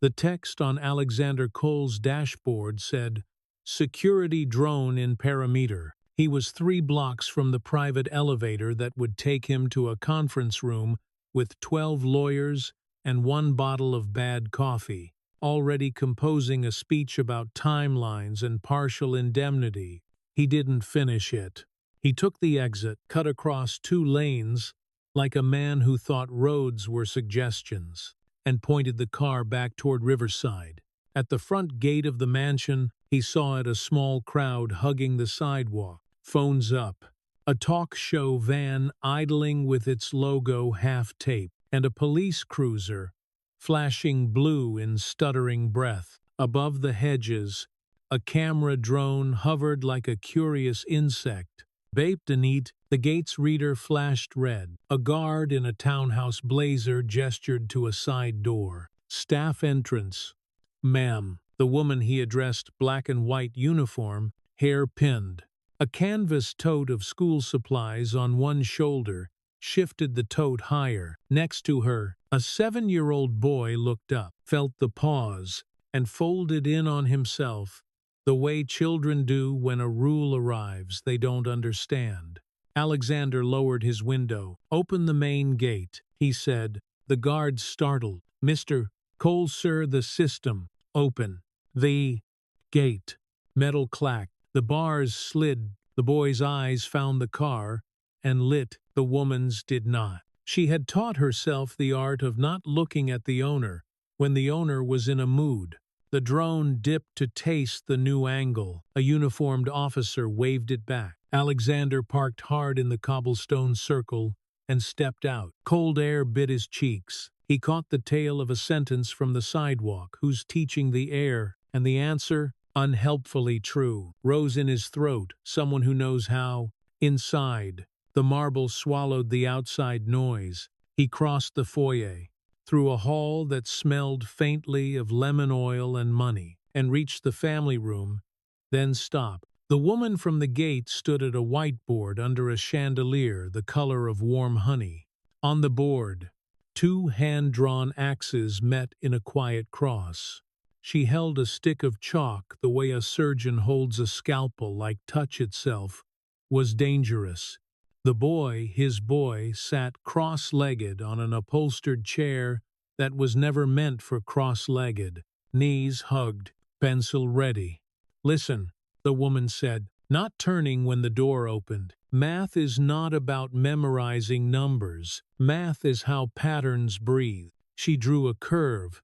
The text on Alexander Cole's dashboard said, "Security drone in perimeter." He was 3 blocks from the private elevator that would take him to a conference room with 12 lawyers and 1 bottle of bad coffee, already composing a speech about timelines and partial indemnity. He didn't finish it. He took the exit, cut across 2 lanes, like a man who thought roads were suggestions, and pointed the car back toward Riverside. At the front gate of the mansion, he saw a small crowd hugging the sidewalk, phones up, a talk show van idling with its logo half-taped, and a police cruiser flashing blue in stuttering breath. Above the hedges, a camera drone hovered like a curious insect. Vaped and eat, the gate's reader flashed red. A guard in a townhouse blazer gestured to a side door. "Staff entrance." "Ma'am." The woman he addressed, black and white uniform, hair pinned. A canvas tote of school supplies on one shoulder shifted the tote higher. Next to her, a 7-year-old boy looked up, felt the pause, and folded in on himself, the way children do when a rule arrives they don't understand. Alexander lowered his window. "Open the main gate," he said. The guard startled. "Mr. Cole, sir, the system." "Open the gate." Metal clacked. The bars slid. The boy's eyes found the car and lit. The woman's did not. She had taught herself the art of not looking at the owner when the owner was in a mood. The drone dipped to taste the new angle. A uniformed officer waved it back. Alexander parked hard in the cobblestone circle and stepped out. Cold air bit his cheeks. He caught the tail of a sentence from the sidewalk. "Who's teaching the air?" And the answer, unhelpfully true, rose in his throat. "Someone who knows how." Inside, the marble swallowed the outside noise. He crossed the foyer, through a hall that smelled faintly of lemon oil and money, and reached the family room, then stopped. The woman from the gate stood at a whiteboard under a chandelier the color of warm honey. On the board, 2 hand-drawn axes met in a quiet cross. She held a stick of chalk the way a surgeon holds a scalpel, like touch itself was dangerous. The boy, his boy, sat cross-legged on an upholstered chair that was never meant for cross-legged, knees hugged, pencil ready. "Listen," the woman said, not turning when the door opened. "Math is not about memorizing numbers. Math is how patterns breathe." She drew a curve.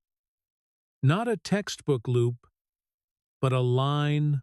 Not a textbook loop, but a line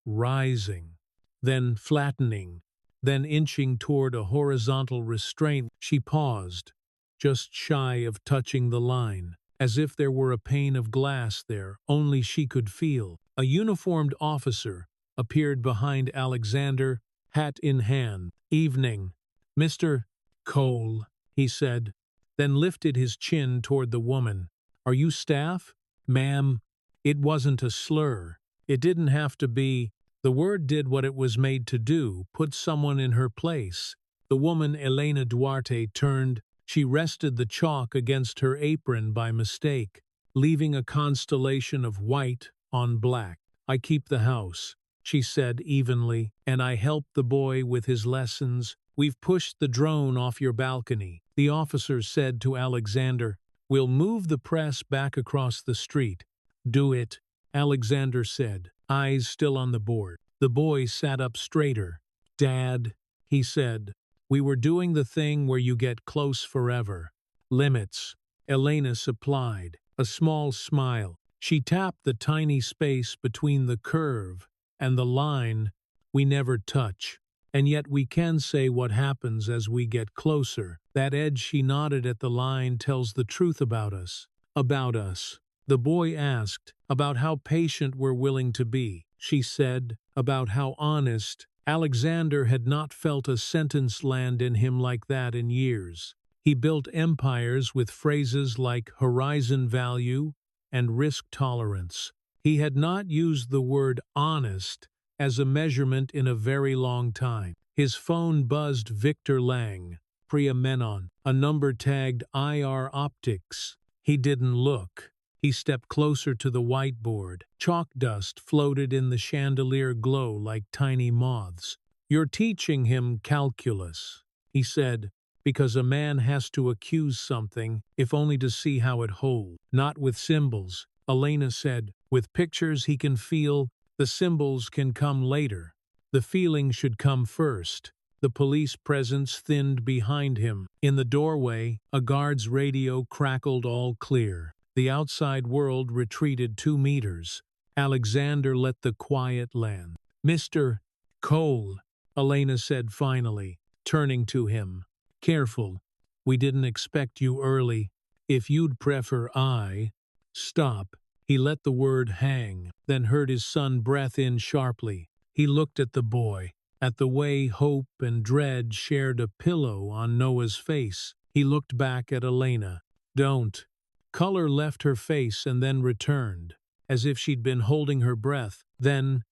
rising, then flattening, then inching toward a horizontal restraint. She paused, just shy of touching the line, as if there were a pane of glass there only she could feel. A uniformed officer appeared behind Alexander, hat in hand. "Evening, Mr. Cole," he said, then lifted his chin toward the woman. "Are you staff?" "Ma'am." It wasn't a slur. It didn't have to be. The word did what it was made to do, put someone in her place. The woman, Elena Duarte, turned. She rested the chalk against her apron by mistake, leaving a constellation of white on black. "I keep the house," she said evenly, "and I help the boy with his lessons. We've pushed the drone off your balcony." The officer said to Alexander, "We'll move the press back across the street." "Do it," Alexander said, eyes still on the board. The boy sat up straighter. "Dad," he said, "we were doing the thing where you get close forever." "Limits," Elena supplied, a small smile. She tapped the tiny space between the curve and the line. "We never touch. And yet we can say what happens as we get closer." That edge, she nodded at the line, tells the truth about us. "About us?" The boy asked. "About how patient we're willing to be," she said. "About how honest." Alexander had not felt a sentence land in him like that in years. He built empires with phrases like horizon value and risk tolerance. He had not used the word honest as a measurement in a very long time. His phone buzzed. Victor Lang, Priya Menon, a number tagged IR Optics. He didn't look. He stepped closer to the whiteboard. Chalk dust floated in the chandelier glow like tiny moths. "You're teaching him calculus," he said, "because a man has to accuse something, if only to see how it holds. Not with symbols," Elena said. "With pictures he can feel, the symbols can come later. The feeling should come first." The police presence thinned behind him. In the doorway, a guard's radio crackled all clear. The outside world retreated 2 meters. Alexander let the quiet land. "Mr. Cole," Elena said finally, turning to him. "Careful. We didn't expect you early. If you'd prefer I—" "Stop." He let the word hang, then heard his son breath in sharply. He looked at the boy, at the way hope and dread shared a pillow on Noah's face. He looked back at Elena. "Don't." Color left her face and then returned, as if she'd been holding her breath. "Then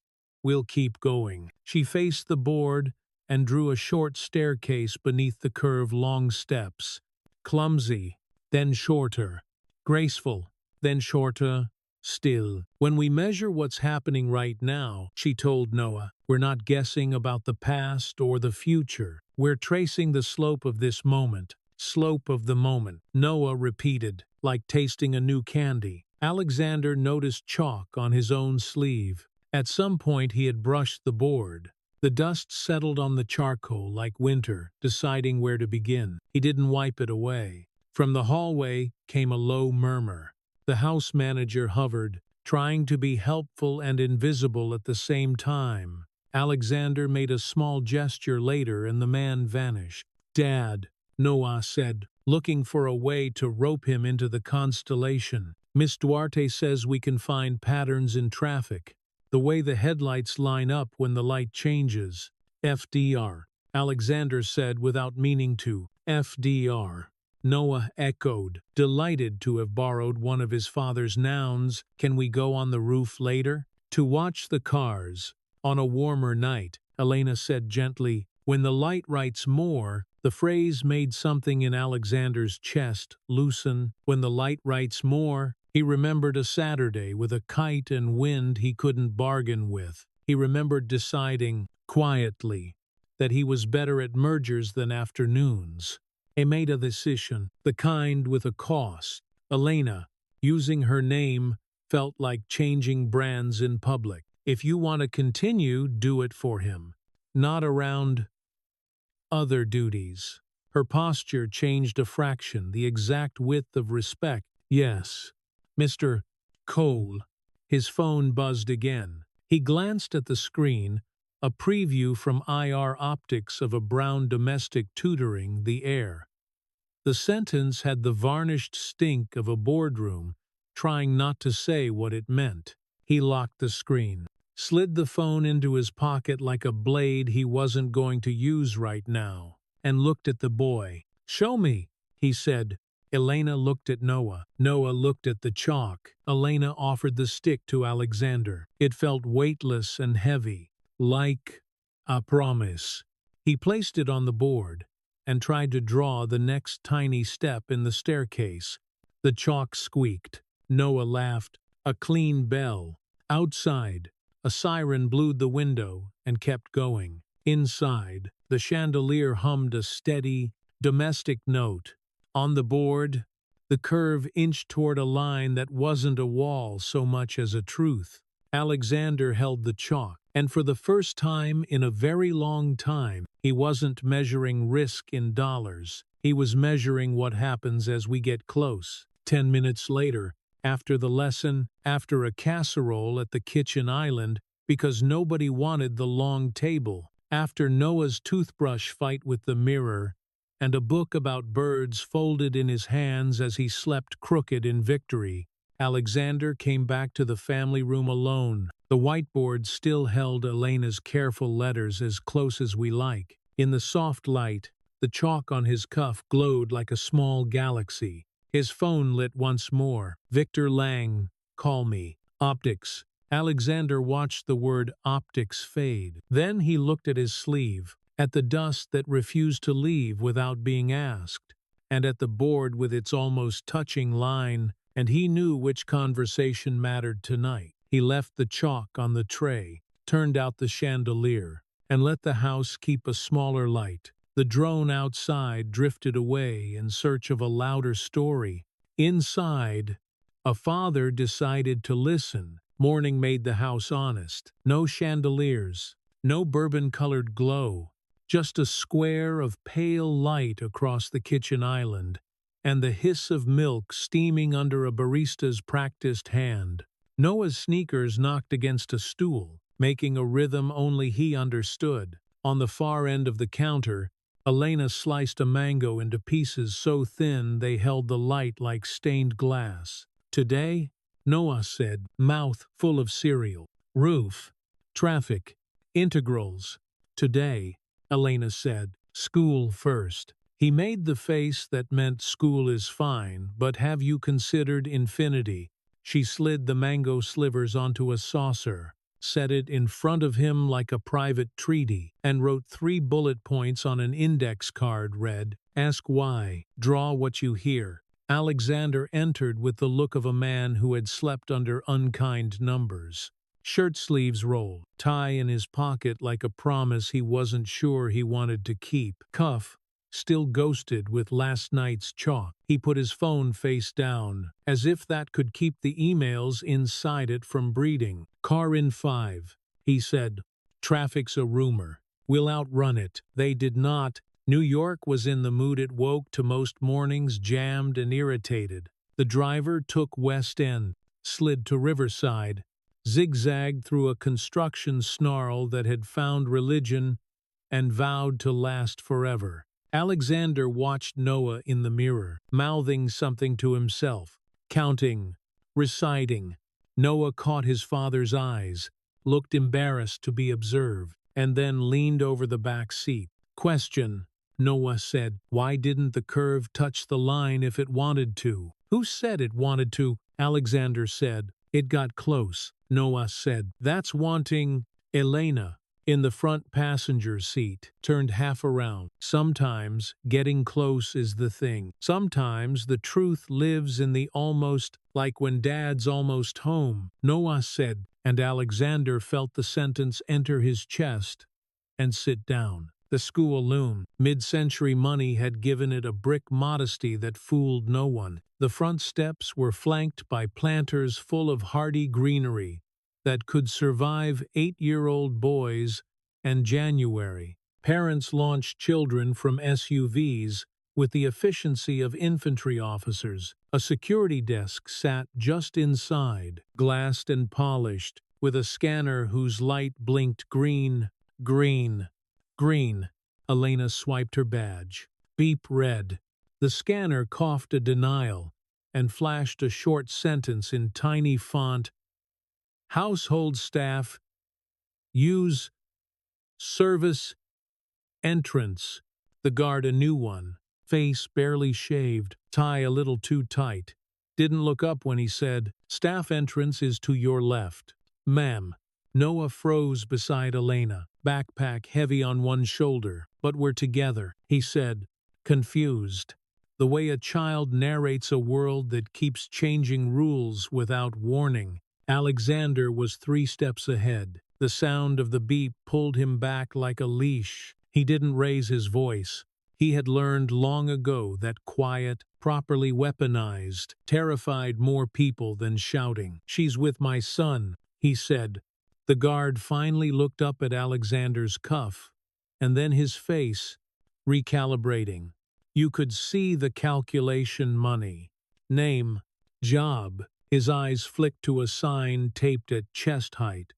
we'll keep going." She faced the board and drew a short staircase beneath the curved long steps. Clumsy, then shorter. Graceful, then shorter. Still. "When we measure what's happening right now," she told Noah, "we're not guessing about the past or the future. We're tracing the slope of this moment. Slope of the moment," Noah repeated, like tasting a new candy. Alexander noticed chalk on his own sleeve. At some point he had brushed the board. The dust settled on the charcoal like winter, deciding where to begin. He didn't wipe it away. From the hallway came a low murmur. The house manager hovered, trying to be helpful and invisible at the same time. Alexander made a small gesture later and the man vanished. "Dad," Noah said, looking for a way to rope him into the constellation. "Miss Duarte says we can find patterns in traffic. The way the headlights line up when the light changes." "FDR," Alexander said without meaning to. "FDR." Noah echoed, delighted to have borrowed one of his father's nouns. "Can we go on the roof later?" "To watch the cars. On a warmer night," Elena said gently. When the light writes more, the phrase made something in Alexander's chest loosen. When the light writes more, he remembered a Saturday with a kite and wind he couldn't bargain with. He remembered deciding, quietly, that he was better at mergers than afternoons. He made a decision, the kind with a cost. Elena, using her name, felt like changing brands in public. If you want to continue, do it for him. Not around other duties. Her posture changed a fraction, the exact width of respect. "Yes, Mr. Cole." His phone buzzed again. He glanced at the screen, a preview from IR Optics of a brown domestic tutoring the air. The sentence had the varnished stink of a boardroom, trying not to say what it meant. He locked the screen, slid the phone into his pocket like a blade he wasn't going to use right now, and looked at the boy. "Show me," he said. Elena looked at Noah. Noah looked at the chalk. Elena offered the stick to Alexander. It felt weightless and heavy, like a promise. He placed it on the board and tried to draw the next tiny step in the staircase. The chalk squeaked. Noah laughed. A clean bell. Outside, a siren blew the window and kept going. Inside, the chandelier hummed a steady, domestic note. On the board, the curve inched toward a line that wasn't a wall so much as a truth. Alexander held the chalk, and for the first time in a very long time, he wasn't measuring risk in dollars. He was measuring what happens as we get close. 10 minutes later, after the lesson, after a casserole at the kitchen island, because nobody wanted the long table, after Noah's toothbrush fight with the mirror, and a book about birds folded in his hands as he slept crooked in victory, Alexander came back to the family room alone. The whiteboard still held Elena's careful letters as close as we like. In the soft light, the chalk on his cuff glowed like a small galaxy. His phone lit once more. "Victor Lang, call me." "Optics." Alexander watched the word optics fade. Then he looked at his sleeve, at the dust that refused to leave without being asked, and at the board with its almost touching line. and he knew which conversation mattered tonight. He left the chalk on the tray, turned out the chandelier, and let the house keep a smaller light. The drone outside drifted away in search of a louder story. Inside, a father decided to listen. Morning made the house honest. No chandeliers, no bourbon-colored glow, just a square of pale light across the kitchen island, and the hiss of milk steaming under a barista's practiced hand. Noah's sneakers knocked against a stool, making a rhythm only he understood. On the far end of the counter, Elena sliced a mango into pieces so thin they held the light like stained glass. Today, Noah said, mouth full of cereal. Roof, traffic, integrals. Today, Elena said, school first. He made the face that meant school is fine, but have you considered infinity? She slid the mango slivers onto a saucer, set it in front of him like a private treaty, and wrote 3 bullet points on an index card. Read, ask why, draw what you hear. Alexander entered with the look of a man who had slept under unkind numbers. Shirt sleeves rolled, tie in his pocket like a promise he wasn't sure he wanted to keep. Cuff, still ghosted with last night's chalk. He put his phone face down, as if that could keep the emails inside it from breeding. Car in 5, he said. Traffic's a rumor. We'll outrun it. They did not. New York was in the mood it woke to most mornings, jammed and irritated. The driver took West End, slid to Riverside, zigzagged through a construction snarl that had found religion and vowed to last forever. Alexander watched Noah in the mirror, mouthing something to himself, counting, reciting. Noah caught his father's eyes, looked embarrassed to be observed, and then leaned over the back seat. Question, Noah said, why didn't the curve touch the line if it wanted to? Who said it wanted to? Alexander said. It got close. Noah said, that's wanting. Elena, in the front passenger seat, turned half around. Sometimes getting close is the thing. Sometimes the truth lives in the almost, like when Dad's almost home, Noah said, and Alexander felt the sentence enter his chest and sit down. The school loomed. Mid-century money had given it a brick modesty that fooled no one. The front steps were flanked by planters full of hardy greenery that could survive 8-year-old boys and January. Parents launched children from SUVs with the efficiency of infantry officers. A security desk sat just inside, glassed and polished, with a scanner whose light blinked green, green, green. Elena swiped her badge. Beep red. The scanner coughed a denial and flashed a short sentence in tiny font. Household staff use service entrance. The guard a new one, face barely shaved, tie a little too tight. Didn't look up when he said, staff entrance is to your left. Ma'am. Noah froze beside Elena, backpack heavy on one shoulder. But we're together, he said, confused. The way a child narrates a world that keeps changing rules without warning. Alexander was 3 steps ahead. The sound of the beep pulled him back like a leash. He didn't raise his voice. He had learned long ago that quiet, properly weaponized, terrified more people than shouting. She's with my son, he said. The guard finally looked up at Alexander's cuff, and then his face, recalibrating. You could see the calculation money. Name, job. His eyes flicked to a sign taped at chest height.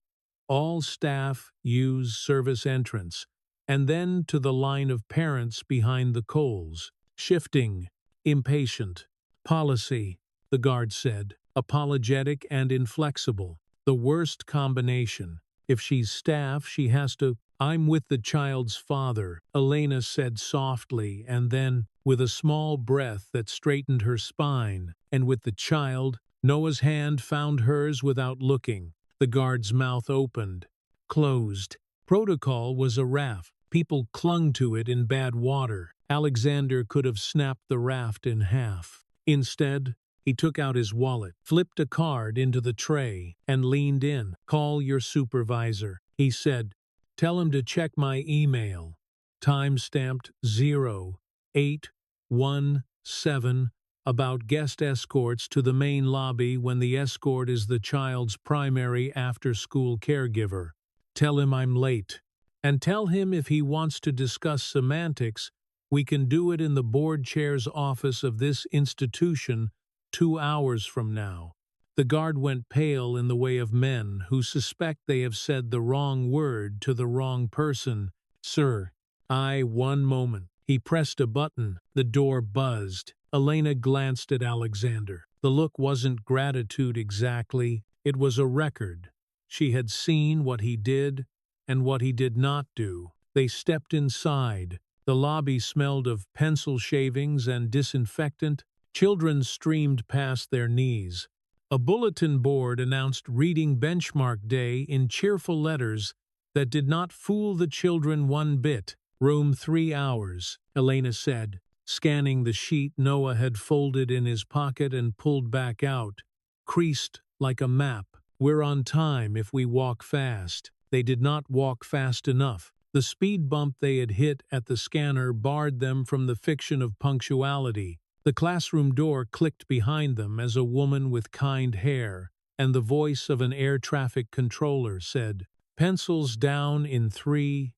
All staff use service entrance, and then to the line of parents behind the coals. Shifting, impatient. Policy, the guard said, apologetic and inflexible. The worst combination. If she's staff, she has to. I'm with the child's father, Elena said softly, and then, with a small breath that straightened her spine, and with the child, Noah's hand found hers without looking. The guard's mouth opened, closed. Protocol was a raft. People clung to it in bad water. Alexander could have snapped the raft in half. Instead, He took out his wallet, flipped a card into the tray, and leaned in. "Call your supervisor," he said. "Tell him to check my email. Time-stamped 0817 about guest escorts to the main lobby when the escort is the child's primary after-school caregiver. Tell him I'm late. And tell him if he wants to discuss semantics, we can do it in the board chair's office of this institution 2 hours from now." The guard went pale in the way of men who suspect they have said the wrong word to the wrong person. "Sir." "One moment." He pressed a button. The door buzzed. Elena glanced at Alexander. The look wasn't gratitude exactly. It was a record. She had seen what he did and what he did not do. They stepped inside. The lobby smelled of pencil shavings and disinfectant. Children streamed past their knees. A bulletin board announced Reading Benchmark Day in cheerful letters that did not fool the children one bit. "Room 3 hours, Elena said, scanning the sheet Noah had folded in his pocket and pulled back out, creased like a map. "We're on time if we walk fast." They did not walk fast enough. The speed bump they had hit at the scanner barred them from the fiction of punctuality. The classroom door clicked behind them as a woman with kind hair and the voice of an air traffic controller said, "Pencils down in 3,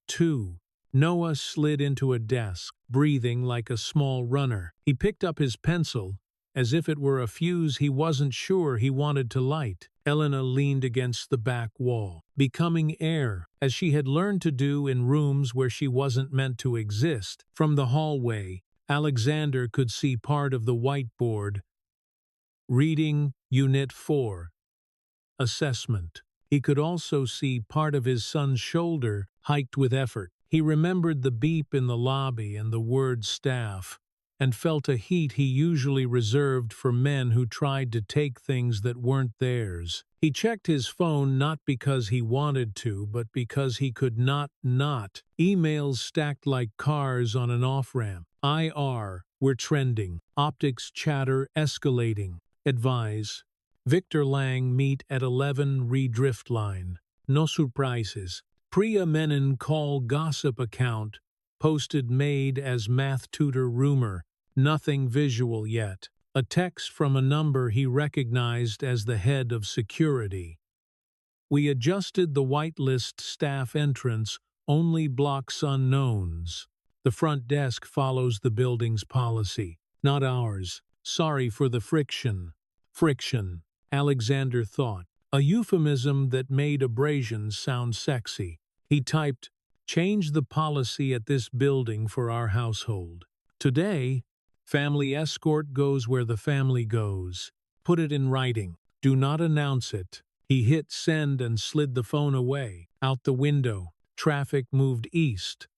2. Noah slid into a desk, breathing like a small runner. He picked up his pencil, as if it were a fuse he wasn't sure he wanted to light. Elena leaned against the back wall, becoming air, as she had learned to do in rooms where she wasn't meant to exist. From the hallway, Alexander could see part of the whiteboard. Reading Unit 4. Assessment. He could also see part of his son's shoulder, hiked with effort. He remembered the beep in the lobby and the word staff, and felt a heat he usually reserved for men who tried to take things that weren't theirs. He checked his phone not because he wanted to, but because he could not. Emails stacked like cars on an off-ramp. We're trending. Optics chatter escalating. Advise. Victor Lang meet at 11 Redrift line. No surprises. Priya Menon call gossip account. Posted Maid as math tutor rumor. Nothing visual yet. A text from a number he recognized as the head of security. We adjusted the whitelist staff entrance, only blocks unknowns. The front desk follows the building's policy, not ours. Sorry for the friction. Friction, Alexander thought, a euphemism that made abrasions sound sexy. He typed, "Change the policy at this building for our household. Today, family escort goes where the family goes. Put it in writing. Do not announce it." He hit send and slid the phone away. Out the window, traffic moved east.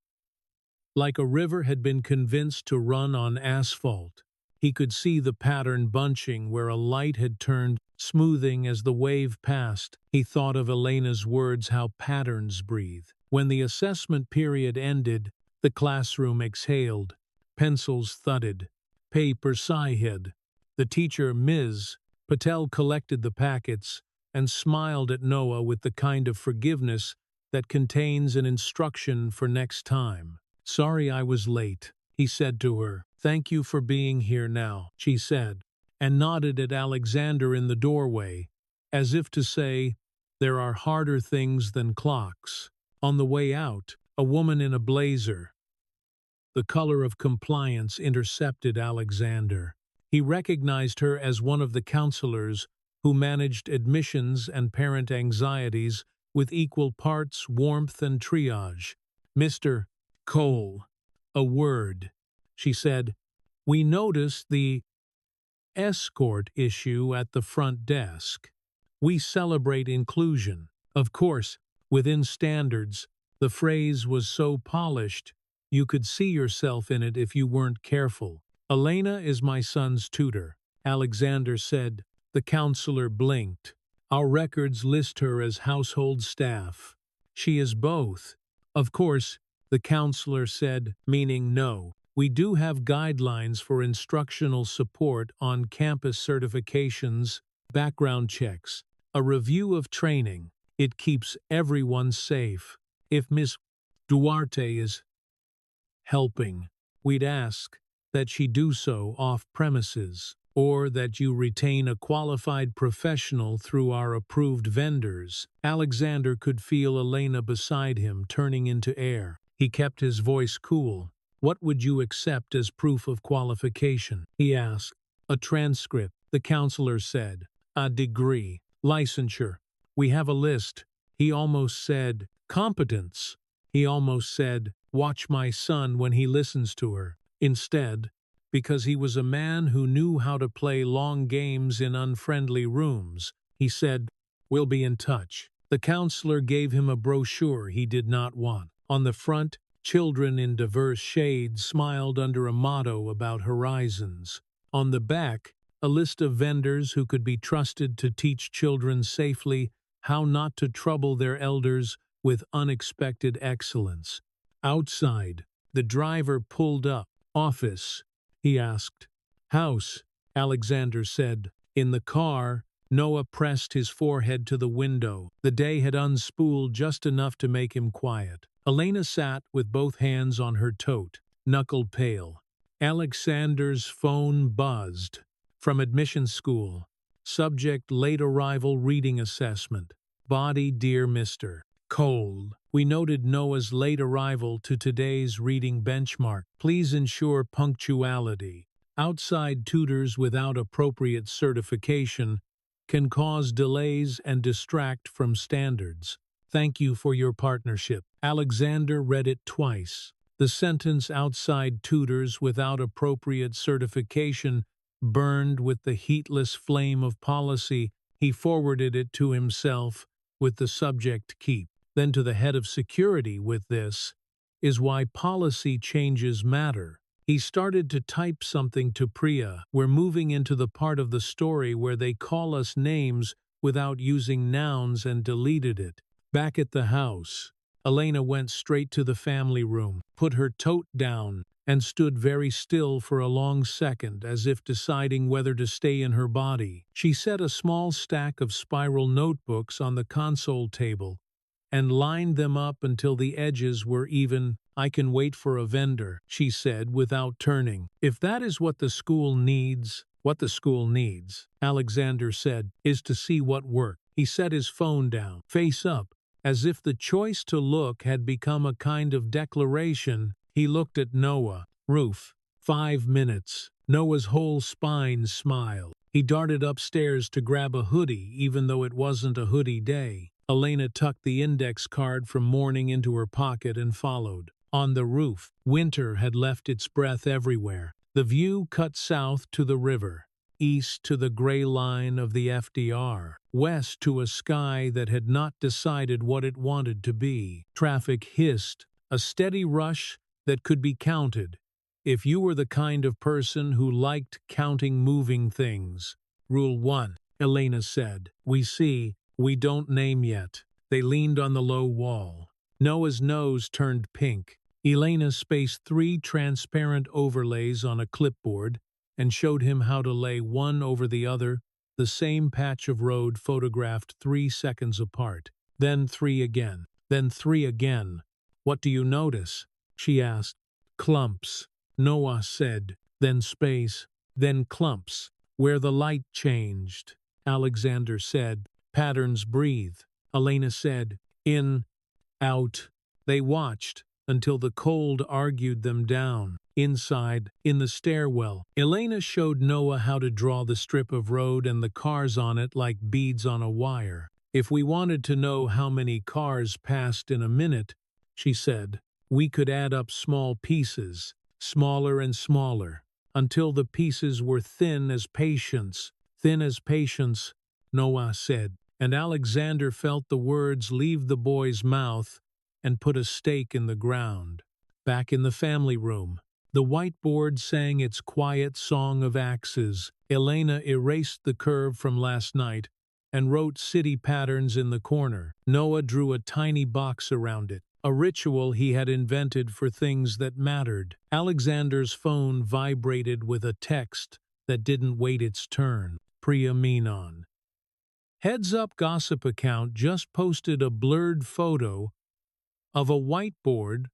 Like a river had been convinced to run on asphalt. He could see the pattern bunching where a light had turned, smoothing as the wave passed. He thought of Elena's words, how patterns breathe. When the assessment period ended, the classroom exhaled. Pencils thudded. Paper sighed. The teacher, Ms. Patel, collected the packets and smiled at Noah with the kind of forgiveness that contains an instruction for next time. "Sorry I was late," he said to her. "Thank you for being here now," she said, and nodded at Alexander in the doorway, as if to say, "There are harder things than clocks." On the way out, a woman in a blazer, the color of compliance, intercepted Alexander. He recognized her as one of the counselors who managed admissions and parent anxieties with equal parts warmth and triage. "Mr. Cole, a word," she said. "We noticed the escort issue at the front desk. We celebrate inclusion. Of course, within standards, the phrase was so polished, you could see yourself in it if you weren't careful. Elena is my son's tutor," Alexander said. The counselor blinked. "Our records list her as household staff." "She is both." "Of course," the counselor said, meaning no. We do have guidelines for instructional support, on-campus certifications, background checks, a review of training. It keeps everyone safe. If Miss Duarte is helping, we'd ask that she do so off-premises, or that you retain a qualified professional through our approved vendors. Alexander could feel Elena beside him turning into air. He kept his voice cool. What would you accept as proof of qualification? He asked. A transcript, the counselor said. A degree. Licensure. We have a list. He almost said, competence. He almost said, watch my son when he listens to her. Instead, because he was a man who knew how to play long games in unfriendly rooms, he said, we'll be in touch. The counselor gave him a brochure he did not want. On the front, children in diverse shades smiled under a motto about horizons. On the back, a list of vendors who could be trusted to teach children safely how not to trouble their elders with unexpected excellence. Outside, the driver pulled up. Office, he asked. House, Alexander said. In the car, Noah pressed his forehead to the window. The day had unspooled just enough to make him quiet. Elena sat with both hands on her tote, knuckle pale. Alexander's phone buzzed. From admission school. Subject late arrival reading assessment. Body dear Mr. Cold. We noted Noah's late arrival to today's reading benchmark. Please ensure punctuality. Outside tutors without appropriate certification can cause delays and distract from standards. Thank you for your partnership. Alexander read it twice. The sentence outside tutors without appropriate certification burned with the heatless flame of policy. He forwarded it to himself with the subject keep. Then to the head of security with this is why policy changes matter. He started to type something to Priya. We're moving into the part of the story where they call us names without using nouns, and deleted it. Back at the house, Elena went straight to the family room, put her tote down, and stood very still for a long second, as if deciding whether to stay in her body. She set a small stack of spiral notebooks on the console table and lined them up until the edges were even. I can wait for a vendor, she said without turning. If that is what the school needs, Alexander said, is to see what work. He set his phone down, face up, as if the choice to look had become a kind of declaration. He looked at Noah. Roof. 5 minutes. Noah's whole spine smiled. He darted upstairs to grab a hoodie, even though it wasn't a hoodie day. Elena tucked the index card from morning into her pocket and followed. On the roof, winter had left its breath everywhere. The view cut south to the river, east to the gray line of the FDR, west to a sky that had not decided what it wanted to be. Traffic hissed, a steady rush that could be counted, if you were the kind of person who liked counting moving things. Rule 1, Elena said. We don't name yet. They leaned on the low wall. Noah's nose turned pink. Elena spaced 3 transparent overlays on a clipboard and showed him how to lay one over the other, the same patch of road photographed 3 seconds apart. Then 3 again. Then 3 again. What do you notice? She asked. Clumps, Noah said. Then space. Then clumps. Where the light changed. Alexander said. Patterns breathe. Elena said. In, out. They watched until the cold argued them down. Inside, in the stairwell, Elena showed Noah how to draw the strip of road and the cars on it like beads on a wire. If we wanted to know how many cars passed in a minute, she said, we could add up small pieces, smaller and smaller, until the pieces were thin as patience. Thin as patience, Noah said, and Alexander felt the words leave the boy's mouth and put a stake in the ground. Back in the family room, the whiteboard sang its quiet song of axes. Elena erased the curve from last night and wrote city patterns in the corner. Noah drew a tiny box around it. a ritual he had invented for things that mattered. Alexander's phone vibrated with a text that didn't wait its turn. Priya Menon. Heads Up gossip account just posted a blurred photo of a whiteboard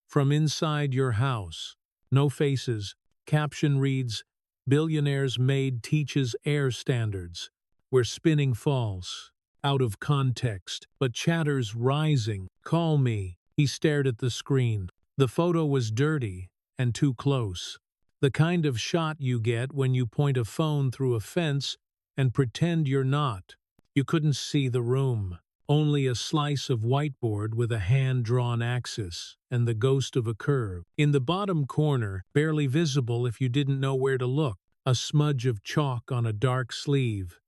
from inside your house. No faces. Caption reads, Billionaires Maid teaches air standards. We're spinning false. Out of context, but chatter's rising. Call me. He stared at the screen. The photo was dirty and too close. The kind of shot you get when you point a phone through a fence and pretend you're not. You couldn't see the room. Only a slice of whiteboard with a hand-drawn axis and the ghost of a curve. In the bottom corner, barely visible if you didn't know where to look, a smudge of chalk on a dark sleeve.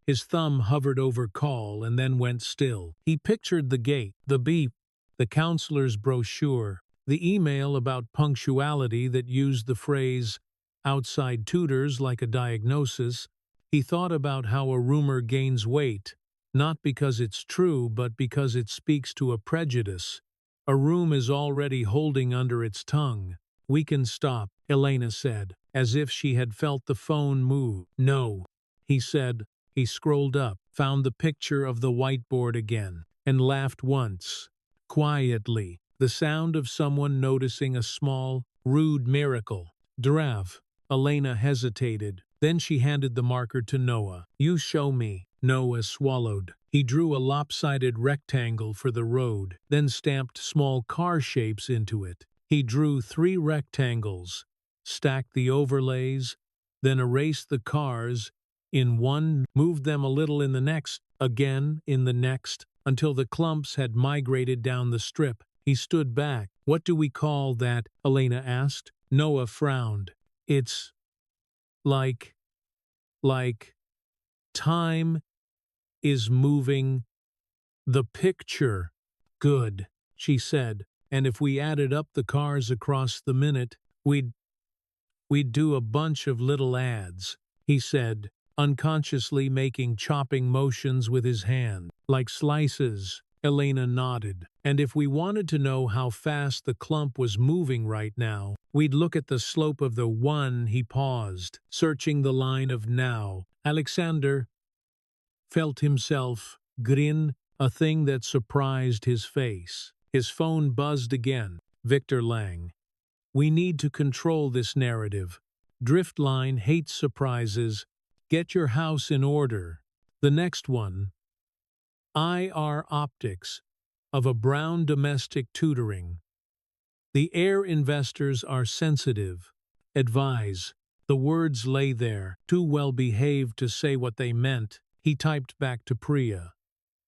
His thumb hovered over call and then went still. He pictured the gate, the beep, the counselor's brochure, the email about punctuality that used the phrase, outside tutors like a diagnosis. He thought about how a rumor gains weight, not because it's true, but because it speaks to a prejudice. A room is already holding under its tongue. We can stop, Elena said, as if she had felt the phone move. No, he said. He scrolled up, found the picture of the whiteboard again, and laughed once. Quietly, the sound of someone noticing a small, rude miracle. Drav. Elena hesitated. Then she handed the marker to Noah. You show me. Noah swallowed. He drew a lopsided rectangle for the road, then stamped small car shapes into it. He drew 3 rectangles, stacked the overlays, then erased the cars in one, moved them a little in the next, again in the next, until the clumps had migrated down the strip. He stood back. What do we call that? Elena asked. Noah frowned. It's like time is moving the picture. Good, she said. And if we added up the cars across the minute, we'd do a bunch of little ads, he said, unconsciously making chopping motions with his hand. Like slices, Elena nodded. And if we wanted to know how fast the clump was moving right now, we'd look at the slope of the one. He paused, searching the line of now. Alexander felt himself grin, a thing that surprised his face. His phone buzzed again. Victor Lang. We need to control this narrative. Driftline hates surprises. Get your house in order. The next one. IR optics of a brown domestic tutoring. The air investors are sensitive. Advise. The words lay there, too well behaved to say what they meant. He typed back to Priya.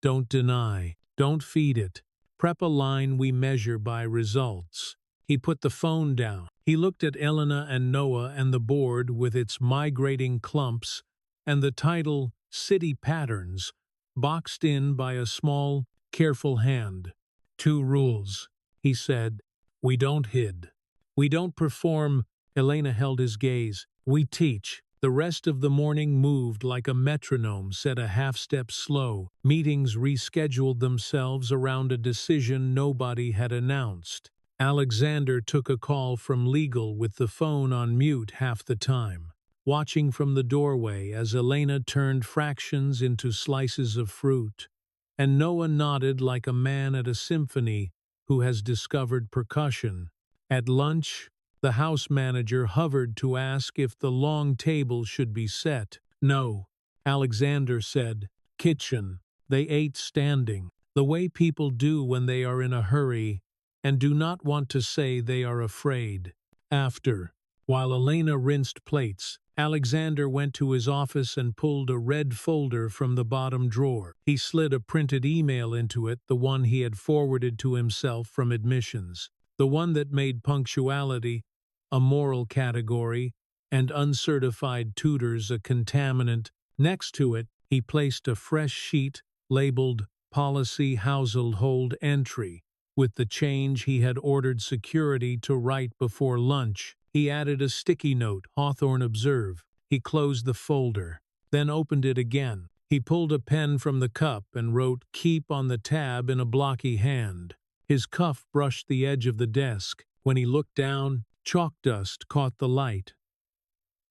Don't deny. Don't feed it. Prep a line we measure by results. He put the phone down. He looked at Elena and Noah and the board with its migrating clumps and the title City Patterns boxed in by a small, careful hand. 2 rules, he said. We don't hid. We don't perform. Elena held his gaze. We teach. The rest of the morning moved like a metronome set a half-step slow. Meetings rescheduled themselves around a decision nobody had announced. Alexander took a call from legal with the phone on mute half the time, watching from the doorway as Elena turned fractions into slices of fruit. And Noah nodded like a man at a symphony who has discovered percussion. At lunch, the house manager hovered to ask if the long table should be set. No, Alexander said. Kitchen. They ate standing, the way people do when they are in a hurry and do not want to say they are afraid. After, while Elena rinsed plates, Alexander went to his office and pulled a red folder from the bottom drawer. He slid a printed email into it, the one he had forwarded to himself from admissions, the one that made punctuality a moral category and uncertified tutors a contaminant. Next to it, he placed a fresh sheet labeled Policy Household Entry, with the change he had ordered security to write before lunch. He added a sticky note, Hawthorne Observe. He closed the folder, then opened it again. He pulled a pen from the cup and wrote "Keep" on the tab in a blocky hand. His cuff brushed the edge of the desk. When he looked down, chalk dust caught the light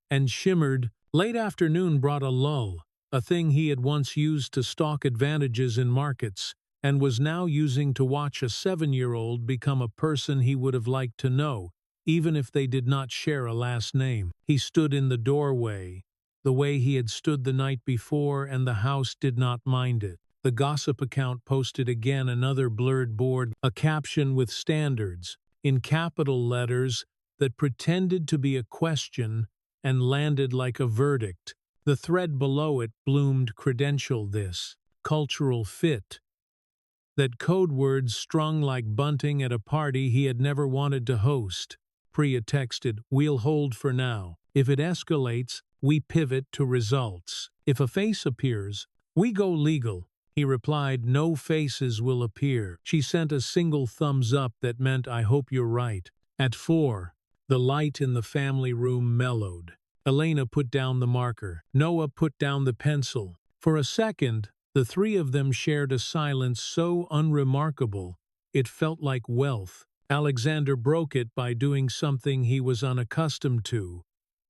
and shimmered. Late afternoon brought a lull, a thing he had once used to stalk advantages in markets, and was now using to watch a 7-year-old become a person he would have liked to know, even if they did not share a last name. He stood in the doorway, the way he had stood the night before, and the house did not mind it. The gossip account posted again another blurred board, a caption with standards, in capital letters, that pretended to be a question and landed like a verdict. The thread below it bloomed credential this, cultural fit. That code words strung like bunting at a party he had never wanted to host. Priya texted, "We'll hold for now. If it escalates, we pivot to results. If a face appears, we go legal." He replied, "No faces will appear." She sent a single thumbs up that meant, "I hope you're right." At 4, the light in the family room mellowed. Elena put down the marker. Noah put down the pencil. For a second, the three of them shared a silence so unremarkable, it felt like wealth. Alexander broke it by doing something he was unaccustomed to.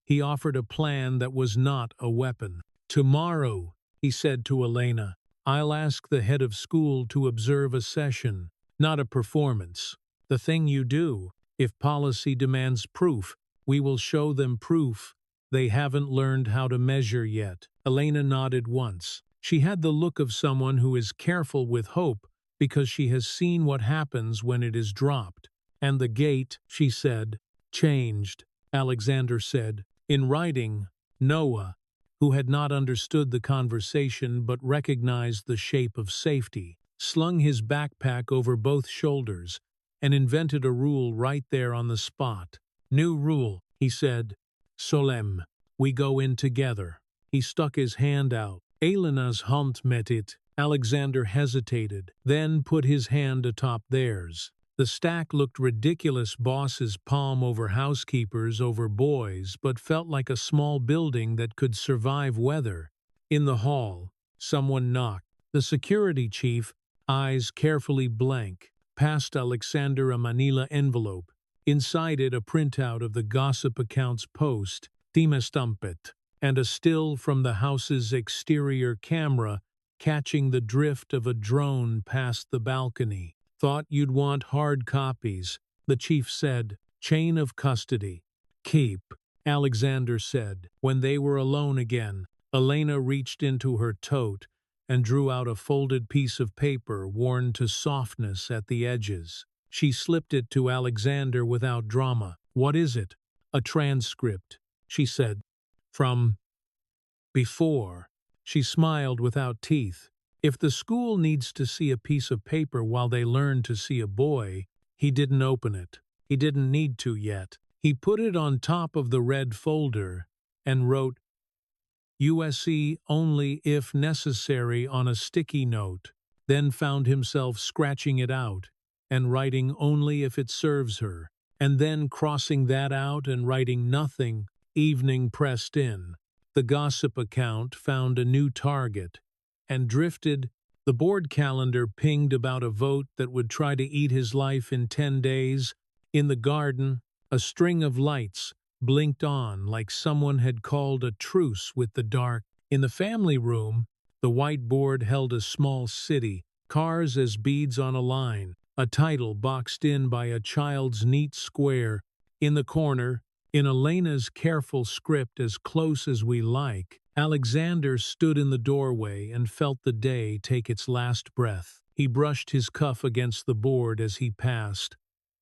He offered a plan that was not a weapon. "Tomorrow," he said to Elena, "I'll ask the head of school to observe a session, not a performance. The thing you do, if policy demands proof, we will show them proof they haven't learned how to measure yet." Elena nodded once. She had the look of someone who is careful with hope because she has seen what happens when it is dropped. "And the gate," she said, "changed." Alexander said, in writing, Noah, who had not understood the conversation but recognized the shape of safety, slung his backpack over both shoulders and invented a rule right there on the spot. "New rule," he said, "Solemn, we go in together." He stuck his hand out. Elena's hand met it. Alexander hesitated, then put his hand atop theirs. The stack looked ridiculous, bosses palm over housekeepers over boys, but felt like a small building that could survive weather. In the hall, someone knocked. The security chief, eyes carefully blank, passed Alexander a manila envelope. Inside it a printout of the gossip account's post, Timestampet, and a still from the house's exterior camera catching the drift of a drone past the balcony. "Thought you'd want hard copies," the chief said. "Chain of custody. Keep," Alexander said. When they were alone again, Elena reached into her tote and drew out a folded piece of paper worn to softness at the edges. She slipped it to Alexander without drama. "What is it?" "A transcript," she said. "From before." She smiled without teeth. If the school needs to see a piece of paper while they learn to see a boy, he didn't open it. He didn't need to yet. He put it on top of the red folder and wrote USC only if necessary on a sticky note, then found himself scratching it out and writing only if it serves her, and then crossing that out and writing nothing. Evening pressed in. The gossip account found a new target and drifted. The board calendar pinged about a vote that would try to eat his life in 10 days. In the garden, a string of lights blinked on like someone had called a truce with the dark. In the family room, the whiteboard held a small city, cars as beads on a line, a title boxed in by a child's neat square. In the corner, in Elena's careful script, "As close as we like," Alexander stood in the doorway and felt the day take its last breath. He brushed his cuff against the board as he passed,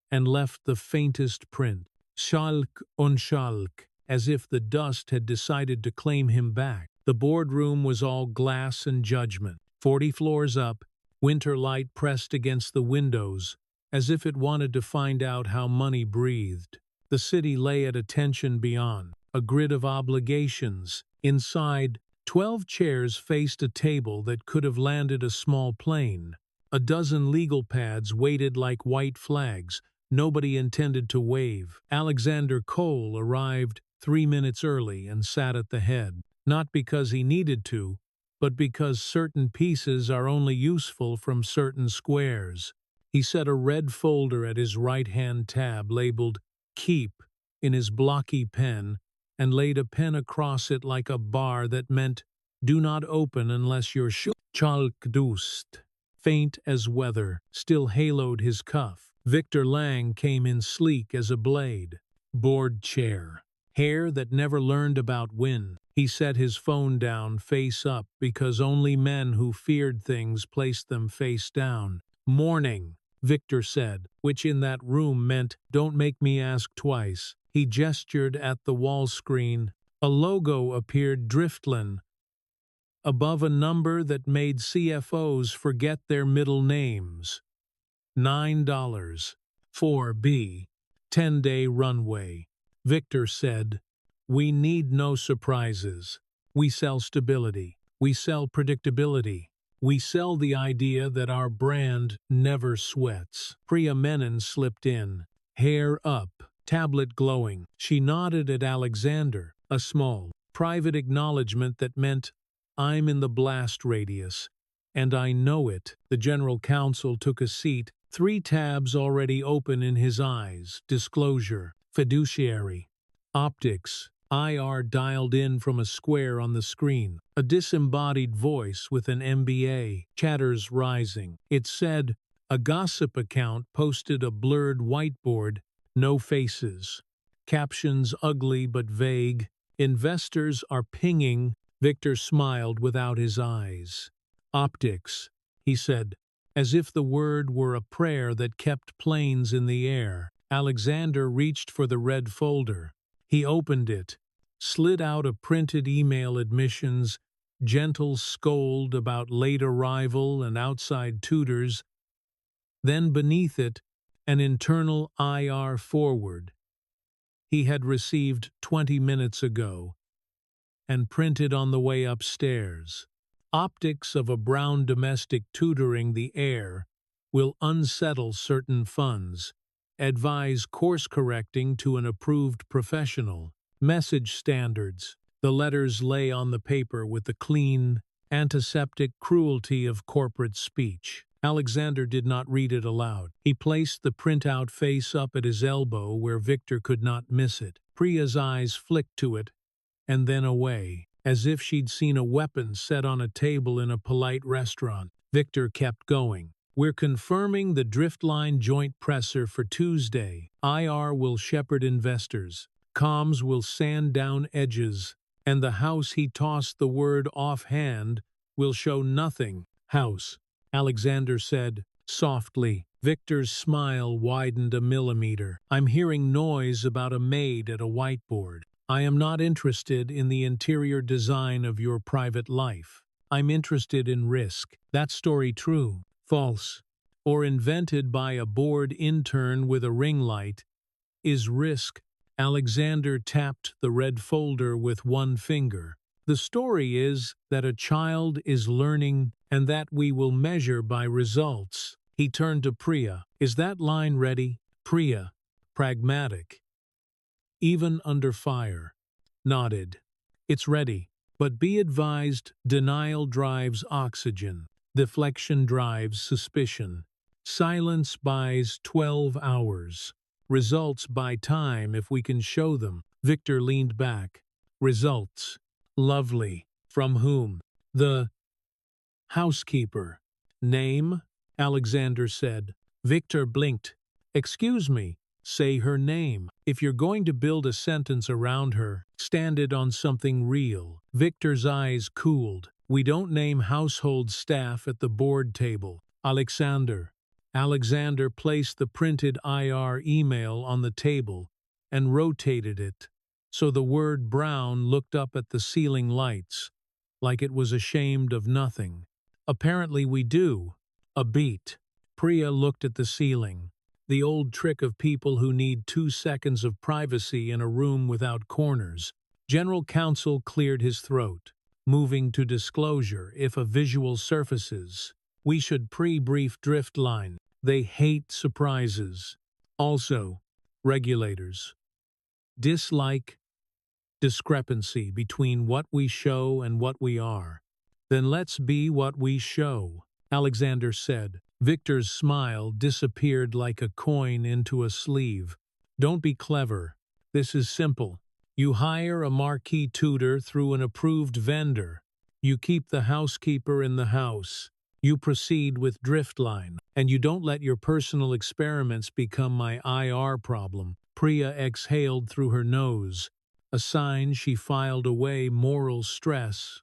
and left the faintest print, Schalk on Schalk, as if the dust had decided to claim him back. The boardroom was all glass and judgment. 40 floors up, winter light pressed against the windows, as if it wanted to find out how money breathed. The city lay at attention beyond, a grid of obligations. Inside, 12 chairs faced a table that could have landed a small plane. A dozen legal pads waited like white flags. Nobody intended to wave. Alexander Cole arrived 3 minutes early and sat at the head, not because he needed to, but because certain pieces are only useful from certain squares. He set a red folder at his right-hand tab labeled Keep in his blocky pen and laid a pen across it like a bar that meant do not open unless you're sure. Chalkdust, faint as weather, still haloed his cuff. Victor Lang came in sleek as a blade. Board chair. Hair that never learned about wind. He set his phone down face up because only men who feared things placed them face down. Morning, Victor said, which in that room meant don't make me ask twice. He gestured at the wall screen. A logo appeared Driftland above a number that made CFOs forget their middle names. $9. 4B. 10-day runway. Victor said, we need no surprises. We sell stability. We sell predictability. We sell the idea that our brand never sweats. Priya Menon slipped in, hair up, tablet glowing. She nodded at Alexander, a small, private acknowledgement that meant, I'm in the blast radius, and I know it. The general counsel took a seat, 3 tabs already open in his eyes. Disclosure, fiduciary, optics, IR dialed in from a square on the screen. A disembodied voice with an MBA, chatters rising. It said, a gossip account posted a blurred whiteboard, no faces. Captions ugly but vague. Investors are pinging. Victor smiled without his eyes. Optics, he said, as if the word were a prayer that kept planes in the air. Alexander reached for the red folder. He opened it, slid out a printed email admissions, gentle scold about late arrival and outside tutors, then beneath it, an internal IR forward he had received 20 minutes ago and printed on the way upstairs. Optics of a brown domestic tutoring the heir will unsettle certain funds. Advise course correcting to an approved professional. Message standards. The letters lay on the paper with the clean, antiseptic cruelty of corporate speech. Alexander did not read it aloud. He placed the printout face up at his elbow where Victor could not miss it. Priya's eyes flicked to it, and then away, as if she'd seen a weapon set on a table in a polite restaurant. Victor kept going. We're confirming the Driftline joint presser for Tuesday. IR will shepherd investors. Comms will sand down edges. And the house he tossed the word offhand will show nothing. House, Alexander said, softly. Victor's smile widened a millimeter. I'm hearing noise about a maid at a whiteboard. I am not interested in the interior design of your private life. I'm interested in risk. That story true, false, or invented by a bored intern with a ring light, is risk. Alexander tapped the red folder with one finger. The story is that a child is learning and that we will measure by results. He turned to Priya. Is that line ready? Priya, pragmatic, even under fire, nodded. It's ready, but be advised, denial drives oxygen, deflection drives suspicion. Silence buys 12 hours. Results buy time if we can show them. Victor leaned back. Results. Lovely. From whom? The housekeeper. Name? Alexander said. Victor blinked. Excuse me. Say her name. If you're going to build a sentence around her, stand it on something real. Victor's eyes cooled. We don't name household staff at the board table. Alexander. Alexander placed the printed IR email on the table and rotated it, so the word Brown looked up at the ceiling lights, like it was ashamed of nothing. Apparently we do. A beat. Priya looked at the ceiling. The old trick of people who need 2 seconds of privacy in a room without corners. General counsel cleared his throat, moving to disclosure if a visual surfaces. We should pre-brief Driftline. They hate surprises. Also, regulators dislike discrepancy between what we show and what we are. Then let's be what we show, Alexander said. Victor's smile disappeared like a coin into a sleeve. Don't be clever. This is simple. You hire a marquee tutor through an approved vendor. You keep the housekeeper in the house. You proceed with Driftline. And you don't let your personal experiments become my IR problem. Priya exhaled through her nose, a sign she filed away moral stress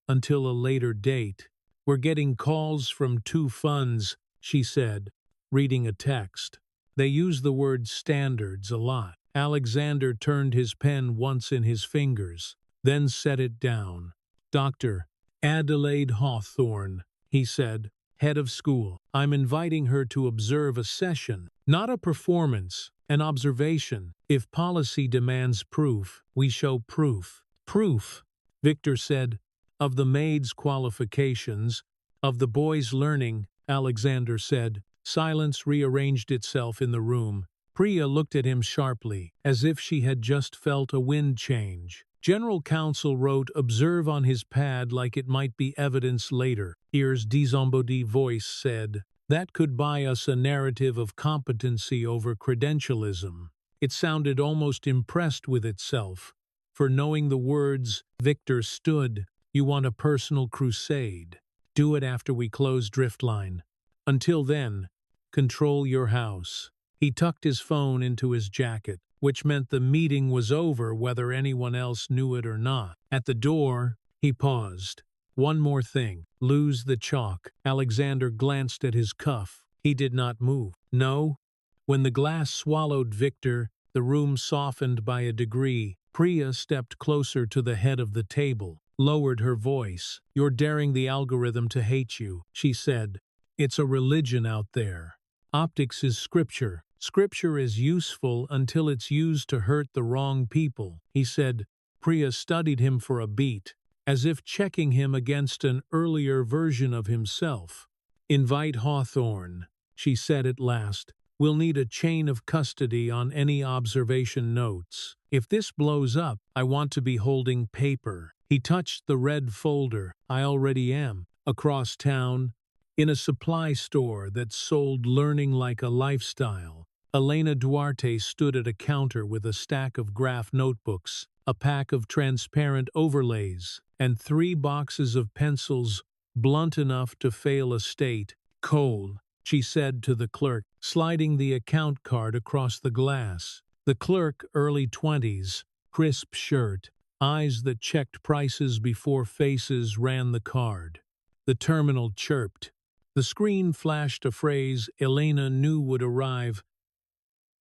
until a later date. We're getting calls from two funds, she said, reading a text. They use the word standards a lot. Alexander turned his pen once in his fingers, then set it down. Dr. Adelaide Hawthorne, he said, head of school. I'm inviting her to observe a session, not a performance, an observation. If policy demands proof, we show proof. Proof, Victor said, of the maid's qualifications, of the boy's learning, Alexander said. Silence rearranged itself in the room. Priya looked at him sharply, as if she had just felt a wind change. General Counsel wrote observe on his pad like it might be evidence later. Ears disembodied voice said, that could buy us a narrative of competency over credentialism. It sounded almost impressed with itself. For knowing the words, Victor stood. You want a personal crusade. Do it after we close Driftline. Until then, control your house. He tucked his phone into his jacket, which meant the meeting was over whether anyone else knew it or not. At the door, he paused. One more thing. Lose the chalk. Alexander glanced at his cuff. He did not move. No. When the glass swallowed Victor, the room softened by a degree. Priya stepped closer to the head of the table, lowered her voice. You're daring the algorithm to hate you, she said. It's a religion out there. Optics is scripture. Scripture is useful until it's used to hurt the wrong people, he said. Priya studied him for a beat, as if checking him against an earlier version of himself. Invite Hawthorne, she said at last. We'll need a chain of custody on any observation notes. If this blows up, I want to be holding paper. He touched the red folder. I already am. Across town, in a supply store that sold learning like a lifestyle, Elena Duarte stood at a counter with a stack of graph notebooks, a pack of transparent overlays, and 3 boxes of pencils blunt enough to fail a state. Coal, she said to the clerk, sliding the account card across the glass. The clerk, early 20s, crisp shirt, eyes that checked prices before faces, ran the card. The terminal chirped. The screen flashed a phrase Elena knew would arrive.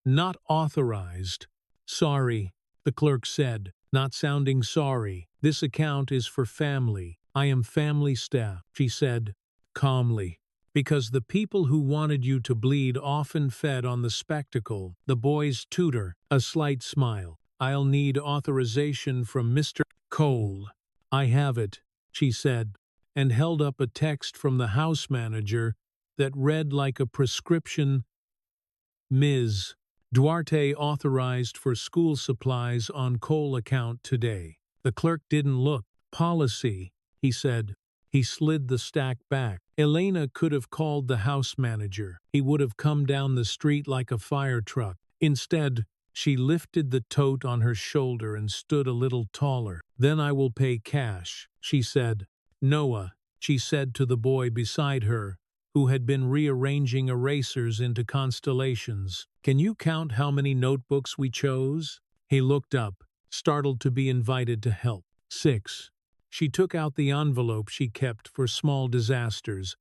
Not authorized. Sorry, the clerk said, not sounding sorry. This account is for family. I am family staff, she said, calmly. Because the people who wanted you to bleed often fed on the spectacle. The boy's tutor, a slight smile. I'll need authorization from Mr. Cole. I have it, she said, and held up a text from the house manager that read like a prescription. Ms. Duarte authorized for school supplies on Cole account today. The clerk didn't look. Policy, he said. He slid the stack back. Elena could have called the house manager. He would have come down the street like a fire truck. Instead, she lifted the tote on her shoulder and stood a little taller. Then I will pay cash, she said. Noah, she said to the boy beside her, who had been rearranging erasers into constellations. Can you count how many notebooks we chose? He looked up, startled to be invited to help. 6. She took out the envelope she kept for small disasters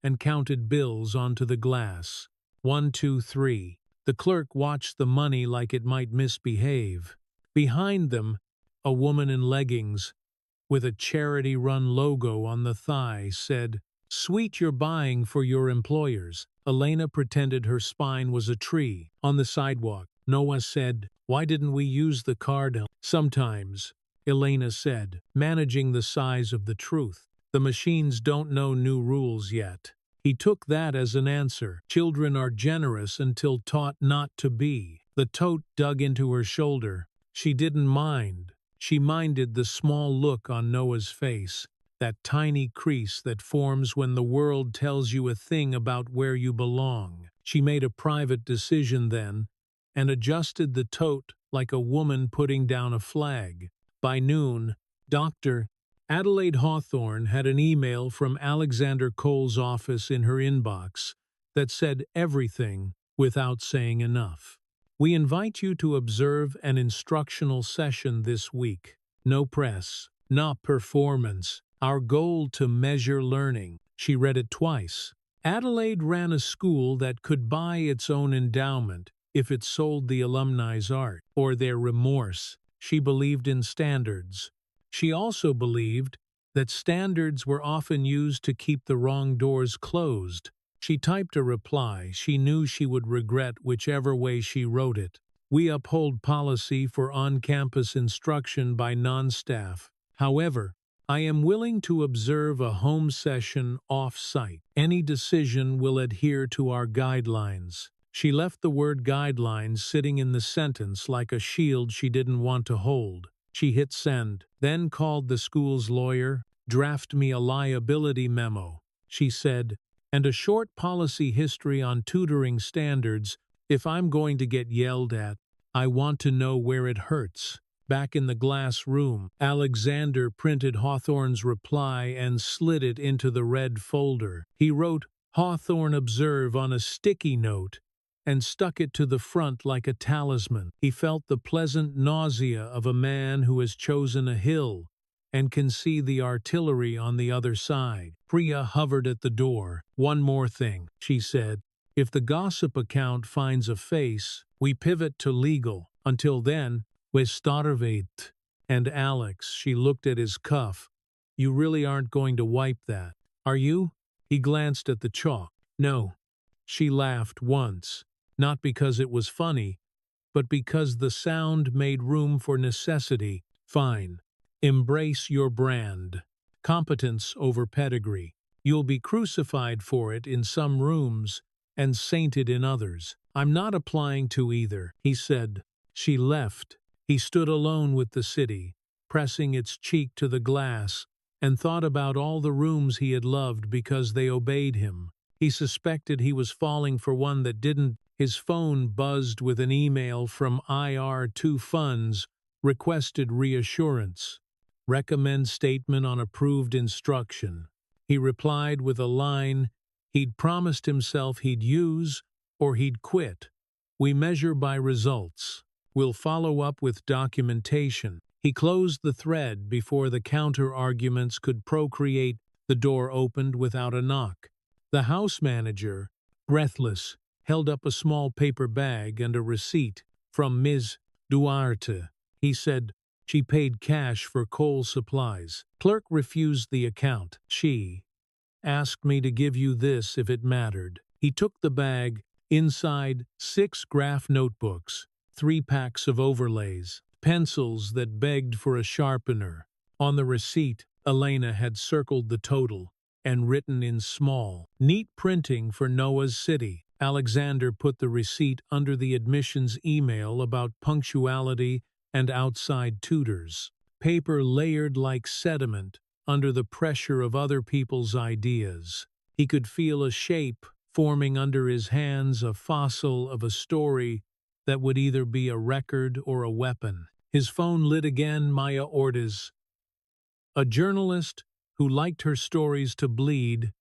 and counted bills onto the glass. 1, 2, 3. The clerk watched the money like it might misbehave. Behind them, a woman in leggings, with a charity-run logo on the thigh, said, Sweet you're buying for your employers. Elena pretended her spine was a tree. On the sidewalk, Noah said, Why didn't we use the card? Sometimes, Elena said, managing the size of the truth. The machines don't know new rules yet. He took that as an answer. Children are generous until taught not to be. The tote dug into her shoulder. She didn't mind. She minded the small look on Noah's face, that tiny crease that forms when the world tells you a thing about where you belong. She made a private decision then, and adjusted the tote like a woman putting down a flag. By noon, Dr. Adelaide Hawthorne had an email from Alexander Cole's office in her inbox that said everything without saying enough. We invite you to observe an instructional session this week. No press, not performance. Our goal to measure learning. She read it twice. Adelaide ran a school that could buy its own endowment if it sold the alumni's art or their remorse. She believed in standards. She also believed that standards were often used to keep the wrong doors closed. She typed a reply she knew she would regret whichever way she wrote it. We uphold policy for on-campus instruction by non-staff. However, I am willing to observe a home session off-site. Any decision will adhere to our guidelines. She left the word guidelines sitting in the sentence like a shield she didn't want to hold. She hit send, then called the school's lawyer. Draft me a liability memo, she said, and a short policy history on tutoring standards. If I'm going to get yelled at, I want to know where it hurts. Back in the glass room, Alexander printed Hawthorne's reply and slid it into the red folder. He wrote, "Hawthorne observe" on a sticky note and stuck it to the front like a talisman. He felt the pleasant nausea of a man who has chosen a hill and can see the artillery on the other side. Priya hovered at the door. "One more thing," she said. "If the gossip account finds a face, we pivot to legal. Until then, we starvate." And Alex, she looked at his cuff. "You really aren't going to wipe that, are you?" He glanced at the chalk. "No." She laughed once. Not because it was funny, but because the sound made room for necessity. "Fine. Embrace your brand. Competence over pedigree. You'll be crucified for it in some rooms and sainted in others. I'm not applying to either," he said. She left. He stood alone with the city, pressing its cheek to the glass, and thought about all the rooms he had loved because they obeyed him. He suspected he was falling for one that didn't. His phone buzzed with an email from IR2 Funds, requested reassurance. Recommend statement on approved instruction. He replied with a line he'd promised himself he'd use or he'd quit. "We measure by results. We'll follow up with documentation." He closed the thread before the counter-arguments could procreate. The door opened without a knock. The house manager, breathless, held up a small paper bag and a receipt. "From Ms. Duarte," he said. "She paid cash for coal supplies." Clerk refused the account. "She asked me to give you this if it mattered." He took the bag. Inside, 6 graph notebooks, 3 packs of overlays, pencils that begged for a sharpener. On the receipt, Elena had circled the total and written in small, neat printing for Noah's City. Alexander put the receipt under the admissions email about punctuality and outside tutors. Paper layered like sediment under the pressure of other people's ideas. He could feel a shape forming under his hands, a fossil of a story that would either be a record or a weapon. His phone lit again. Maya Ortiz, a journalist who liked her stories to bleed,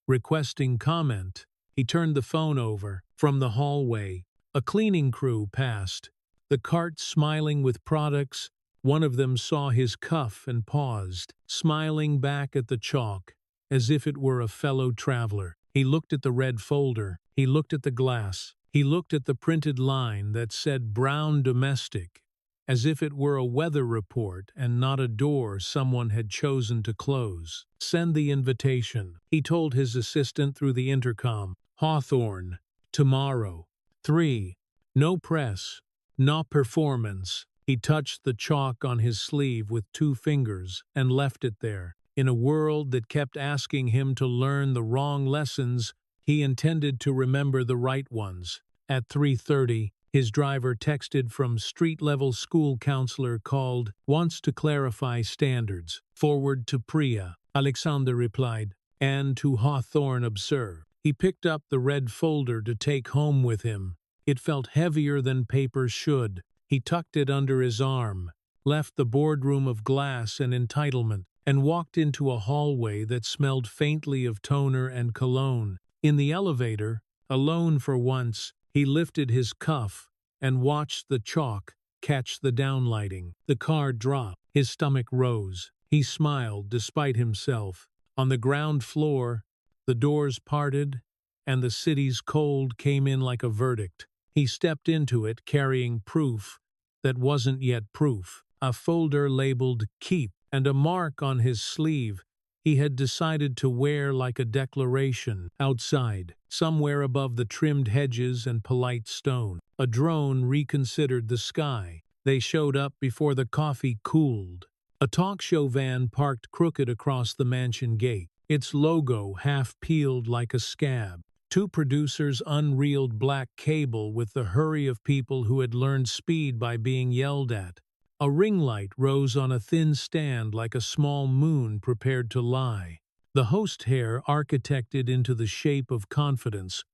requesting comment. He turned the phone over. From the hallway, a cleaning crew passed, the cart smiling with products. One of them saw his cuff and paused, smiling back at the chalk, as if it were a fellow traveler. He looked at the red folder. He looked at the glass. He looked at the printed line that said "Brown Domestic," as if it were a weather report and not a door someone had chosen to close. "Send the invitation," he told his assistant through the intercom. "Hawthorne, tomorrow. 3. No press, no performance." He touched the chalk on his sleeve with 2 fingers and left it there. In a world that kept asking him to learn the wrong lessons, he intended to remember the right ones. At 3:30, his driver texted from street-level school counselor called, "Wants to clarify standards." Forward to Priya, Alexander replied, and to Hawthorne observed. He picked up the red folder to take home with him. It felt heavier than paper should. He tucked it under his arm, left the boardroom of glass and entitlement, and walked into a hallway that smelled faintly of toner and cologne. In the elevator, alone for once, he lifted his cuff and watched the chalk catch the downlighting. The car dropped. His stomach rose. He smiled despite himself. On the ground floor, the doors parted, and the city's cold came in like a verdict. He stepped into it carrying proof that wasn't yet proof, a folder labeled Keep, and a mark on his sleeve he had decided to wear like a declaration. Outside, somewhere above the trimmed hedges and polite stone, a drone reconsidered the sky. They showed up before the coffee cooled. A talk show van parked crooked across the mansion gate, its logo half peeled like a scab. Two producers unreeled black cable with the hurry of people who had learned speed by being yelled at. A ring light rose on a thin stand like a small moon prepared to lie. The host hair, architected into the shape of confidence,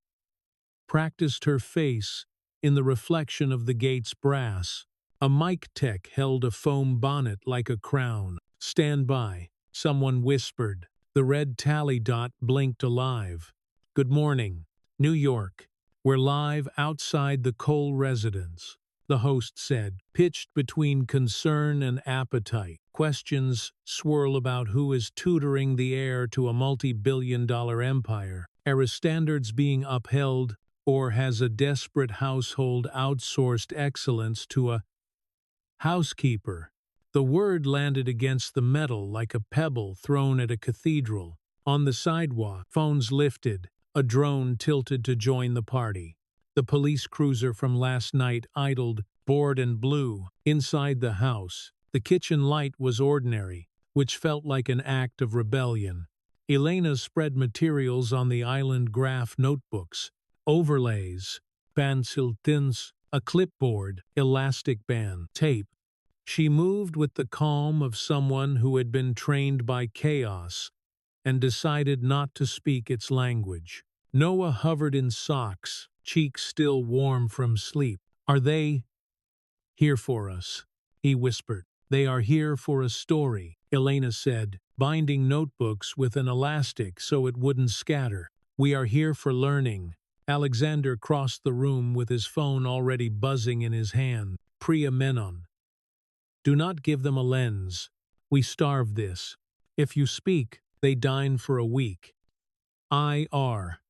practiced her face in the reflection of the gate's brass. A mic tech held a foam bonnet like a crown. "Stand by," someone whispered. The red tally dot blinked alive. "Good morning, New York. We're live outside the Cole residence," the host said, pitched between concern and appetite. Questions swirl about who is tutoring the heir to a multi-billion-dollar empire. Are standards being upheld, or has a desperate household outsourced excellence to a housekeeper? The word landed against the metal like a pebble thrown at a cathedral. On the sidewalk, phones lifted. A drone tilted to join the party. The police cruiser from last night idled, bored and blue, inside the house. The kitchen light was ordinary, which felt like an act of rebellion. Elena spread materials on the island graph notebooks, overlays, pencil tints, a clipboard, elastic band, tape. She moved with the calm of someone who had been trained by chaos and decided not to speak its language. Noah hovered in socks, cheeks still warm from sleep. "Are they here for us?" he whispered. "They are here for a story," Elena said, binding notebooks with an elastic so it wouldn't scatter. "We are here for learning." Alexander crossed the room with his phone already buzzing in his hand. "Priya Menon. Do not give them a lens. We starve this. If you speak, they dine for a week. IR.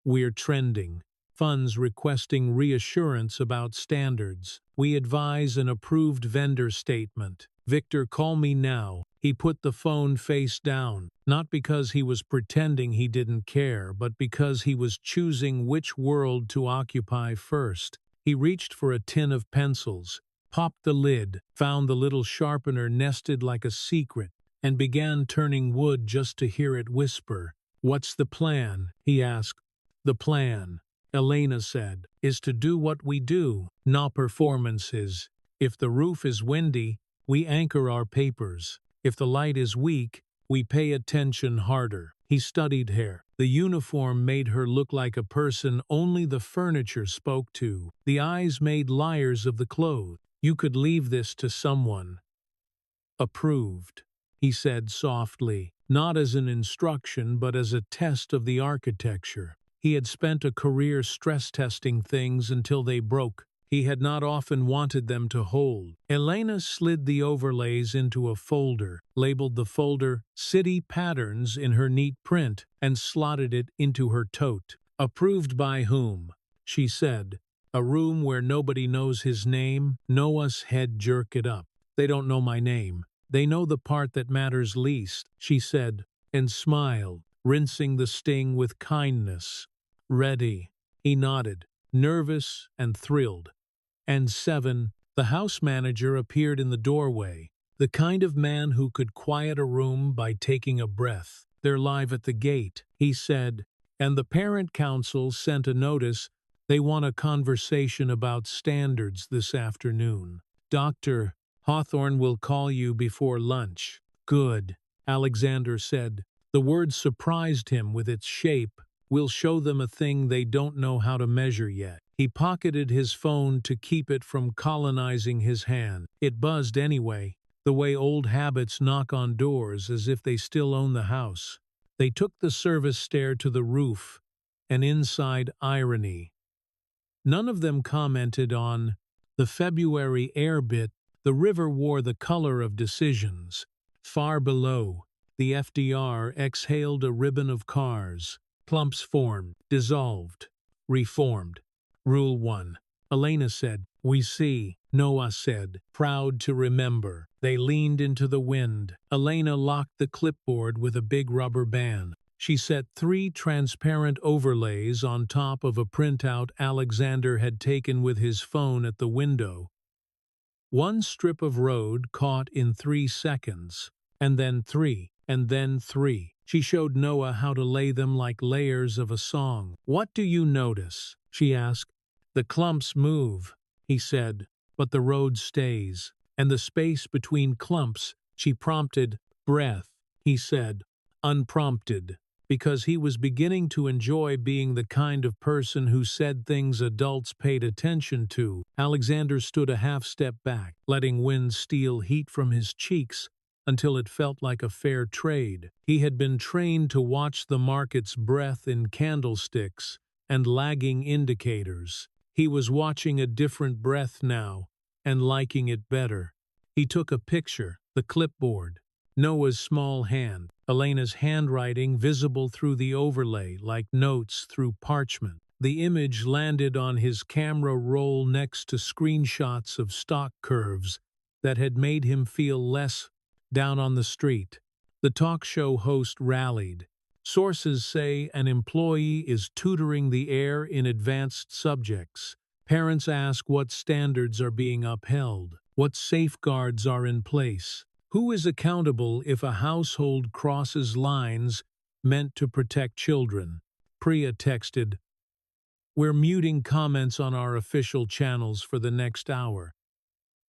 We're trending. Funds requesting reassurance about standards. We advise an approved vendor statement. Victor, call me now." He put the phone face down, not because he was pretending he didn't care, but because he was choosing which world to occupy first. He reached for a tin of pencils, popped the lid, found the little sharpener nested like a secret, and began turning wood just to hear it whisper. "What's the plan?" he asked. "The plan," Elena said, "is to do what we do, not performances. If the roof is windy, we anchor our papers. If the light is weak, we pay attention harder." He studied her. The uniform made her look like a person only the furniture spoke to. The eyes made liars of the clothes. "You could leave this to someone." "Approved," he said softly, not as an instruction but as a test of the architecture. He had spent a career stress-testing things until they broke. He had not often wanted them to hold. Elena slid the overlays into a folder, labeled the folder "City Patterns" in her neat print, and slotted it into her tote. "Approved by whom?" she said. "A room where nobody knows his name?" Noah's head jerked it up. "They don't know my name. They know the part that matters least," she said, and smiled, rinsing the sting with kindness. "Ready." He nodded, nervous and thrilled. And 7, the house manager appeared in the doorway, the kind of man who could quiet a room by taking a breath. "They're live at the gate," he said, and the parent council sent a notice. "They want a conversation about standards this afternoon. Dr. Hawthorne will call you before lunch." Good, Alexander said. The word surprised him with its shape. We'll show them a thing they don't know how to measure yet. He pocketed his phone to keep it from colonizing his hand. It buzzed anyway, the way old habits knock on doors as if they still own the house. They took the service stair to the roof, an inside irony. None of them commented on the February air bit. The river wore the color of decisions. Far below, the FDR exhaled a ribbon of cars. Clumps formed, dissolved, reformed. Rule 1. Elena said, "We see," Noah said, proud to remember. They leaned into the wind. Elena locked the clipboard with a big rubber band. She set 3 transparent overlays on top of a printout Alexander had taken with his phone at the window. One strip of road caught in 3 seconds, and then 3, and then 3. She showed Noah how to lay them like layers of a song. "What do you notice?" she asked. "The clumps move," he said, "but the road stays. And the space between clumps," she prompted. "Breath," he said, unprompted, because he was beginning to enjoy being the kind of person who said things adults paid attention to. Alexander stood a half step back, letting wind steal heat from his cheeks until it felt like a fair trade. He had been trained to watch the market's breath in candlesticks and lagging indicators. He was watching a different breath now, and liking it better. He took a picture, the clipboard, Noah's small hand, Elena's handwriting visible through the overlay like notes through parchment. The image landed on his camera roll next to screenshots of stock curves that had made him feel less down on the street. The talk show host rallied. "Sources say an employee is tutoring the heir in advanced subjects. Parents ask what standards are being upheld, what safeguards are in place. Who is accountable if a household crosses lines meant to protect children?" Priya texted, "We're muting comments on our official channels for the next hour.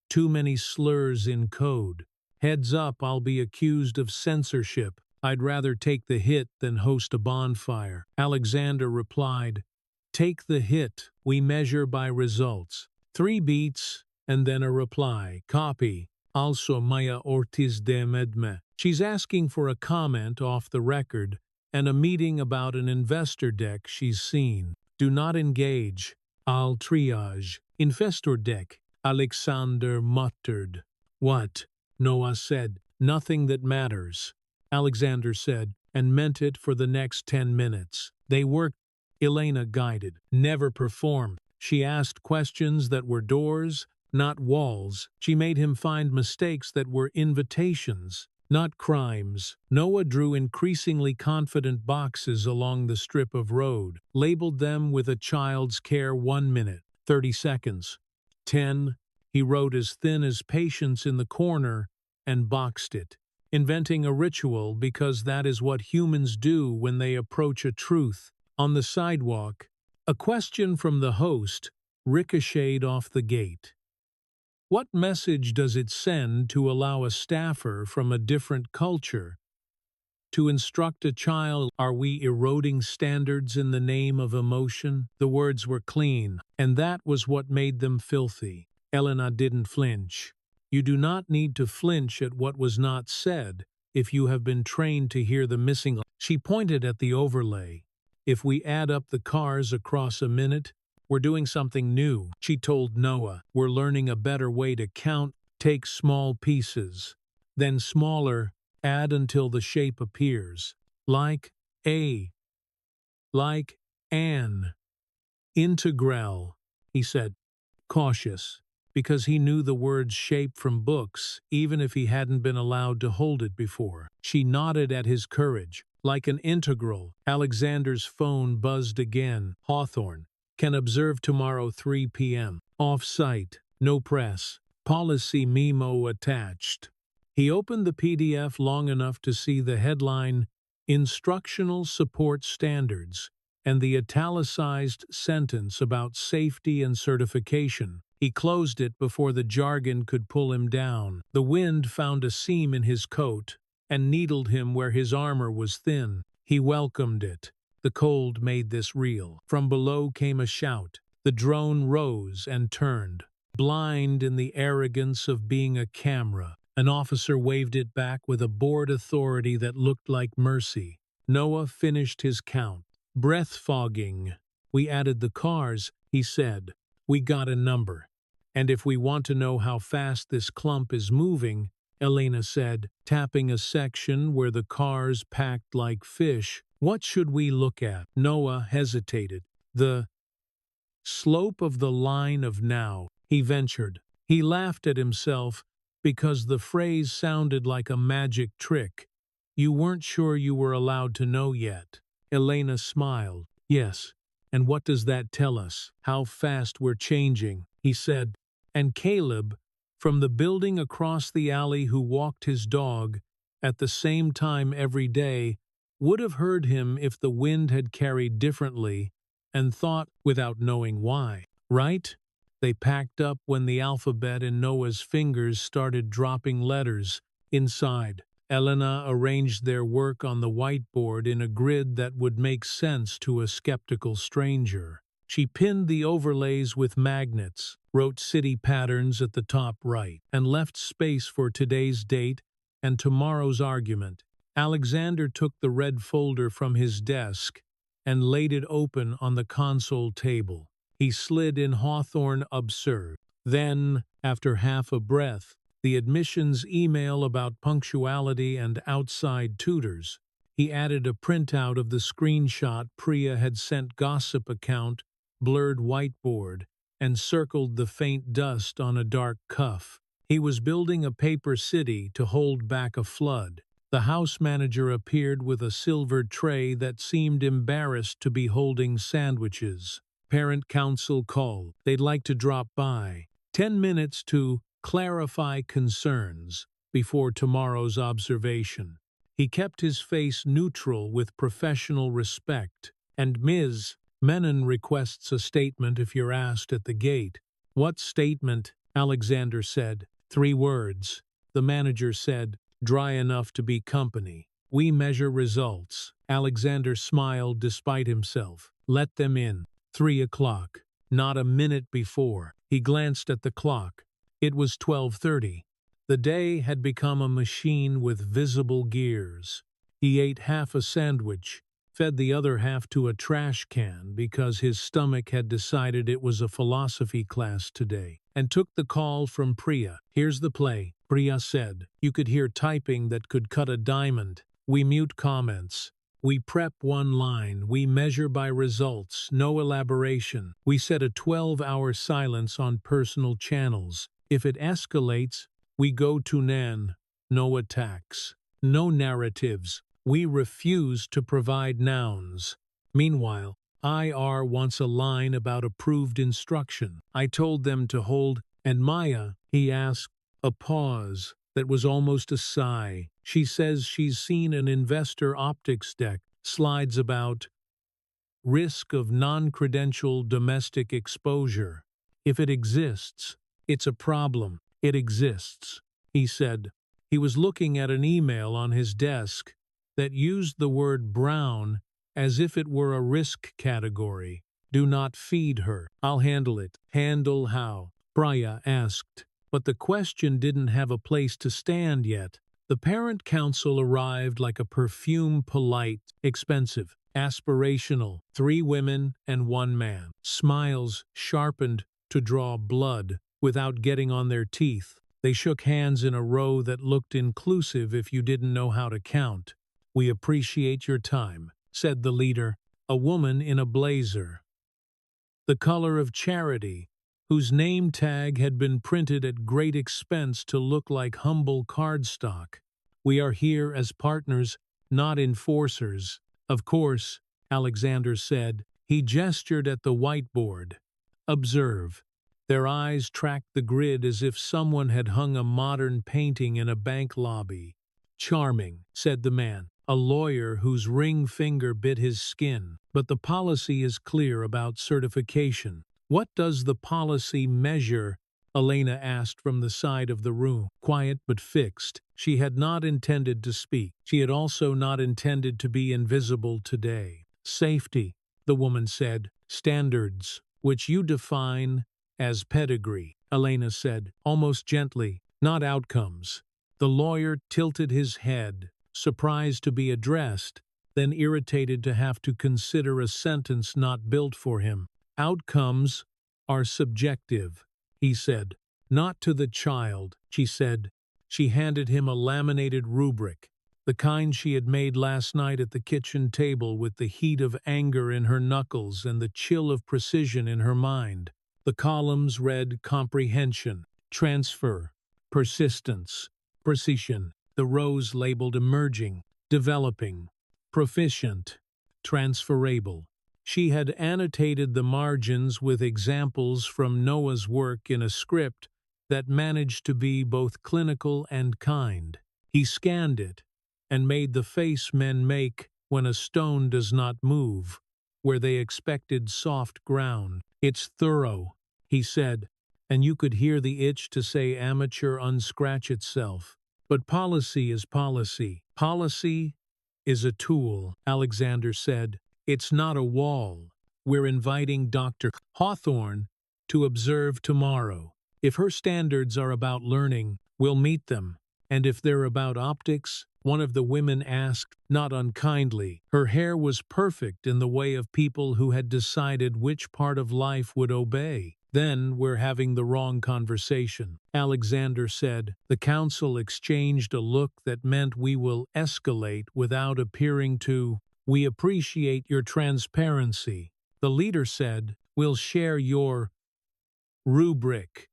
Too many slurs in code. Heads up, I'll be accused of censorship. I'd rather take the hit than host a bonfire." Alexander replied, "Take the hit. We measure by results." 3 beats, and then a reply. "Copy. Also Maya Ortiz de Medme." She's asking for a comment off the record and a meeting about an investor deck she's seen. "Do not engage. I'll triage." "Investor deck," Alexander muttered. "What?" Noah said. "Nothing that matters," Alexander said, and meant it for the next 10 minutes. They worked. Elena guided, never performed. She asked questions that were doors, not walls. She made him find mistakes that were invitations, not crimes. Noah drew increasingly confident boxes along the strip of road, labeled them with a child's care. 1 minute, 30 seconds, 10. He wrote as thin as patience in the corner and boxed it, inventing a ritual because that is what humans do when they approach a truth. On the sidewalk, a question from the host ricocheted off the gate. What message does it send to allow a staffer from a different culture to instruct a child? Are we eroding standards in the name of emotion? The words were clean, and that was what made them filthy. Elena didn't flinch. You do not need to flinch at what was not said if you have been trained to hear the missing. She pointed at the overlay. "If we add up the cars across a minute, we're doing something new," she told Noah. "We're learning a better way to count. Take small pieces, then smaller, add until the shape appears. Like a, like an. Integral," he said, cautious, because he knew the word's shape from books, even if he hadn't been allowed to hold it before. She nodded at his courage. "Like an integral." Alexander's phone buzzed again. "Hawthorne. Can observe tomorrow 3 p.m. Off-site. No press. Policy memo attached." He opened the PDF long enough to see the headline, "Instructional Support Standards," and the italicized sentence about safety and certification. He closed it before the jargon could pull him down. The wind found a seam in his coat, and needled him where his armor was thin. He welcomed it. The cold made this real. From below came a shout. The drone rose and turned, blind in the arrogance of being a camera. An officer waved it back with a bored authority that looked like mercy. Noah finished his count. Breath fogging. We added the cars, he said. We got a number. And if we want to know how fast this clump is moving, Elena said, tapping a section where the cars packed like fish, what should we look at? Noah hesitated. The slope of the line of now, he ventured. He laughed at himself because the phrase sounded like a magic trick. You weren't sure you were allowed to know yet. Elena smiled. Yes. And what does that tell us? How fast we're changing, he said. And Caleb, from the building across the alley who walked his dog at the same time every day, would have heard him if the wind had carried differently, and thought without knowing why. Right? They packed up when the alphabet in Noah's fingers started dropping letters. Inside, Elena arranged their work on the whiteboard in a grid that would make sense to a skeptical stranger. She pinned the overlays with magnets, wrote city patterns at the top right, and left space for today's date and tomorrow's argument. Alexander took the red folder from his desk and laid it open on the console table. He slid in Hawthorne Observe. Then, after half a breath, the admissions email about punctuality and outside tutors. He added a printout of the screenshot Priya had sent gossip account, blurred whiteboard, and circled the faint dust on a dark cuff. He was building a paper city to hold back a flood. The house manager appeared with a silver tray that seemed embarrassed to be holding sandwiches. Parent council called. They'd like to drop by. 10 minutes to clarify concerns before tomorrow's observation. He kept his face neutral with professional respect. And Ms. Menon requests a statement if you're asked at the gate. What statement? Alexander said. 3 words. The manager said, dry enough to be company. We measure results. Alexander smiled despite himself. Let them in. 3 o'clock. Not a minute before. He glanced at the clock. It was 12:30. The day had become a machine with visible gears. He ate half a sandwich, fed the other half to a trash can because his stomach had decided it was a philosophy class today, and took the call from Priya. Here's the play, Priya said. You could hear typing that could cut a diamond. We mute comments. We prep one line. We measure by results, no elaboration. We set a 12-hour silence on personal channels. If it escalates, we go to Nan. No attacks. No narratives. We refuse to provide nouns. Meanwhile, IR wants a line about approved instruction. I told them to hold, and Maya, he asked, a pause that was almost a sigh. She says she's seen an investor optics deck, slides about risk of non-credential domestic exposure. If it exists, it's a problem. It exists, he said. He was looking at an email on his desk that used the word brown as if it were a risk category. Do not feed her. I'll handle it. Handle how? Priya asked. But the question didn't have a place to stand yet. The parent council arrived like a perfume, polite, expensive, aspirational. 3 women and 1 man. Smiles sharpened to draw blood without getting on their teeth. They shook hands in a row that looked inclusive if you didn't know how to count. We appreciate your time, said the leader, a woman in a blazer, the color of charity, whose name tag had been printed at great expense to look like humble cardstock. We are here as partners, not enforcers. Of course, Alexander said. He gestured at the whiteboard. Observe. Their eyes tracked the grid as if someone had hung a modern painting in a bank lobby. Charming, said the man, a lawyer whose ring finger bit his skin. But the policy is clear about certification. What does the policy measure? Elena asked from the side of the room, quiet but fixed. She had not intended to speak. She had also not intended to be invisible today. Safety, the woman said. Standards, which you define as pedigree, Elena said, almost gently, not outcomes. The lawyer tilted his head, surprised to be addressed, then irritated to have to consider a sentence not built for him. Outcomes are subjective, he said. Not to the child, she said. She handed him a laminated rubric, the kind she had made last night at the kitchen table with the heat of anger in her knuckles and the chill of precision in her mind. The columns read comprehension, transfer, persistence, precision. The rows labeled emerging, developing, proficient, transferable. She had annotated the margins with examples from Noah's work in a script that managed to be both clinical and kind. He scanned it and made the face men make when a stone does not move, where they expected soft ground. It's thorough, he said, and you could hear the itch to say amateur unscratch itself. But policy is policy. Policy is a tool, Alexander said. It's not a wall. We're inviting Dr. Hawthorne to observe tomorrow. If her standards are about learning, we'll meet them. And if they're about optics, one of the women asked, not unkindly. Her hair was perfect in the way of people who had decided which part of life would obey. Then we're having the wrong conversation, Alexander said. The council exchanged a look that meant we will escalate without appearing to. We appreciate your transparency. The leader said, we'll share your rubric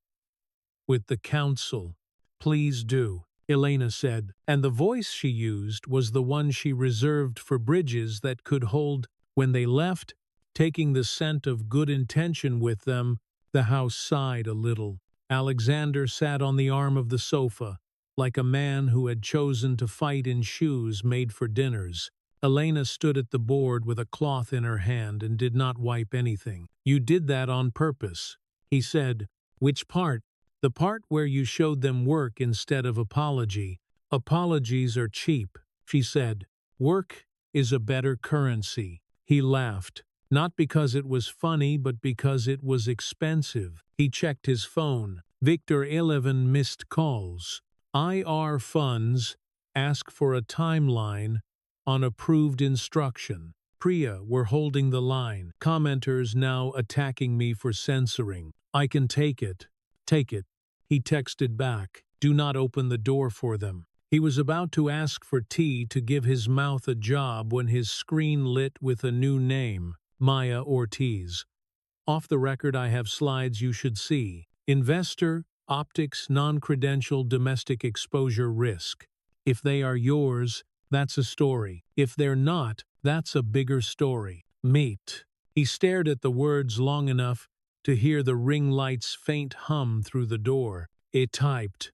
with the council. Please do, Elena said, and the voice she used was the one she reserved for bridges that could hold. When they left, taking the scent of good intention with them, the house sighed a little. Alexander sat on the arm of the sofa, like a man who had chosen to fight in shoes made for dinners. Elena stood at the board with a cloth in her hand and did not wipe anything. You did that on purpose, he said. Which part? The part where you showed them work instead of apology. Apologies are cheap, she said. Work is a better currency. He laughed. Not because it was funny, but because it was expensive. He checked his phone. Victor 11 missed calls. IR funds, ask for a timeline, on approved instruction. Priya were holding the line. Commenters now attacking me for censoring. I can take it. Take it. He texted back. Do not open the door for them. He was about to ask for tea to give his mouth a job when his screen lit with a new name. Maya Ortiz. Off the record, I have slides you should see. Investor, optics, non-credential, domestic exposure risk. If they are yours, that's a story. If they're not, that's a bigger story. Meet. He stared at the words long enough to hear the ring light's faint hum through the door. It typed.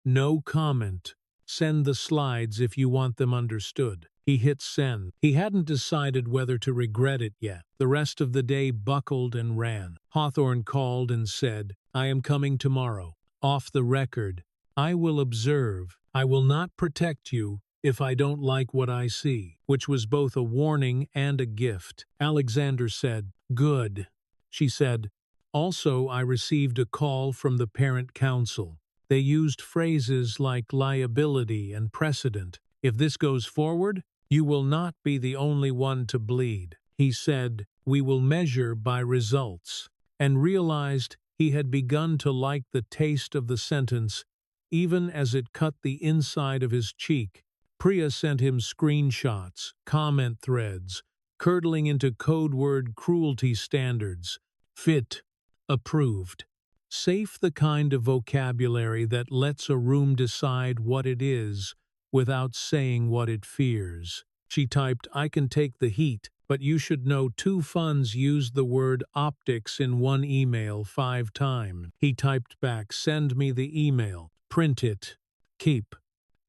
No comment. Send the slides if you want them understood. He hit send. He hadn't decided whether to regret it yet. The rest of the day buckled and ran. Hawthorne called and said, I am coming tomorrow. Off the record. I will observe. I will not protect you if I don't like what I see, which was both a warning and a gift. Alexander said, Good. She said, Also, I received a call from the parent council. They used phrases like liability and precedent. If this goes forward, you will not be the only one to bleed. He said, we will measure by results, and realized he had begun to like the taste of the sentence, even as it cut the inside of his cheek. Priya sent him screenshots, comment threads, curdling into code word cruelty standards. Fit. Approved. Safe, the kind of vocabulary that lets a room decide what it is without saying what it fears. She typed, I can take the heat, but you should know 2 funds used the word optics in one email 5 times. He typed back, send me the email. Print it. Keep.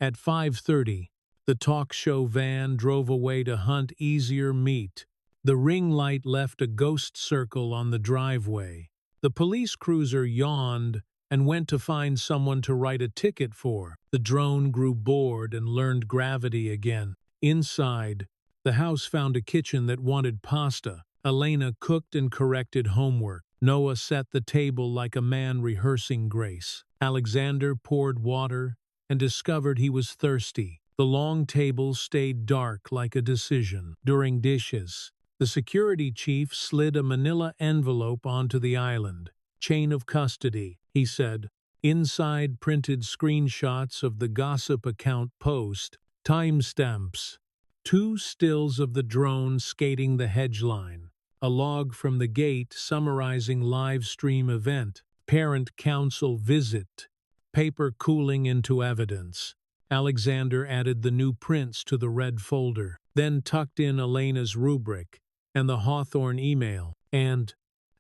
At 5:30, the talk show van drove away to hunt easier meat. The ring light left a ghost circle on the driveway. The police cruiser yawned and went to find someone to write a ticket for. The drone grew bored and learned gravity again. Inside, the house found a kitchen that wanted pasta. Elena cooked and corrected homework. Noah set the table like a man rehearsing grace. Alexander poured water and discovered he was thirsty. The long table stayed dark like a decision. During dishes, the security chief slid a manila envelope onto the island. Chain of custody, he said. Inside printed screenshots of the gossip account post, timestamps, 2 stills of the drone skating the hedge line, a log from the gate summarizing live stream event, parent council visit, paper cooling into evidence. Alexander added the new prints to the red folder, then tucked in Elena's rubric and the Hawthorne email, and,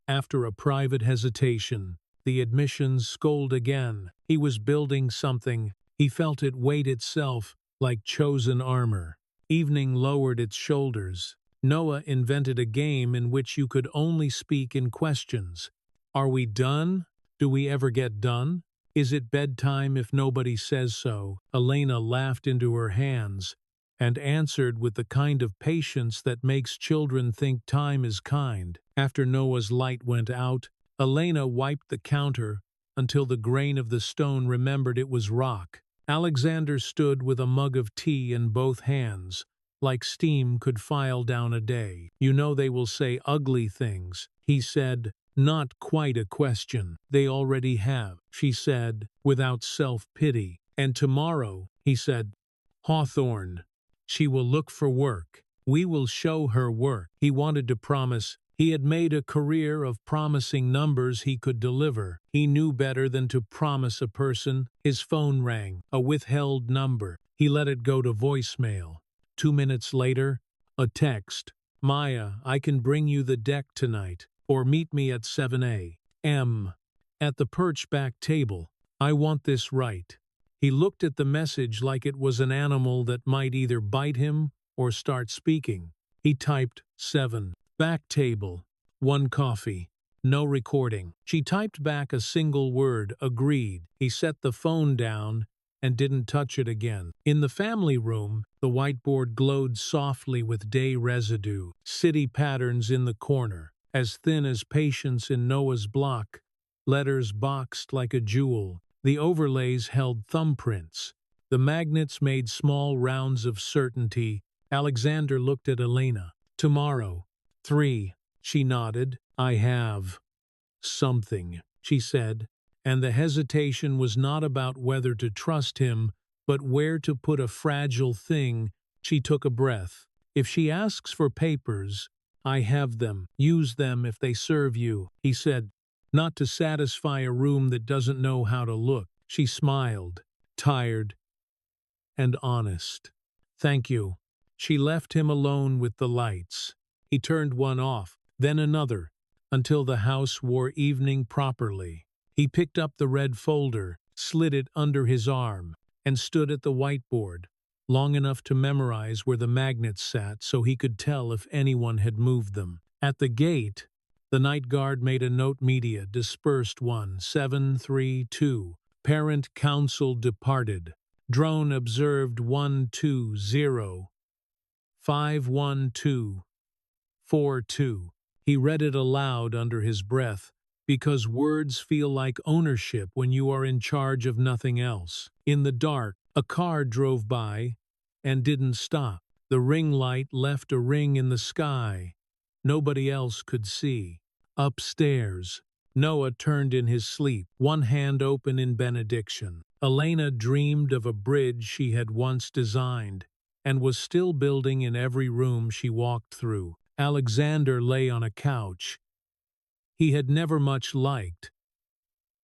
after a private hesitation, the admissions scold again. He was building something. He felt it weight itself like chosen armor. Evening lowered its shoulders. Noah invented a game in which you could only speak in questions. Are we done? Do we ever get done? Is it bedtime if nobody says so? Elena laughed into her hands and answered with the kind of patience that makes children think time is kind. After Noah's light went out, Elena wiped the counter until the grain of the stone remembered it was rock. Alexander stood with a mug of tea in both hands, like steam could file down a day. You know they will say ugly things, he said. Not quite a question. They already have, she said, without self-pity. And tomorrow, he said, Hawthorne, she will look for work. We will show her work. He wanted to promise. He had made a career of promising numbers he could deliver. He knew better than to promise a person. His phone rang, a withheld number. He let it go to voicemail. 2 minutes later, a text. Maya, I can bring you the deck tonight, or meet me at 7 a.m. at the perch-back table. I want this right. He looked at the message like it was an animal that might either bite him or start speaking. He typed 7. Back table. 1 coffee. No recording. She typed back a single word, agreed. He set the phone down and didn't touch it again. In the family room, the whiteboard glowed softly with day residue, city patterns in the corner, as thin as patience in Noah's block, letters boxed like a jewel. The overlays held thumbprints. The magnets made small rounds of certainty. Alexander looked at Elena. Tomorrow. 3. She nodded. I have something, she said, and the hesitation was not about whether to trust him, but where to put a fragile thing. She took a breath. If she asks for papers, I have them. Use them if they serve you, he said. Not to satisfy a room that doesn't know how to look. She smiled, tired and honest. Thank you. She left him alone with the lights. He turned one off, then another, until the house wore evening properly. He picked up the red folder, slid it under his arm, and stood at the whiteboard, long enough to memorize where the magnets sat so he could tell if anyone had moved them. At the gate, the night guard made a note. Media dispersed 1732. Parent council departed. Drone observed 120. 51242. He read it aloud under his breath, because words feel like ownership when you are in charge of nothing else. In the dark, a car drove by and didn't stop. The ring light left a ring in the sky nobody else could see. Upstairs, Noah turned in his sleep, one hand open in benediction. Elena dreamed of a bridge she had once designed and was still building in every room she walked through. Alexander lay on a couch he had never much liked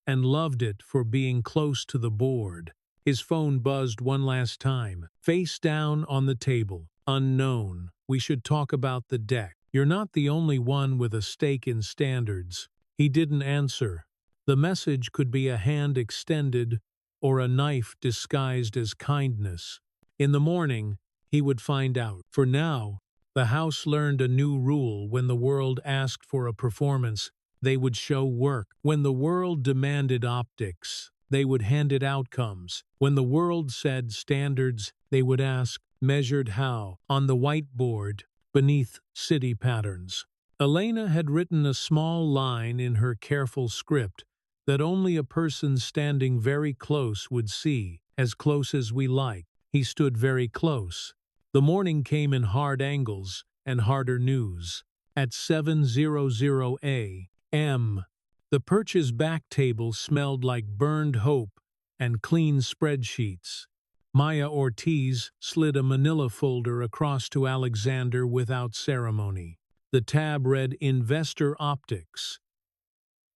and loved it for being close to the board. His phone buzzed one last time, face down on the table. Unknown. We should talk about the deck. You're not the only one with a stake in standards. He didn't answer. The message could be a hand extended or a knife disguised as kindness. In the morning, he would find out. For now, the house learned a new rule when the world asked for a performance. they would show work. When the world demanded optics, they would hand it outcomes. When the world said standards, they would ask, measured how? On the whiteboard, beneath city patterns. Elena had written a small line in her careful script that only a person standing very close would see, as close as we like. He stood very close. The morning came in hard angles and harder news. At 7:00 a.m., the Perch's back table smelled like burned hope and clean spreadsheets. Maya Ortiz slid a manila folder across to Alexander without ceremony. The tab read Investor Optics,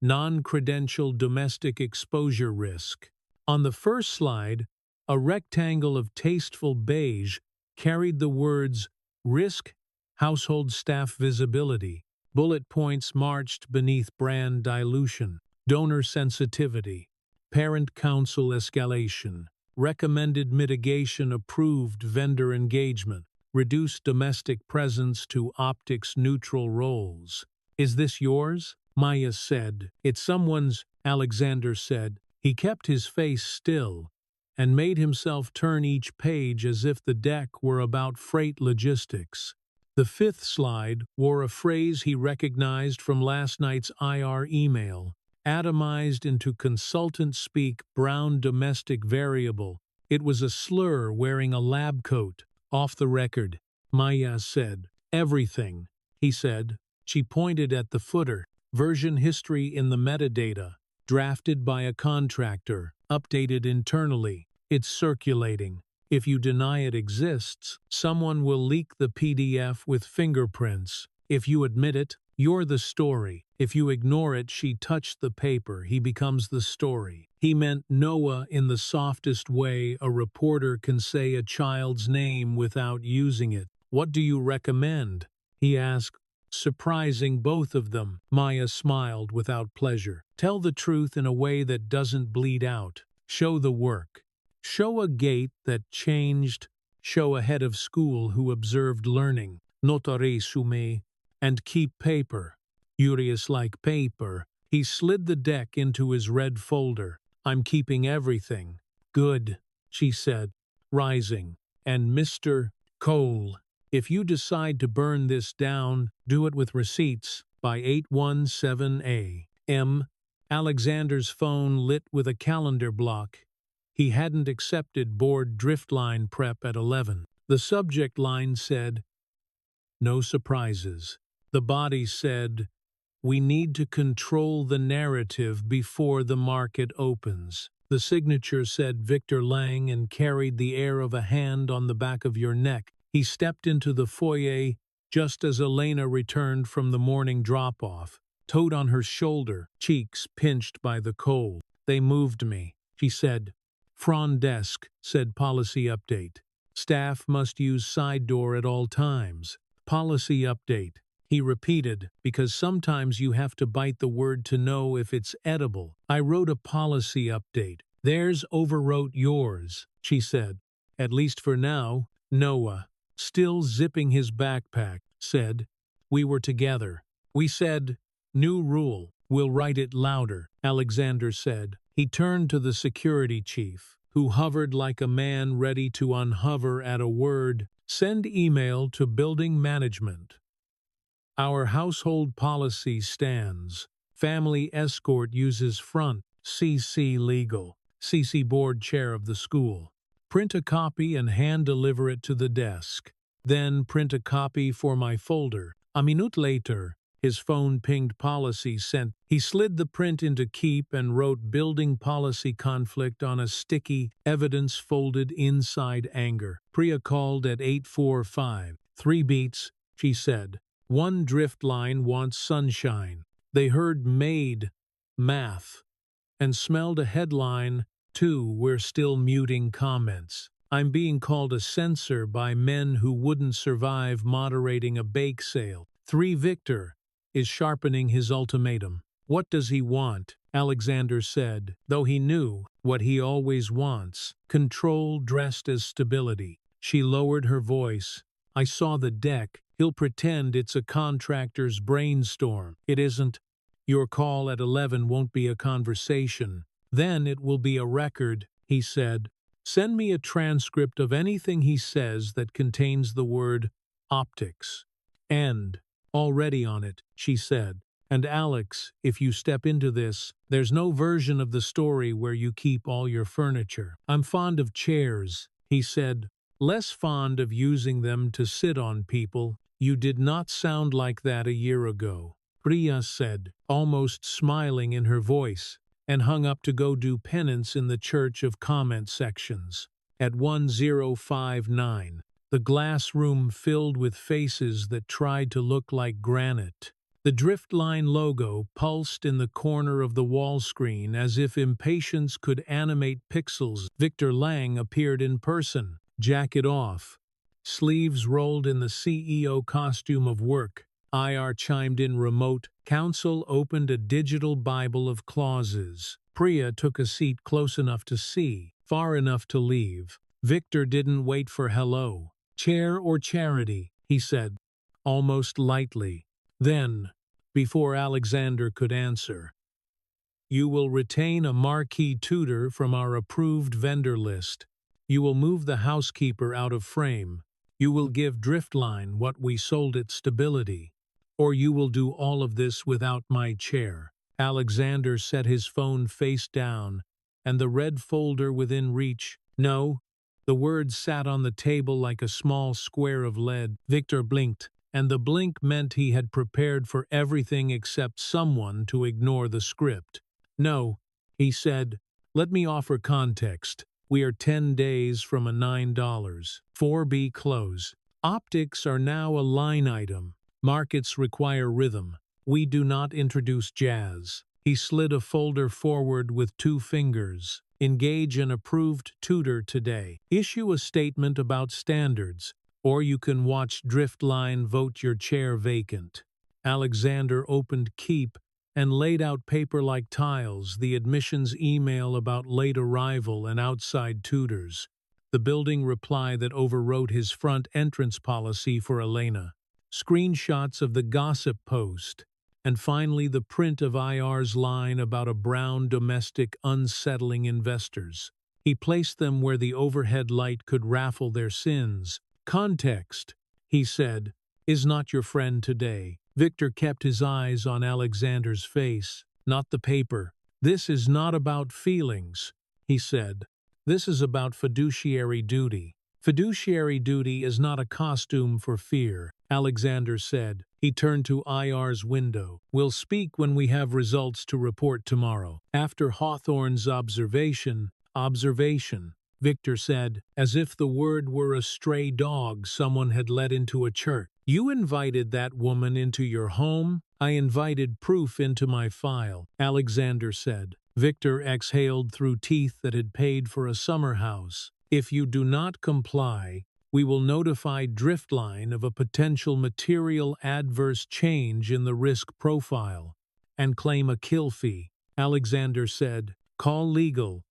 Non-Credential Domestic Exposure Risk. On the first slide, a rectangle of tasteful beige carried the words Risk, Household Staff Visibility. Bullet points marched beneath brand dilution, donor sensitivity, parent council escalation, recommended mitigation approved vendor engagement, reduced domestic presence to optics-neutral roles. Is this yours? Maya said. It's someone's, Alexander said. He kept his face still and made himself turn each page as if the deck were about freight logistics. The fifth slide wore a phrase he recognized from last night's IR email, atomized into consultant speak brown domestic variable. It was a slur wearing a lab coat. Off the record, Maya said. Everything, he said. She pointed at the footer. Version history in the metadata. Drafted by a contractor. Updated internally. It's circulating. If you deny it exists, someone will leak the PDF with fingerprints. If you admit it, you're the story. If you ignore it, she touched the paper, he becomes the story. He meant Noah in the softest way a reporter can say a child's name without using it. What do you recommend? He asked, surprising both of them. Maya smiled without pleasure. Tell the truth in a way that doesn't bleed out. Show the work. Show a gate that changed. Show a head of school who observed learning. Notare sume. And keep paper. Furious like paper. He slid the deck into his red folder. I'm keeping everything. Good, she said, rising. And Mr. Cole, if you decide to burn this down, do it with receipts by 8:17 a.m. Alexander's phone lit with a calendar block. He hadn't accepted board driftline prep at 11. The subject line said, no surprises. The body said, we need to control the narrative before the market opens. The signature said Victor Lang and carried the air of a hand on the back of your neck. He stepped into the foyer just as Elena returned from the morning drop-off, toed on her shoulder, cheeks pinched by the cold. They moved me, she said. Front desk, said policy update. Staff must use side door at all times. Policy update, he repeated, because sometimes you have to bite the word to know if it's edible. I wrote a policy update. Theirs overwrote yours, she said. At least for now. Noah, still zipping his backpack, said, we were together. We said, new rule, we'll write it louder, Alexander said. He turned to the security chief, who hovered like a man ready to unhover at a word. Send email to building management. Our household policy stands. Family escort uses front. CC legal. CC board chair of the school. Print a copy and hand deliver it to the desk. Then print a copy for my folder. A minute later, his phone pinged policy sent. He slid the print into keep and wrote building policy conflict on a sticky, evidence folded inside anger. Priya called at 8:45. 3 beats, she said. One drift line wants sunshine. They heard Maid, math, and smelled a headline. 2, we're still muting comments. I'm being called a censor by men who wouldn't survive moderating a bake sale. 3, Victor is sharpening his ultimatum. What does he want? Alexander said, though he knew what he always wants. Control dressed as stability. She lowered her voice. I saw the deck. He'll pretend it's a contractor's brainstorm. It isn't. Your call at 11 won't be a conversation. Then it will be a record, he said. Send me a transcript of anything he says that contains the word optics. End. Already on it, she said. And Alex, if you step into this, there's no version of the story where you keep all your furniture. I'm fond of chairs, he said, less fond of using them to sit on people. You did not sound like that a year ago, Priya said, almost smiling in her voice, and hung up to go do penance in the church of comment sections. At 1059, the glass room filled with faces that tried to look like granite. The Driftline logo pulsed in the corner of the wall screen as if impatience could animate pixels. Victor Lang appeared in person, jacket off, sleeves rolled in the CEO costume of work. IR chimed in remote. Counsel opened a digital Bible of clauses. Priya took a seat close enough to see, far enough to leave. Victor didn't wait for hello. Chair or charity, he said, almost lightly. Then, before Alexander could answer, you will retain a marquee tutor from our approved vendor list. You will move the housekeeper out of frame. You will give Driftline what we sold it, stability. Or you will do all of this without my chair. Alexander set his phone face down, and the red folder within reach. No. The words sat on the table like a small square of lead. Victor blinked, and the blink meant he had prepared for everything except someone to ignore the script. No, he said, let me offer context. We are 10 days from a $9, 4B close. Optics are now a line item. Markets require rhythm. We do not introduce jazz. He slid a folder forward with 2 fingers. Engage an approved tutor today. Issue a statement about standards, or you can watch Driftline vote your chair vacant. Alexander opened Keep and laid out paper like tiles, the admissions email about late arrival and outside tutors, the building reply that overwrote his front entrance policy for Elena, screenshots of the gossip post, and finally the print of IR's line about a brown domestic unsettling investors. He placed them where the overhead light could raffle their sins. Context, he said, is not your friend today. Victor kept his eyes on Alexander's face, not the paper. This is not about feelings, he said. This is about fiduciary duty. Fiduciary duty is not a costume for fear, Alexander said. He turned to IR's window. We'll speak when we have results to report tomorrow. After Hawthorne's observation, Victor said, as if the word were a stray dog someone had let into a church. You invited that woman into your home? I invited proof into my file, Alexander said. Victor exhaled through teeth that had paid for a summer house. If you do not comply, we will notify Driftline of a potential material adverse change in the risk profile and claim a kill fee. Alexander said, call legal.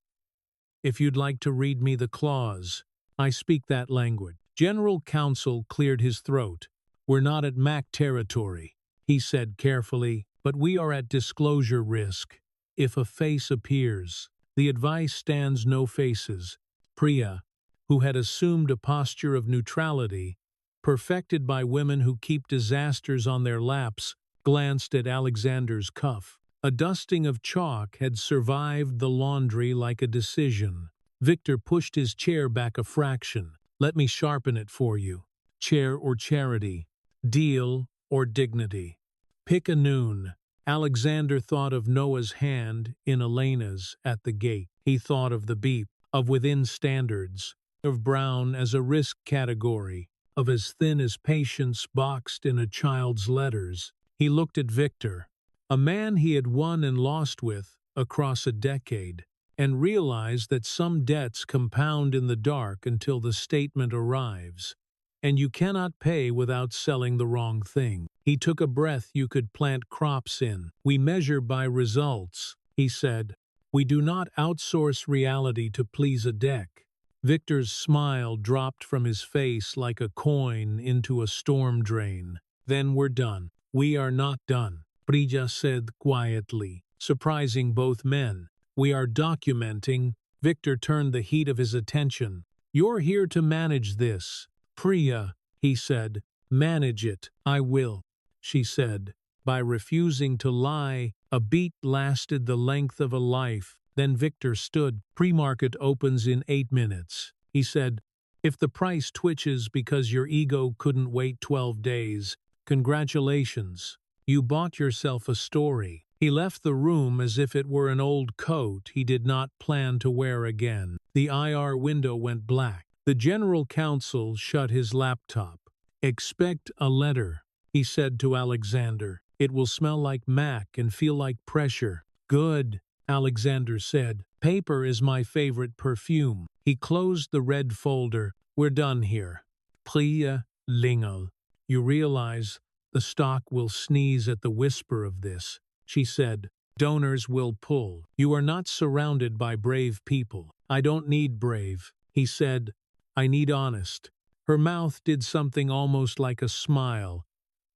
If you'd like to read me the clause, I speak that language. General Counsel cleared his throat. We're not at MAC territory, he said carefully, but we are at disclosure risk. If a face appears, the advice stands no faces. Priya, who had assumed a posture of neutrality, perfected by women who keep disasters on their laps, glanced at Alexander's cuff. A dusting of chalk had survived the laundry like a decision. Victor pushed his chair back a fraction. Let me sharpen it for you. Chair or charity, deal or dignity. Pick a noon. Alexander thought of Noah's hand in Elena's at the gate. He thought of the beep, of within standards, of brown as a risk category, of as thin as patience boxed in a child's letters. He looked at Victor, a man he had won and lost with across a decade, and realized that some debts compound in the dark until the statement arrives, and you cannot pay without selling the wrong thing. He took a breath you could plant crops in. We measure by results, he said. We do not outsource reality to please a deck. Victor's smile dropped from his face like a coin into a storm drain. Then we're done. We are not done. Prija said quietly, surprising both men. We are documenting. Victor turned the heat of his attention. You're here to manage this. Priya, he said. Manage it. I will, she said. By refusing to lie, a beat lasted the length of a life. Then Victor stood. Pre-market opens in 8 minutes. He said, if the price twitches because your ego couldn't wait 12 days, congratulations. You bought yourself a story. He left the room as if it were an old coat he did not plan to wear again. The IR window went black. The general counsel shut his laptop. Expect a letter, he said to Alexander. It will smell like Mac and feel like pressure. Good, Alexander said. Paper is my favorite perfume. He closed the red folder. We're done here. Priya Lingel. You realize the stock will sneeze at the whisper of this, she said. Donors will pull. You are not surrounded by brave people. I don't need brave, he said. I need honest. Her mouth did something almost like a smile,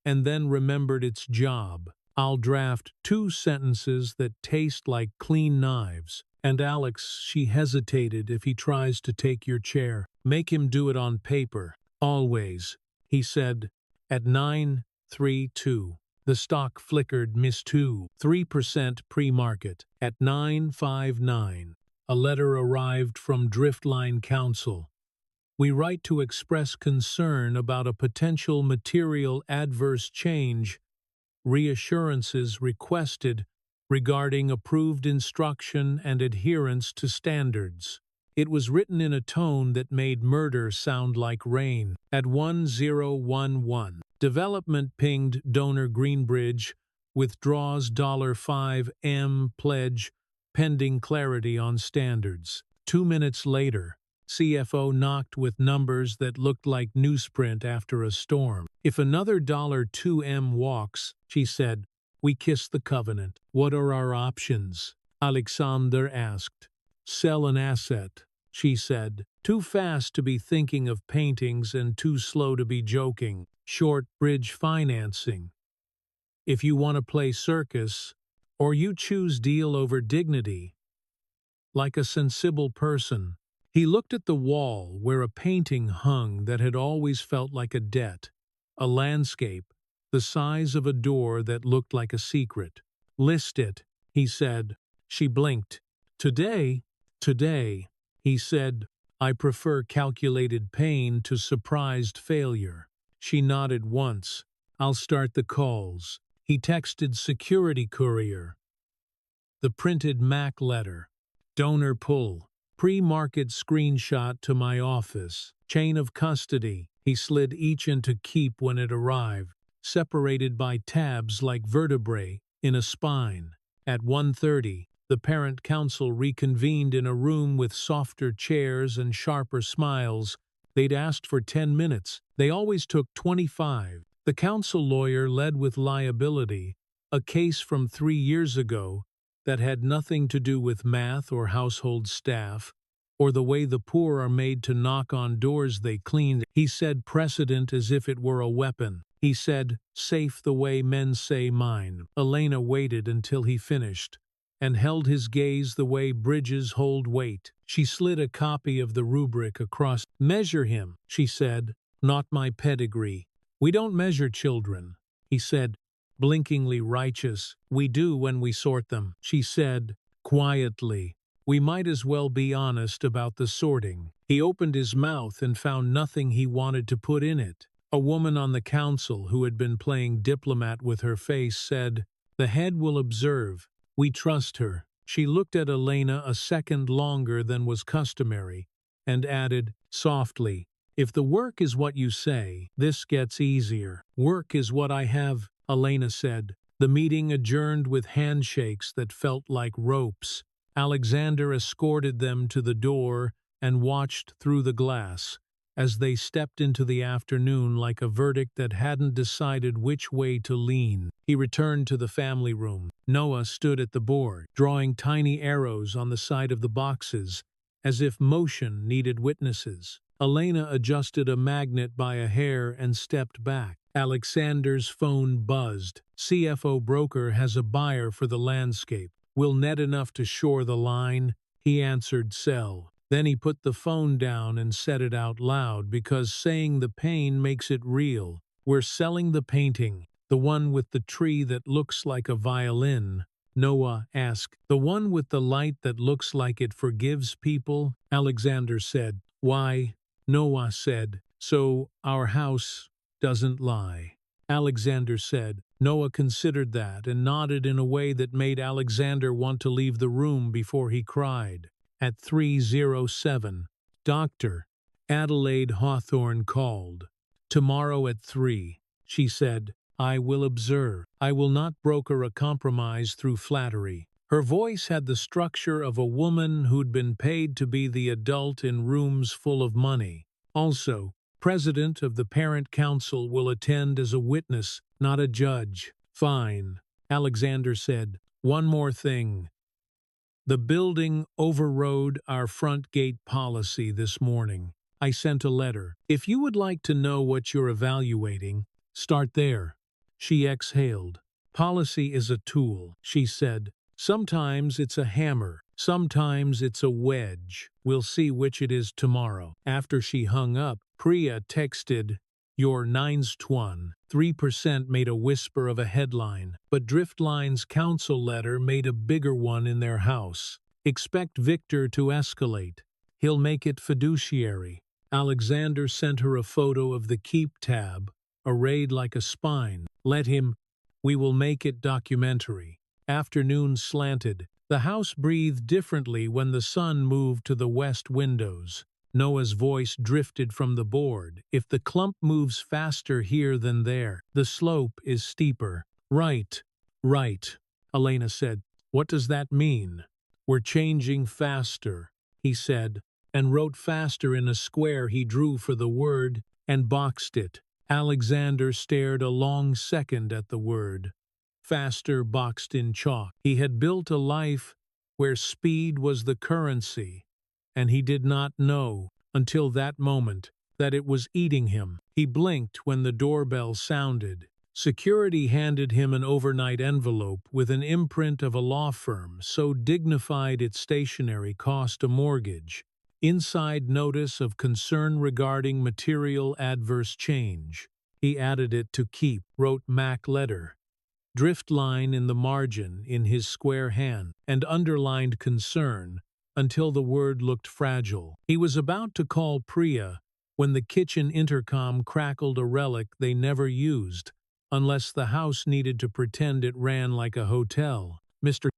and then remembered its job. I'll draft 2 sentences that taste like clean knives. And Alex, she hesitated, if he tries to take your chair, make him do it on paper. Always, he said. At 9.32, the stock flickered, missed 3% pre-market. At 9.59, a letter arrived from Driftline Counsel. We write to express concern about a potential material adverse change. Reassurances requested regarding approved instruction and adherence to standards. It was written in a tone that made murder sound like rain. At 1011, development pinged donor Greenbridge, withdraws $5M pledge, pending clarity on standards. 2 minutes later, CFO knocked with numbers that looked like newsprint after a storm. If another $2M walks, she said, we kiss the covenant. What are our options? Alexander asked. Sell an asset, she said. Too fast to be thinking of paintings and too slow to be joking. Short bridge financing. If you want to play circus, or you choose deal over dignity. Like a sensible person, he looked at the wall where a painting hung that had always felt like a debt. A landscape, the size of a door that looked like a secret. List it, he said. She blinked. Today, he said, I prefer calculated pain to surprised failure. She nodded once. I'll start the calls. He texted security courier. The printed Mac letter. Donor pull. Pre-market screenshot to my office. Chain of custody. He slid each into keep when it arrived, separated by tabs like vertebrae in a spine. At 1:30, the parent council reconvened in a room with softer chairs and sharper smiles. They'd asked for 10 minutes. They always took 25. The council lawyer led with liability, a case from 3 years ago that had nothing to do with math or household staff, or the way the poor are made to knock on doors they cleaned. He said precedent as if it were a weapon. He said, safe the way men say mine. Elena waited until he finished, and held his gaze the way bridges hold weight. She slid a copy of the rubric across. Measure him, she said, not my pedigree. We don't measure children, he said, blinkingly righteous. We do when we sort them, she said, quietly. We might as well be honest about the sorting. He opened his mouth and found nothing he wanted to put in it. A woman on the council who had been playing diplomat with her face said, the head will observe. We trust her. She looked at Elena a second longer than was customary, and added, softly, if the work is what you say, this gets easier. Work is what I have, Elena said. The meeting adjourned with handshakes that felt like ropes. Alexander escorted them to the door and watched through the glass as they stepped into the afternoon like a verdict that hadn't decided which way to lean. He returned to the family room. Noah stood at the board, drawing tiny arrows on the side of the boxes, as if motion needed witnesses. Elena adjusted a magnet by a hair and stepped back. Alexander's phone buzzed. CFO broker has a buyer for the landscape. Will net enough to shore the line? He answered sell. Then he put the phone down and said it out loud because saying the pain makes it real. We're selling the painting, the one with the tree that looks like a violin. Noah asked. The one with the light that looks like it forgives people? Alexander said. Why? Noah said. So our house doesn't lie. Alexander said. Noah considered that and nodded in a way that made Alexander want to leave the room before he cried. At 3:07, Dr. Adelaide Hawthorne called. Tomorrow at 3, she said. I will observe. I will not broker a compromise through flattery. Her voice had the structure of a woman who'd been paid to be the adult in rooms full of money. Also, President of the Parent Council will attend as a witness, not a judge. Fine, Alexander said. One more thing. The building overrode our front gate policy this morning. I sent a letter. If you would like to know what you're evaluating, start there. She exhaled. Policy is a tool, she said. Sometimes it's a hammer. Sometimes it's a wedge. We'll see which it is tomorrow. After she hung up, Priya texted, Your 9's twon. 3% made a whisper of a headline, but Driftline's council letter made a bigger one in their house. Expect Victor to escalate. He'll make it fiduciary. Alexander sent her a photo of the Keep tab, arrayed like a spine. Let him. We will make it documentary. Afternoon slanted. The house breathed differently when the sun moved to the west windows. Noah's voice drifted from the board. If the clump moves faster here than there, the slope is steeper. Right, right, Elena said. What does that mean? We're changing faster, he said, and wrote faster in a square he drew for the word and boxed it. Alexander stared a long second at the word. Faster boxed in chalk. He had built a life where speed was the currency, and he did not know, until that moment, that it was eating him. He blinked when the doorbell sounded. Security handed him an overnight envelope with an imprint of a law firm so dignified its stationery cost a mortgage. Inside notice of concern regarding material adverse change. He added it to keep, wrote Mac letter. Driftline in the margin in his square hand, and underlined concern, until the word looked fragile. He was about to call Priya when the kitchen intercom crackled a relic they never used, unless the house needed to pretend it ran like a hotel. Mr.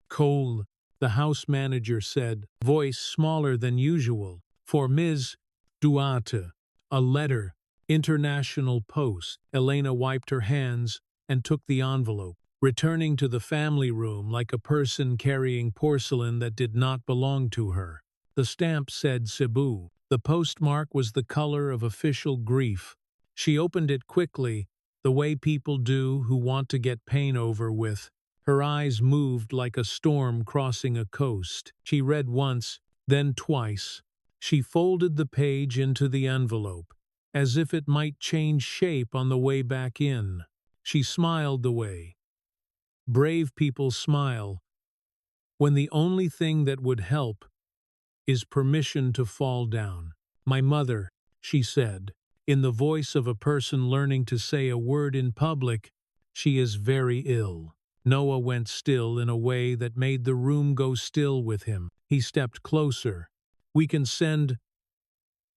Cole, the house manager said, voice smaller than usual, for Ms. Duarte. A letter. International Post. Elena wiped her hands and took the envelope, returning to the family room like a person carrying porcelain that did not belong to her. The stamp said Cebu. The postmark was the color of official grief. She opened it quickly, the way people do who want to get pain over with. Her eyes moved like a storm crossing a coast. She read once, then twice. She folded the page into the envelope, as if it might change shape on the way back in. She smiled the way brave people smile when the only thing that would help is permission to fall down. My mother, she said, in the voice of a person learning to say a word in public, she is very ill. Noah went still in a way that made the room go still with him. He stepped closer. We can send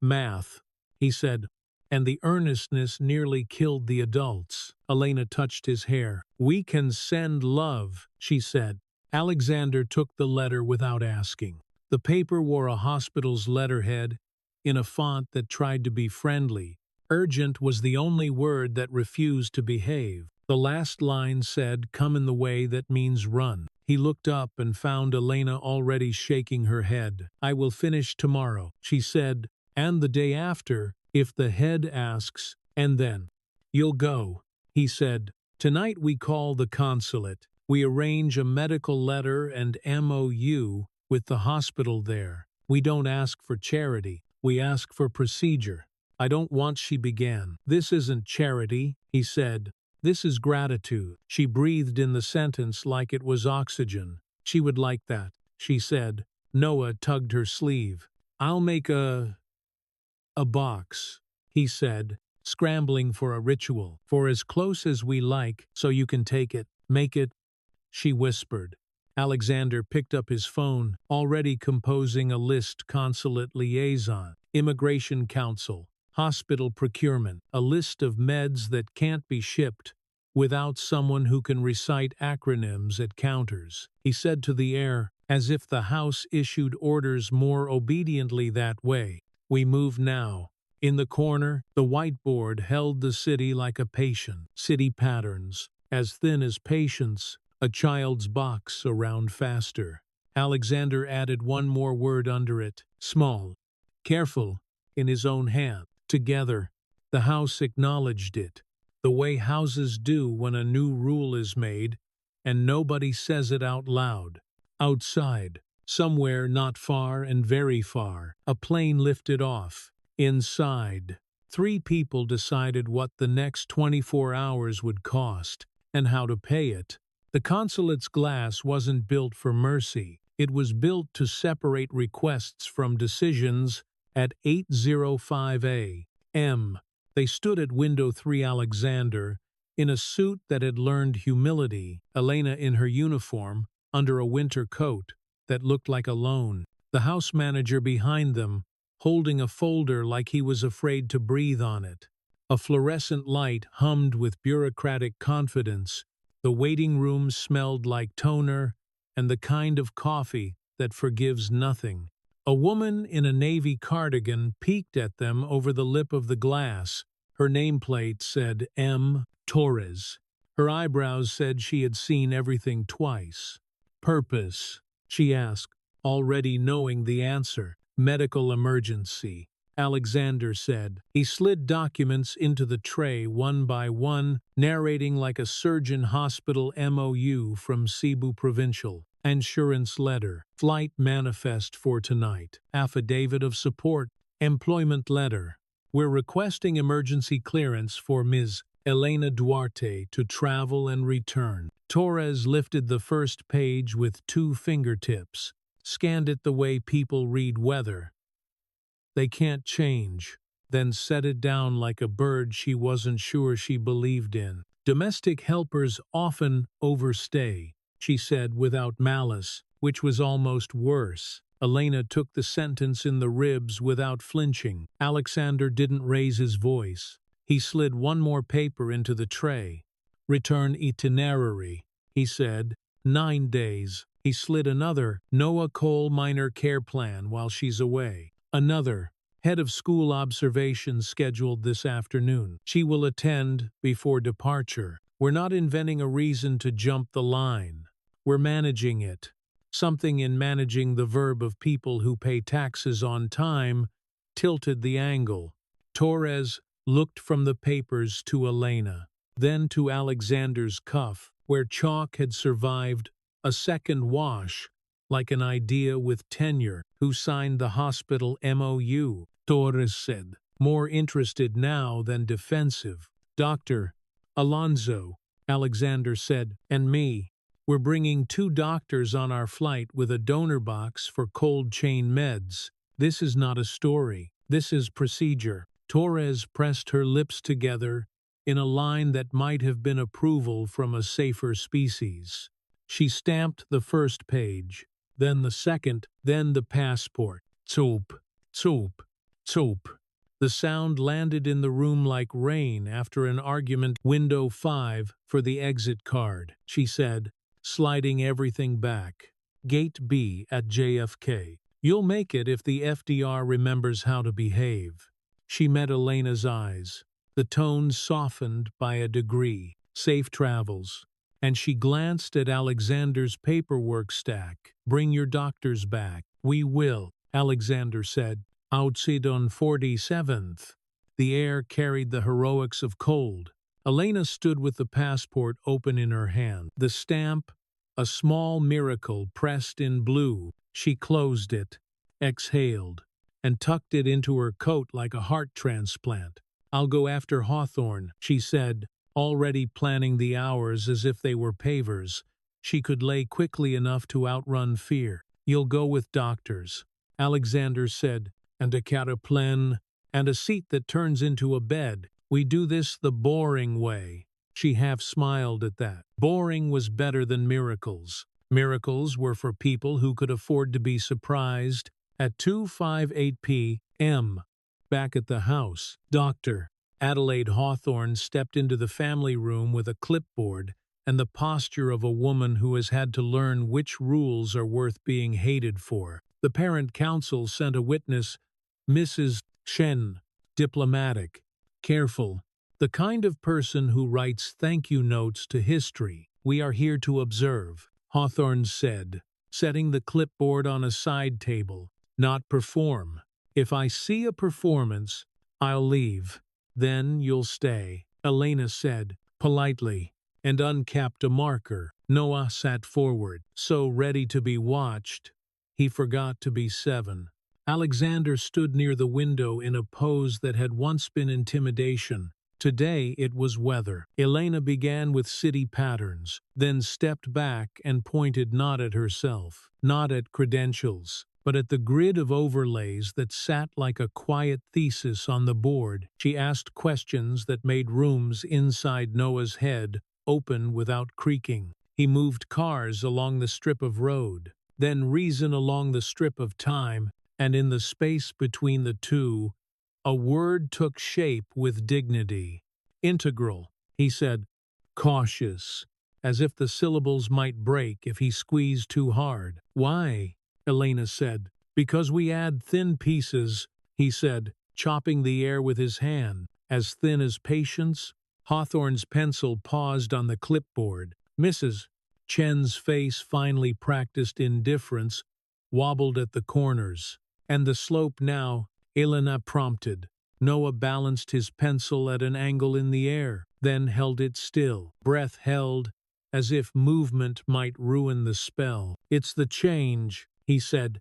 math, he said, and the earnestness nearly killed the adults. Elena touched his hair. We can send love, she said. Alexander took the letter without asking. The paper wore a hospital's letterhead in a font that tried to be friendly. Urgent was the only word that refused to behave. The last line said, come in the way that means run. He looked up and found Elena already shaking her head. I will finish tomorrow, she said, and the day after, if the head asks, and then. You'll go, he said. Tonight we call the consulate. We arrange a medical letter and MOU with the hospital there. We don't ask for charity. We ask for procedure. I don't want, she began. This isn't charity, he said. This is gratitude. She breathed in the sentence like it was oxygen. She would like that, she said. Noah tugged her sleeve. I'll make a box, he said, scrambling for a ritual. For as close as we like, so you can take it. Make it, she whispered. Alexander picked up his phone, already composing a list: consulate liaison, immigration counsel, hospital procurement, a list of meds that can't be shipped without someone who can recite acronyms at counters. He said to the air, as if the house issued orders more obediently that way. We move now. In the corner, the whiteboard held the city like a patient. City patterns, as thin as patience, a child's box around faster. Alexander added one more word under it: small, careful, in his own hand. Together, the house acknowledged it, the way houses do when a new rule is made, and nobody says it out loud. Outside, somewhere not far and very far, a plane lifted off. Inside, 3 people decided what the next 24 hours would cost and how to pay it. The consulate's glass wasn't built for mercy. It was built to separate requests from decisions. At 8:05 a.m., they stood at window 3. Alexander, in a suit that had learned humility, Elena in her uniform, under a winter coat that looked like a loan. The house manager behind them, holding a folder like he was afraid to breathe on it. A fluorescent light hummed with bureaucratic confidence. The waiting room smelled like toner and the kind of coffee that forgives nothing. A woman in a navy cardigan peeked at them over the lip of the glass. Her nameplate said M. Torres. Her eyebrows said she had seen everything twice. Purpose? She asked, already knowing the answer. Medical emergency, Alexander said. He slid documents into the tray one by one, narrating like a surgeon. Hospital MOU from Cebu Provincial. Insurance letter. Flight manifest for tonight. Affidavit of support. Employment letter. We're requesting emergency clearance for Ms. Elena Duarte to travel and return. Torres lifted the first page with 2 fingertips, scanned it the way people read weather. They can't change, then set it down like a bird she wasn't sure she believed in. Domestic helpers often overstay, she said without malice, which was almost worse. Elena took the sentence in the ribs without flinching. Alexander didn't raise his voice. He slid one more paper into the tray. Return itinerary, he said. 9 days. He slid another. Noah Coal minor care plan while she's away. Another. Head of school observations scheduled this afternoon. She will attend before departure. We're not inventing a reason to jump the line. We're managing it. Something in managing the verb of people who pay taxes on time tilted the angle. Torres looked from the papers to Elena, then to Alexander's cuff, where chalk had survived a second wash, like an idea with tenure. Who signed the hospital MOU? Torres said, more interested now than defensive. Dr. Alonso, Alexander said, and me. We're bringing 2 doctors on our flight with a donor box for cold chain meds. This is not a story. This is procedure. Torres pressed her lips together in a line that might have been approval from a safer species. She stamped the first page, then the second, then the passport. Zoop, zoop, zoop. The sound landed in the room like rain after an argument. Window 5 for the exit card, she said, sliding everything back. Gate B at JFK. You'll make it if the FDR remembers how to behave. She met Elena's eyes. The tone softened by a degree. Safe travels. And she glanced at Alexander's paperwork stack. Bring your doctors back. We will, Alexander said. Outside on 47th. The air carried the heroics of cold. Elena stood with the passport open in her hand. The stamp, a small miracle pressed in blue. She closed it, exhaled, and tucked it into her coat like a heart transplant. I'll go after Hawthorne, she said, already planning the hours as if they were pavers. She could lay quickly enough to outrun fear. "You'll go with doctors," Alexander said, "and a cataplen, and a seat that turns into a bed. We do this the boring way." She half smiled at that. Boring was better than miracles. Miracles were for people who could afford to be surprised. At 2:58 p.m., back at the house, Dr. Adelaide Hawthorne stepped into the family room with a clipboard and the posture of a woman who has had to learn which rules are worth being hated for. The parent council sent a witness, Mrs. Chen, diplomatic, careful, the kind of person who writes thank you notes to history. "We are here to observe," Hawthorne said, setting the clipboard on a side table, "not perform. If I see a performance, I'll leave. Then you'll stay," Elena said, politely, and uncapped a marker. Noah sat forward, so ready to be watched, he forgot to be 7. Alexander stood near the window in a pose that had once been intimidation. Today it was weather. Elena began with city patterns, then stepped back and pointed not at herself, not at credentials, but at the grid of overlays that sat like a quiet thesis on the board. She asked questions that made rooms inside Noah's head open without creaking. He moved cars along the strip of road, then reason along the strip of time, and in the space between the two, a word took shape with dignity. "Integral," he said, cautious, as if the syllables might break if he squeezed too hard. "Why?" Elena said. "Because we add thin pieces," he said, chopping the air with his hand. "As thin as patience?" Hawthorne's pencil paused on the clipboard. Mrs. Chen's face, finely practiced indifference, wobbled at the corners. "And the slope now," Elena prompted. Noah balanced his pencil at an angle in the air, then held it still, breath held, as if movement might ruin the spell. "It's the change," he said.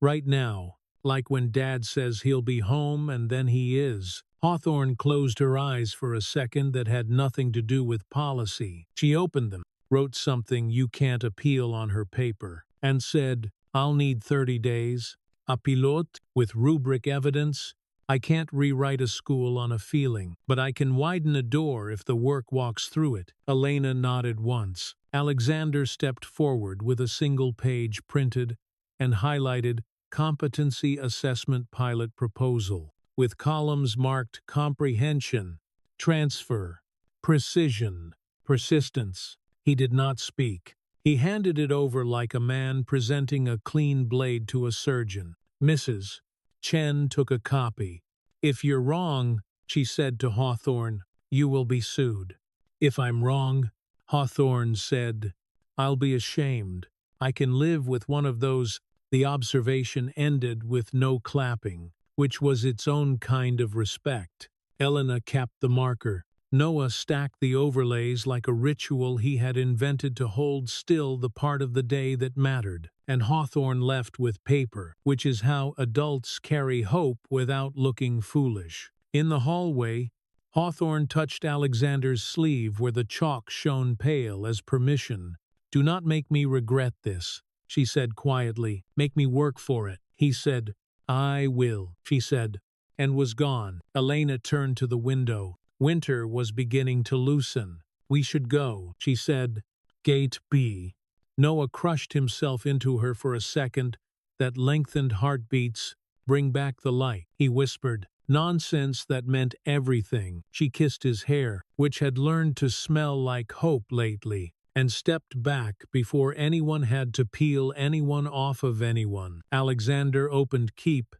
"Right now, like when Dad says he'll be home and then he is." Hawthorne closed her eyes for a second that had nothing to do with policy. She opened them, wrote something "you can't appeal" on her paper, and said, "I'll need 30 days. A pilote with rubric evidence. I can't rewrite a school on a feeling, but I can widen a door if the work walks through it." Elena nodded once. Alexander stepped forward with a single page printed and highlighted Competency Assessment Pilot Proposal, with columns marked Comprehension, Transfer, Precision, Persistence. He did not speak. He handed it over like a man presenting a clean blade to a surgeon. Mrs. Chen took a copy. "If you're wrong," she said to Hawthorne, "you will be sued." "If I'm wrong," Hawthorne said, "I'll be ashamed. I can live with one of those." The observation ended with no clapping, which was its own kind of respect. Elena capped the marker. Noah stacked the overlays like a ritual he had invented to hold still the part of the day that mattered, and Hawthorne left with paper, which is how adults carry hope without looking foolish. In the hallway, Hawthorne touched Alexander's sleeve where the chalk shone pale as permission. "Do not make me regret this," she said quietly. "Make me work for it." He said, "I will," she said, and was gone. Elena turned to the window. Winter was beginning to loosen. "We should go," she said. "Gate B." Noah crushed himself into her for a second, that lengthened heartbeats. "Bring back the light," he whispered. Nonsense that meant everything. She kissed his hair, which had learned to smell like hope lately, and stepped back before anyone had to peel anyone off of anyone. Alexander opened Keep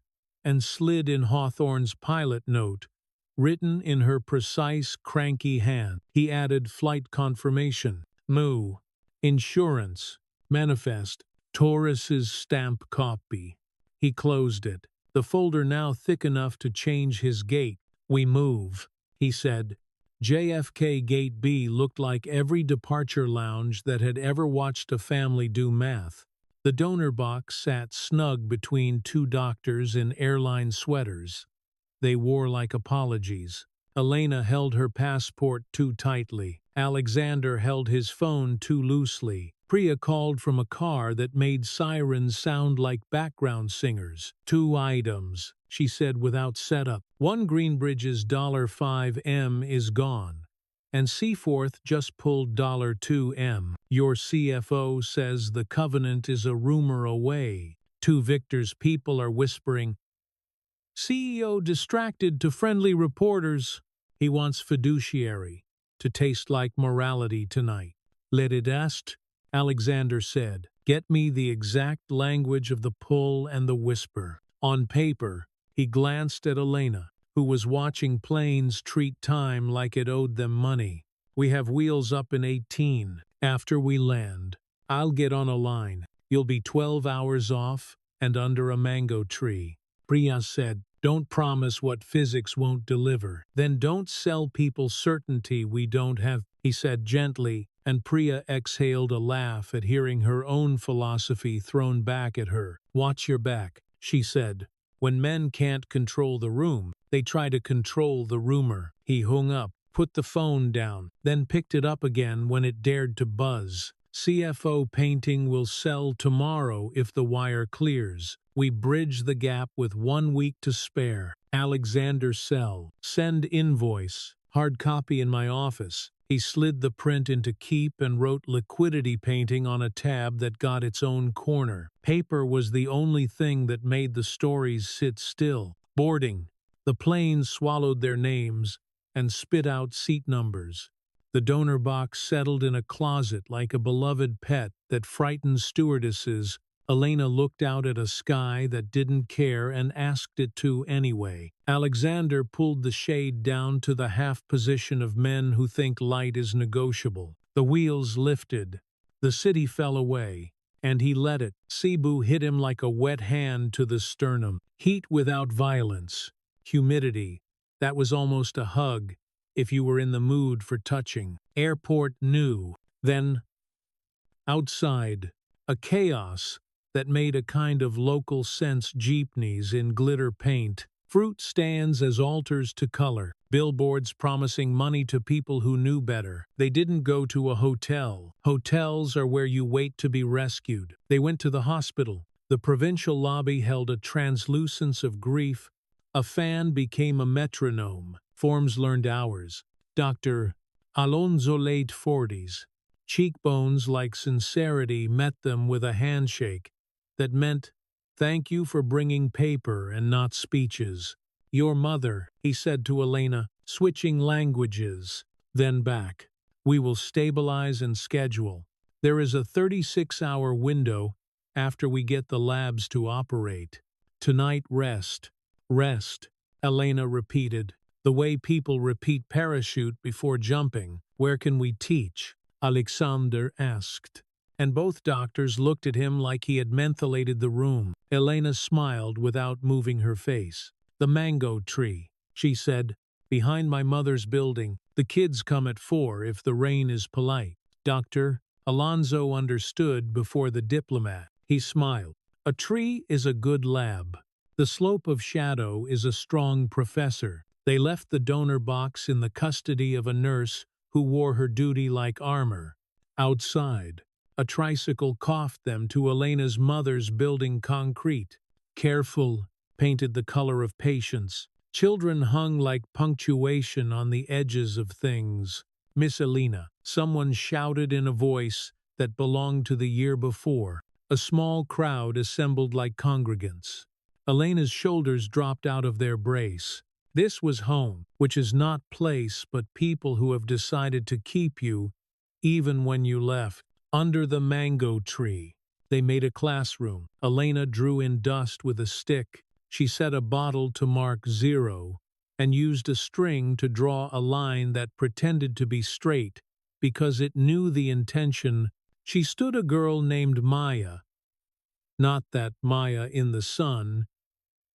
and slid in Hawthorne's pilot note, written in her precise, cranky hand. He added flight confirmation, Moo, insurance, manifest, Taurus's stamp copy. He closed it, the folder now thick enough to change his gait. "We move," he said. JFK Gate B looked like every departure lounge that had ever watched a family do math. The donor box sat snug between two doctors in airline sweaters. They wore like apologies. Elena held her passport too tightly. Alexander held his phone too loosely. Priya called from a car that made sirens sound like background singers. 2 items, she said without setup. One Greenbridge's $5M is gone. And Seaforth just pulled $2M. Your CFO says the covenant is a rumor away. 2 Victor's people are whispering. CEO distracted to friendly reporters. He wants fiduciary to taste like morality tonight. Let it est, Alexander said. Get me the exact language of the pull and the whisper. On paper, he glanced at Elena, who was watching planes treat time like it owed them money. We have wheels up in 18. After we land, I'll get on a line. You'll be 12 hours off and under a mango tree. Priya said, don't promise what physics won't deliver. Then don't sell people certainty we don't have, he said gently, and Priya exhaled a laugh at hearing her own philosophy thrown back at her. Watch your back, she said. When men can't control the room, they try to control the rumor. He hung up, put the phone down, then picked it up again when it dared to buzz. CFO painting will sell tomorrow if the wire clears. We bridge the gap with 1 week to spare. Alexander sell. Send invoice. Hard copy in my office. He slid the print into Keep and wrote liquidity painting on a tab that got its own corner. Paper was the only thing that made the stories sit still. Boarding. The planes swallowed their names and spit out seat numbers. The donor box settled in a closet like a beloved pet that frightened stewardesses. Elena looked out at a sky that didn't care and asked it to anyway. Alexander pulled the shade down to the half position of men who think light is negotiable. The wheels lifted. The city fell away, and he let it. Cebu hit him like a wet hand to the sternum. Heat without violence. Humidity. That was almost a hug, if you were in the mood for touching. Airport new. Then, outside, a chaos that made a kind of local sense. Jeepneys in glitter paint, fruit stands as altars to color, billboards promising money to people who knew better. They didn't go to a hotel. Hotels are where you wait to be rescued. They went to the hospital. The provincial lobby held a translucence of grief. A fan became a metronome. Forms learned hours. Dr. Alonso, late 40s. Cheekbones like sincerity met them with a handshake that meant, thank you for bringing paper and not speeches. Your mother, he said to Elena, switching languages, then back. We will stabilize and schedule. There is a 36-hour window after we get the labs to operate. Tonight rest. Rest, Elena repeated, the way people repeat parachute before jumping. Where can we teach? Alexander asked. And both doctors looked at him like he had mentholated the room. Elena smiled without moving her face. The mango tree, she said, behind my mother's building. The kids come at 4 if the rain is polite. Dr. Alonso understood before the diplomat. He smiled. A tree is a good lab. The slope of shadow is a strong professor. They left the donor box in the custody of a nurse who wore her duty like armor. Outside, a tricycle coughed them to Elena's mother's building concrete. Careful, painted the color of patience. Children hung like punctuation on the edges of things. Miss Elena, someone shouted in a voice that belonged to the year before. A small crowd assembled like congregants. Elena's shoulders dropped out of their brace. This was home, which is not place but people who have decided to keep you, even when you left. Under the mango tree, they made a classroom. Elena drew in dust with a stick. She set a bottle to mark 0 and used a string to draw a line that pretended to be straight because it knew the intention. She stood a girl named Maya, not that Maya in the sun,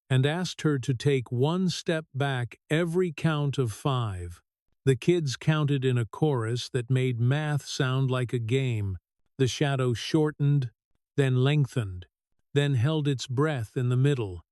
and asked her to take 1 step back every count of 5. The kids counted in a chorus that made math sound like a game. The shadow shortened, then lengthened, then held its breath in the middle,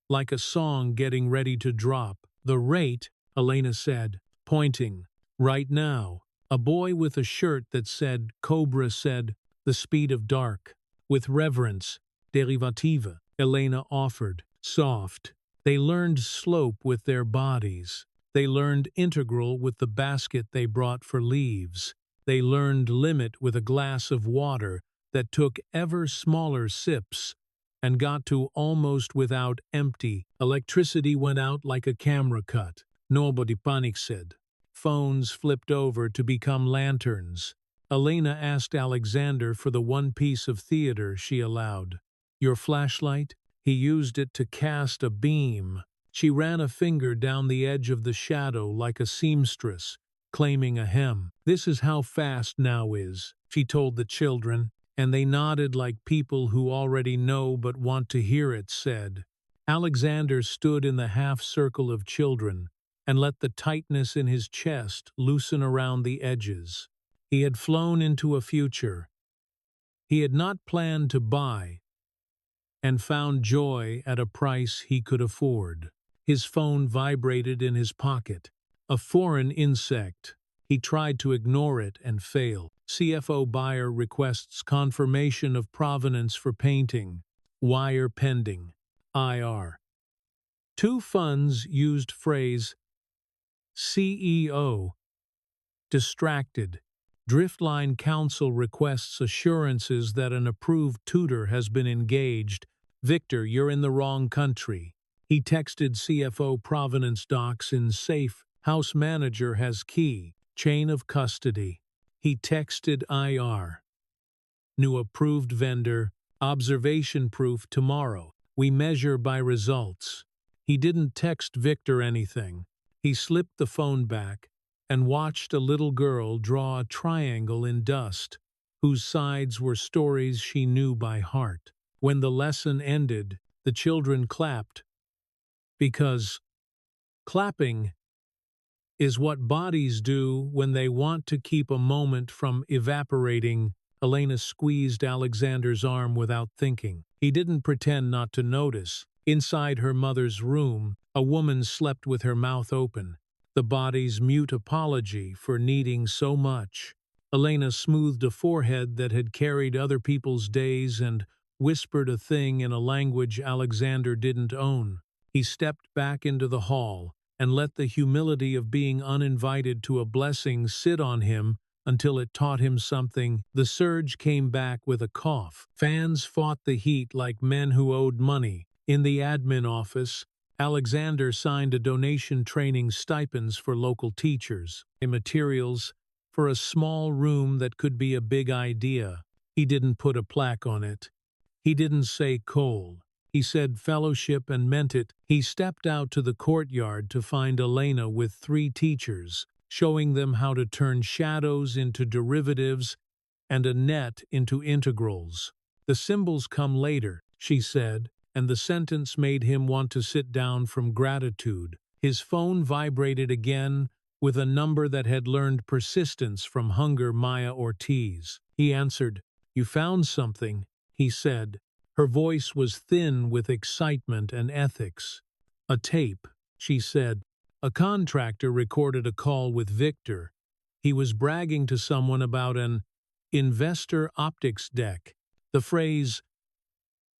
like a song getting ready to drop. The rate, Elena said, pointing. Right now. A boy with a shirt that said, Cobra said, the speed of dark. With reverence, derivative, Elena offered, soft. They learned slope with their bodies. They learned integral with the basket they brought for leaves. They learned limit with a glass of water that took ever smaller sips and got to almost without empty. Electricity went out like a camera cut. Nobody panicked. Phones flipped over to become lanterns. Elena asked Alexander for the one piece of theater she allowed. Your flashlight? He used it to cast a beam. She ran a finger down the edge of the shadow like a seamstress, claiming a hem. This is how fast now is, she told the children, and they nodded like people who already know but want to hear it said. Alexander stood in the half-circle of children and let the tightness in his chest loosen around the edges. He had flown into a future he had not planned to buy and found joy at a price he could afford. His phone vibrated in his pocket. A foreign insect. He tried to ignore it and failed. CFO buyer requests confirmation of provenance for painting. Wire pending. IR. Two funds used phrase CEO. Distracted. Driftline Council requests assurances that an approved tutor has been engaged. Victor, you're in the wrong country. He texted CFO provenance docs in safe. House manager has key. Chain of custody. He texted IR. New approved vendor. Observation proof tomorrow. We measure by results. He didn't text Victor anything. He slipped the phone back and watched a little girl draw a triangle in dust, whose sides were stories she knew by heart. When the lesson ended, the children clapped, because clapping is what bodies do when they want to keep a moment from evaporating. Elena squeezed Alexander's arm without thinking. He didn't pretend not to notice. Inside her mother's room, a woman slept with her mouth open, the body's mute apology for needing so much. Elena smoothed a forehead that had carried other people's days and whispered a thing in a language Alexander didn't own. He stepped back into the hall and let the humility of being uninvited to a blessing sit on him until it taught him something. The surge came back with a cough. Fans fought the heat like men who owed money. In the admin office, Alexander signed a donation training stipends for local teachers, materials for a small room that could be a big idea. He didn't put a plaque on it. He didn't say coal. He said fellowship and meant it. He stepped out to the courtyard to find Elena with 3 teachers, showing them how to turn shadows into derivatives and a net into integrals. The symbols come later, she said, and the sentence made him want to sit down from gratitude. His phone vibrated again with a number that had learned persistence from Hunger Maya Ortiz. He answered. You found something, he said. Her voice was thin with excitement and ethics. A tape, she said. A contractor recorded a call with Victor. He was bragging to someone about an investor optics deck. The phrase,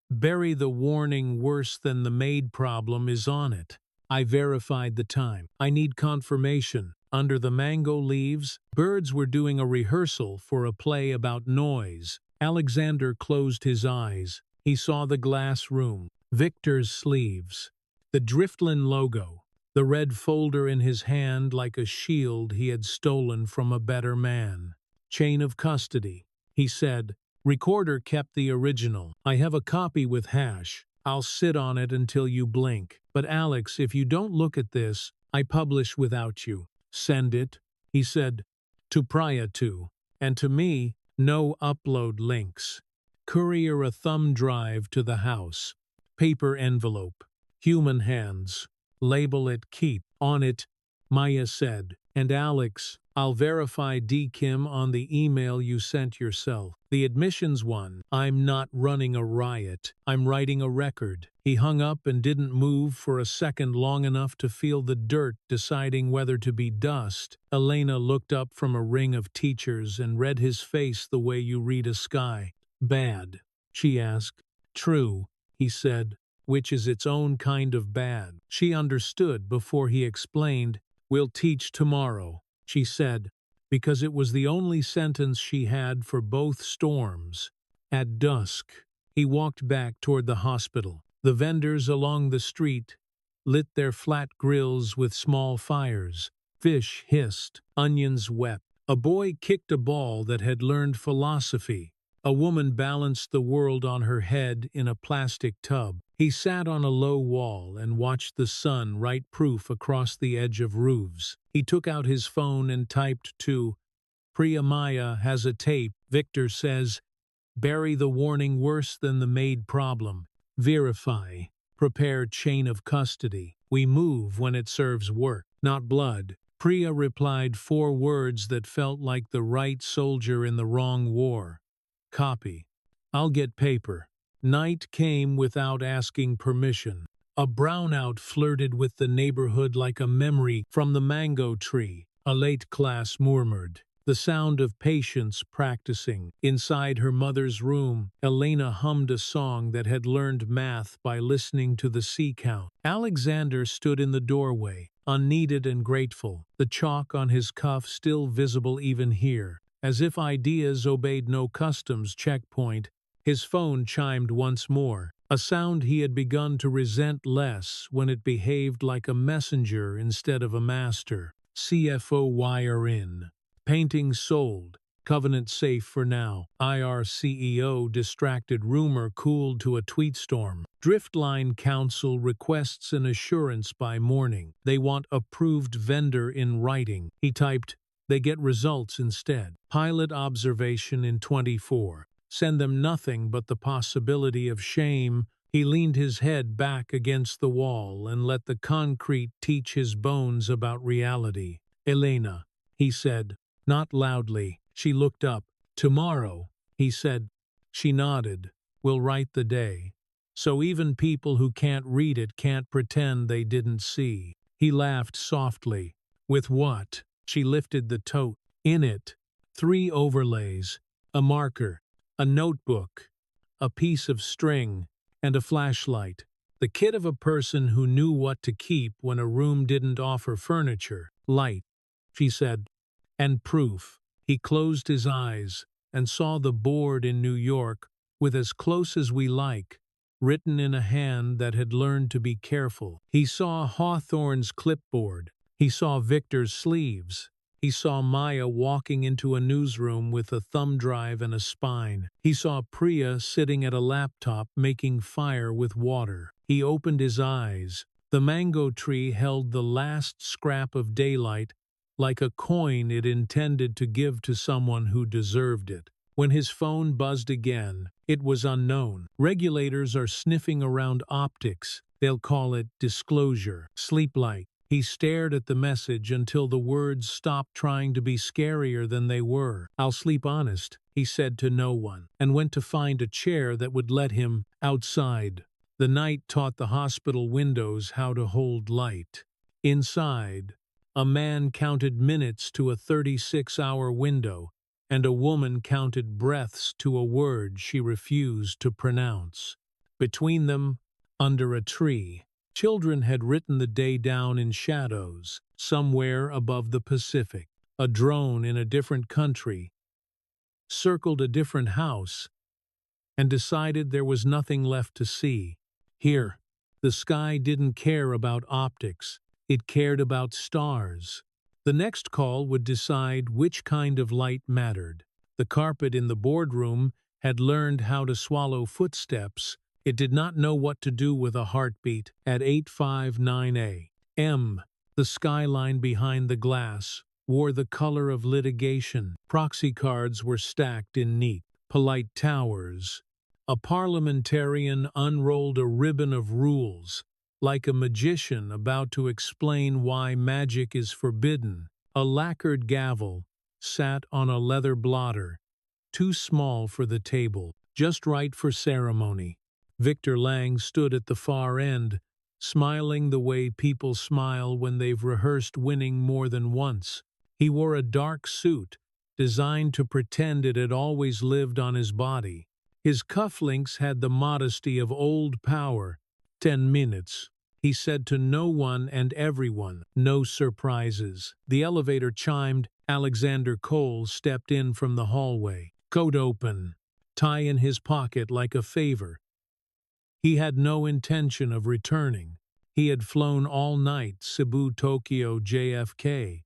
bury the warning worse than the Maid problem is on it. I verified the time. I need confirmation. Under the mango leaves, birds were doing a rehearsal for a play about noise. Alexander closed his eyes. He saw the glass room, Victor's sleeves, the Driftland logo, the red folder in his hand like a shield he had stolen from a better man. Chain of custody, he said. Recorder kept the original. I have a copy with hash. I'll sit on it until you blink. But Alex, if you don't look at this, I publish without you. Send it, he said, to Priya too. And to me, no upload links. Courier a thumb drive to the house. Paper envelope. Human hands. Label it keep. On it, Maya said. And Alex, I'll verify D. Kim on the email you sent yourself. The admissions one. I'm not running a riot. I'm writing a record. He hung up and didn't move for a second long enough to feel the dirt deciding whether to be dust. Elena looked up from a ring of teachers and read his face the way you read a sky. Bad? She asked. True, he said, which is its own kind of bad. She understood before he explained. We'll teach tomorrow, she said, because it was the only sentence she had for both storms. At dusk, he walked back toward the hospital. The vendors along the street lit their flat grills with small fires. Fish hissed, onions wept. A boy kicked a ball that had learned philosophy. A woman balanced the world on her head in a plastic tub. He sat on a low wall and watched the sun write proof across the edge of roofs. He took out his phone and typed to Priya Maya has a tape. Victor says, bury the warning worse than the Maid problem. Verify. Prepare chain of custody. We move when it serves work, not blood. Priya replied 4 words that felt like the right soldier in the wrong war. Copy. I'll get paper. Night came without asking permission. A brownout flirted with the neighborhood like a memory from the mango tree. A late class murmured. The sound of patience practicing. Inside her mother's room, Elena hummed a song that had learned math by listening to the sea count. Alexander stood in the doorway, unneeded and grateful, the chalk on his cuff still visible even here. As if ideas obeyed no customs checkpoint, his phone chimed once more, a sound he had begun to resent less when it behaved like a messenger instead of a master. CFO wire in. Painting sold. Covenant safe for now. IR CEO distracted rumor cooled to a tweet storm. Driftline Council requests an assurance by morning. They want approved vendor in writing. He typed, they get results instead. Pilot observation in 24. Send them nothing but the possibility of shame. He leaned his head back against the wall and let the concrete teach his bones about reality. Elena, he said, not loudly. She looked up. Tomorrow, he said. She nodded. We'll write the day. So even people who can't read it can't pretend they didn't see. He laughed softly. With what? She lifted the tote. In it, 3 overlays, a marker, a notebook, a piece of string, and a flashlight. The kit of a person who knew what to keep when a room didn't offer furniture. Light, she said, and proof. He closed his eyes and saw the board in New York with as close as we like, written in a hand that had learned to be careful. He saw Hawthorne's clipboard. He saw Victor's sleeves. He saw Maya walking into a newsroom with a thumb drive and a spine. He saw Priya sitting at a laptop making fire with water. He opened his eyes. The mango tree held the last scrap of daylight, like a coin it intended to give to someone who deserved it. When his phone buzzed again, it was unknown. Regulators are sniffing around optics. They'll call it disclosure. Sleep light. He stared at the message until the words stopped trying to be scarier than they were. I'll sleep honest, he said to no one, and went to find a chair that would let him outside. The night taught the hospital windows how to hold light. Inside, a man counted minutes to a 36-hour window, and a woman counted breaths to a word she refused to pronounce. Between them, under a tree, children had written the day down in shadows, somewhere above the Pacific. A drone in a different country circled a different house and decided there was nothing left to see. Here, the sky didn't care about optics. It cared about stars. The next call would decide which kind of light mattered. The carpet in the boardroom had learned how to swallow footsteps. It did not know what to do with a heartbeat. At 8:59 a.m., the skyline behind the glass wore the color of litigation. Proxy cards were stacked in neat, polite towers. A parliamentarian unrolled a ribbon of rules, like a magician about to explain why magic is forbidden. A lacquered gavel sat on a leather blotter, too small for the table, just right for ceremony. Victor Lang stood at the far end, smiling the way people smile when they've rehearsed winning more than once. He wore a dark suit, designed to pretend it had always lived on his body. His cufflinks had the modesty of old power. 10 minutes, he said to no one and everyone. No surprises. The elevator chimed. Alexander Cole stepped in from the hallway, coat open, tie in his pocket like a favor. He had no intention of returning. He had flown all night, Cebu, Tokyo, JFK,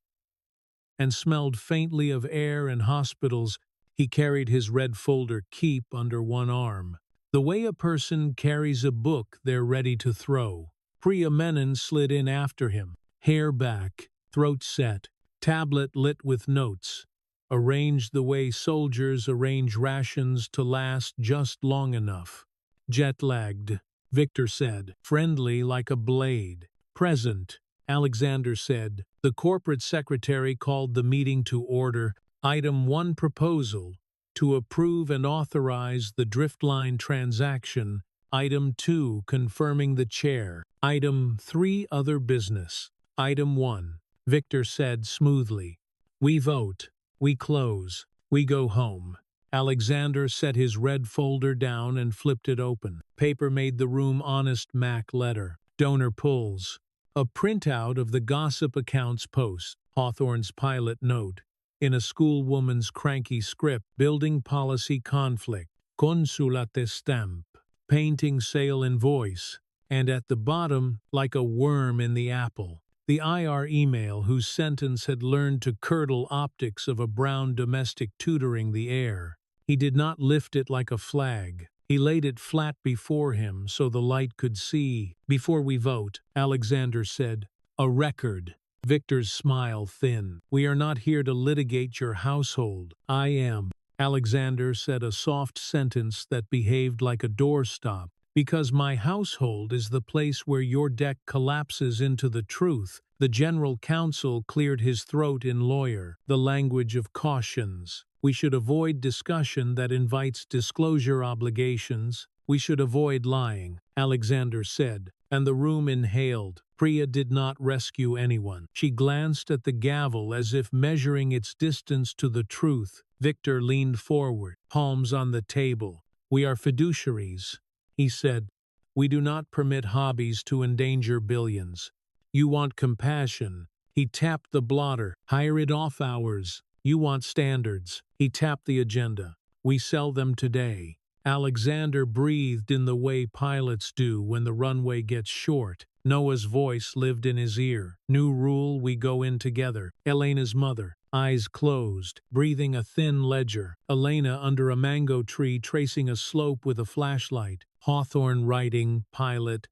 and smelled faintly of air and hospitals. He carried his red folder Keep under one arm, the way a person carries a book they're ready to throw. Priya Menon slid in after him, hair back, throat set, tablet lit with notes, arranged the way soldiers arrange rations to last just long enough. Jet-lagged, Victor said, friendly like a blade. Present, Alexander said. The corporate secretary called the meeting to order. Item 1 proposal, to approve and authorize the Driftline transaction. Item 2 confirming the chair. Item 3 other business. Item 1, Victor said smoothly. We vote, we close, we go home. Alexander set his red folder down and flipped it open. Paper made the room honest Mac letter. Donor pulls. A printout of the gossip accounts post, Hawthorne's pilot note, in a schoolwoman's cranky script, building policy conflict, consulate stamp, painting sale invoice, and at the bottom, like a worm in the apple, the IR email whose sentence had learned to curdle optics of a brown domestic tutoring the air. He did not lift it like a flag. He laid it flat before him so the light could see. Before we vote, Alexander said, a record. Victor's smile thinned. We are not here to litigate your household. I am. Alexander said a soft sentence that behaved like a doorstop. Because my household is the place where your deck collapses into the truth. The general counsel cleared his throat in lawyer, the language of cautions. We should avoid discussion that invites disclosure obligations. We should avoid lying, Alexander said, and the room inhaled. Priya did not rescue anyone. She glanced at the gavel as if measuring its distance to the truth. Victor leaned forward, palms on the table. We are fiduciaries, he said. We do not permit hobbies to endanger billions. You want compassion. He tapped the blotter. Hire it off hours. You want standards. He tapped the agenda. We sell them today. Alexander breathed in the way pilots do when the runway gets short. Noah's voice lived in his ear. New rule, we go in together. Elena's mother, eyes closed, breathing a thin ledger. Elena under a mango tree tracing a slope with a flashlight. Hawthorne writing, pilot,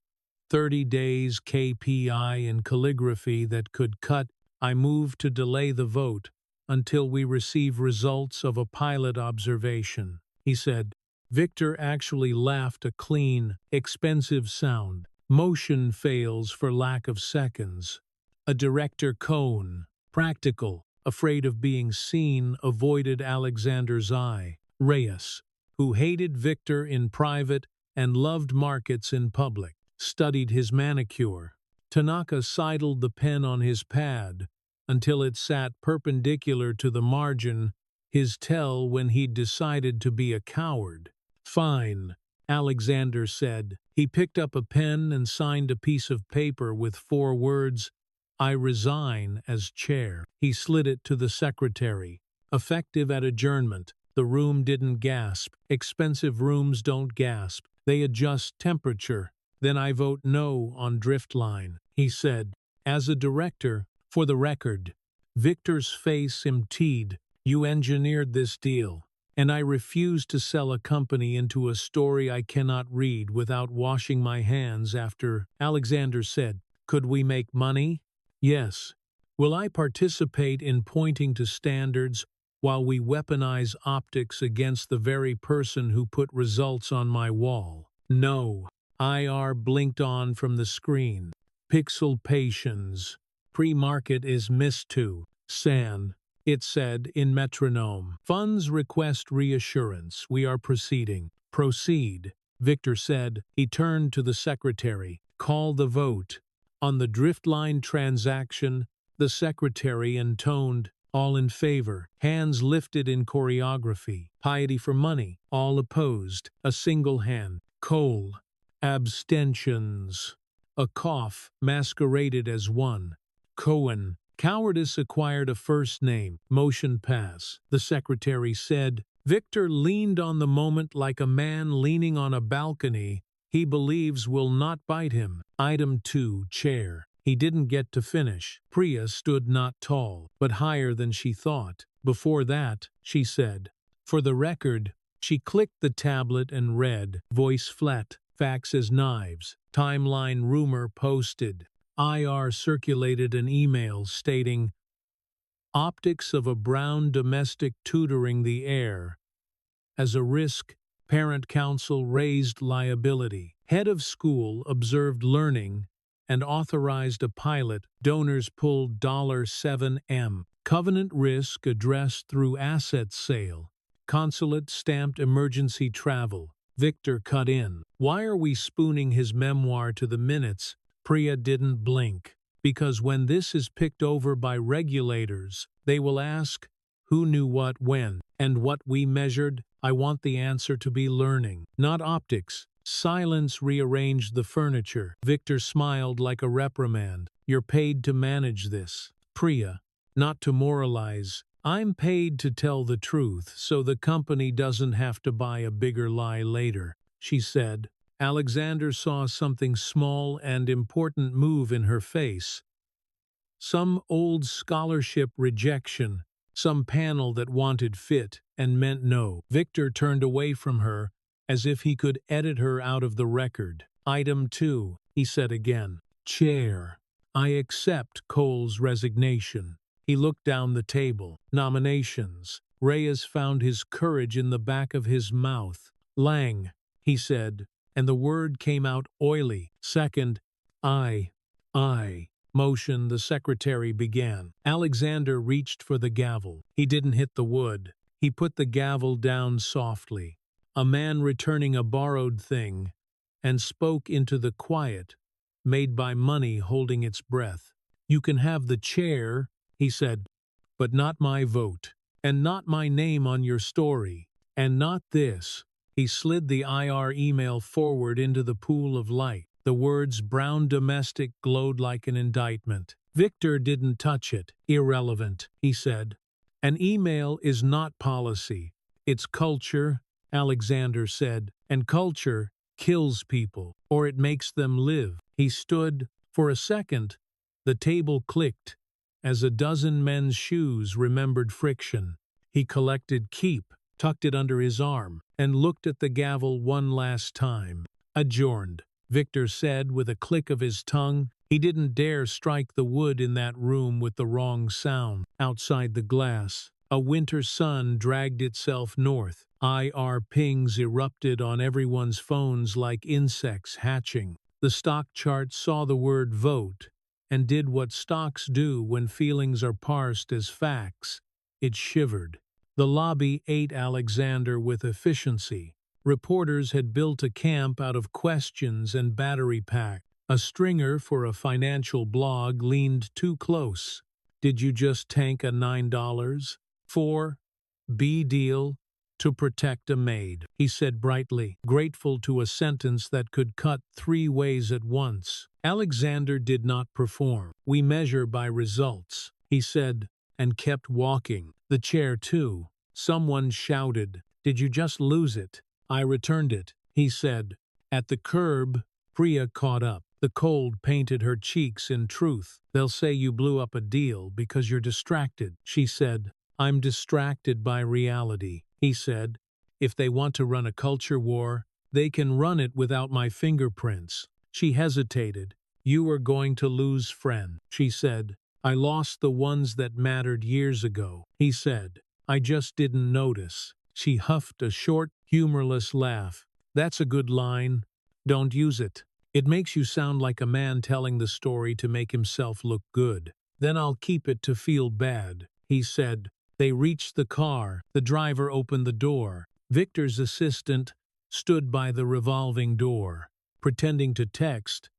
30 days KPI in calligraphy that could cut. I moved to delay the vote until we receive results of a pilot observation, he said. Victor actually laughed a clean, expensive sound. Motion fails for lack of seconds. A director cone, practical, afraid of being seen, avoided Alexander's eye. Reyes, who hated Victor in private and loved markets in public, studied his manicure. Tanaka sidled the pen on his pad until it sat perpendicular to the margin, his tell when he'd decided to be a coward. Fine, Alexander said. He picked up a pen and signed a piece of paper with 4 words, I resign as chair. He slid it to the secretary. Effective at adjournment. The room didn't gasp. Expensive rooms don't gasp. They adjust temperature. Then I vote no on Driftline, he said. As a director, for the record, Victor's face emptied. You engineered this deal. And I refuse to sell a company into a story I cannot read without washing my hands after. Alexander said, could we make money? Yes. Will I participate in pointing to standards while we weaponize optics against the very person who put results on my wall? No. IR blinked on from the screen. Pixel patience. Pre-market is missed too. San, it said in metronome. Funds request reassurance. We are proceeding. Proceed, Victor said. He turned to the secretary. Call the vote. On the Driftline transaction, the secretary intoned, all in favor, hands lifted in choreography. Piety for money, all opposed, a single hand. Cole, abstentions. A cough masqueraded as one. Cohen, cowardice acquired a first name. Motion pass, the secretary said. Victor leaned on the moment like a man leaning on a balcony he believes will not bite him. Item 2, chair. He didn't get to finish. Priya stood not tall, but higher than she thought. Before that, she said, for the record, she clicked the tablet and read, voice flat, facts as knives, timeline rumor posted. IR circulated an email stating, optics of a brown domestic tutoring the heir. As a risk, parent council raised liability. Head of school observed learning and authorized a pilot. Donors pulled $7M. Covenant risk addressed through asset sale. Consulate stamped emergency travel. Victor cut in. Why are we spooning his memoir to the minutes? Priya didn't blink. Because when this is picked over by regulators, they will ask, who knew what when, and what we measured? I want the answer to be learning, not optics. Silence rearranged the furniture. Victor smiled like a reprimand. You're paid to manage this. Priya, not to moralize. I'm paid to tell the truth so the company doesn't have to buy a bigger lie later, she said. Alexander saw something small and important move in her face. Some old scholarship rejection, some panel that wanted fit and meant no. Victor turned away from her as if he could edit her out of the record. Item 2, he said again. Chair. I accept Cole's resignation. He looked down the table. Nominations. Reyes found his courage in the back of his mouth. Lang, he said, and the word came out oily. Second, I. Motion, the secretary began. Alexander reached for the gavel. He didn't hit the wood. He put the gavel down softly. A man returning a borrowed thing, and spoke into the quiet, made by money holding its breath. You can have the chair, he said, but not my vote, and not my name on your story, and not this. He slid the IR email forward into the pool of light. The words brown domestic glowed like an indictment. Victor didn't touch it. Irrelevant, he said. An email is not policy. It's culture, Alexander said, and culture kills people, or it makes them live. He stood. For a second, the table clicked, as a dozen men's shoes remembered friction. He collected keep, tucked it under his arm, and looked at the gavel one last time. Adjourned, Victor said with a click of his tongue. He didn't dare strike the wood in that room with the wrong sound. Outside the glass, a winter sun dragged itself north. IR pings erupted on everyone's phones like insects hatching. The stock chart saw the word vote and did what stocks do when feelings are parsed as facts. It shivered. The lobby ate Alexander with efficiency. Reporters had built a camp out of questions and battery pack. A stringer for a financial blog leaned too close. Did you just tank a $9 B deal to protect a maid? He said brightly, grateful to a sentence that could cut 3 ways at once. Alexander did not perform. We measure by results, he said, and kept walking. The chair too. Someone shouted, did you just lose it? I returned it, he said. At the curb, Priya caught up. The cold painted her cheeks in truth. They'll say you blew up a deal because you're distracted, she said. I'm distracted by reality, he said. If they want to run a culture war, they can run it without my fingerprints. She hesitated. You are going to lose friend, she said. I lost the ones that mattered years ago, he said. I just didn't notice. She huffed a short, humorless laugh. That's a good line. Don't use it. It makes you sound like a man telling the story to make himself look good. Then I'll keep it to feel bad, he said. They reached the car. The driver opened the door. Victor's assistant stood by the revolving door, pretending to text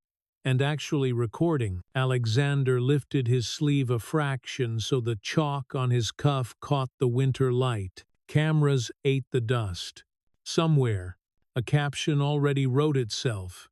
and actually recording. Alexander lifted his sleeve a fraction so the chalk on his cuff caught the winter light. Cameras ate the dust. Somewhere, a caption already wrote itself.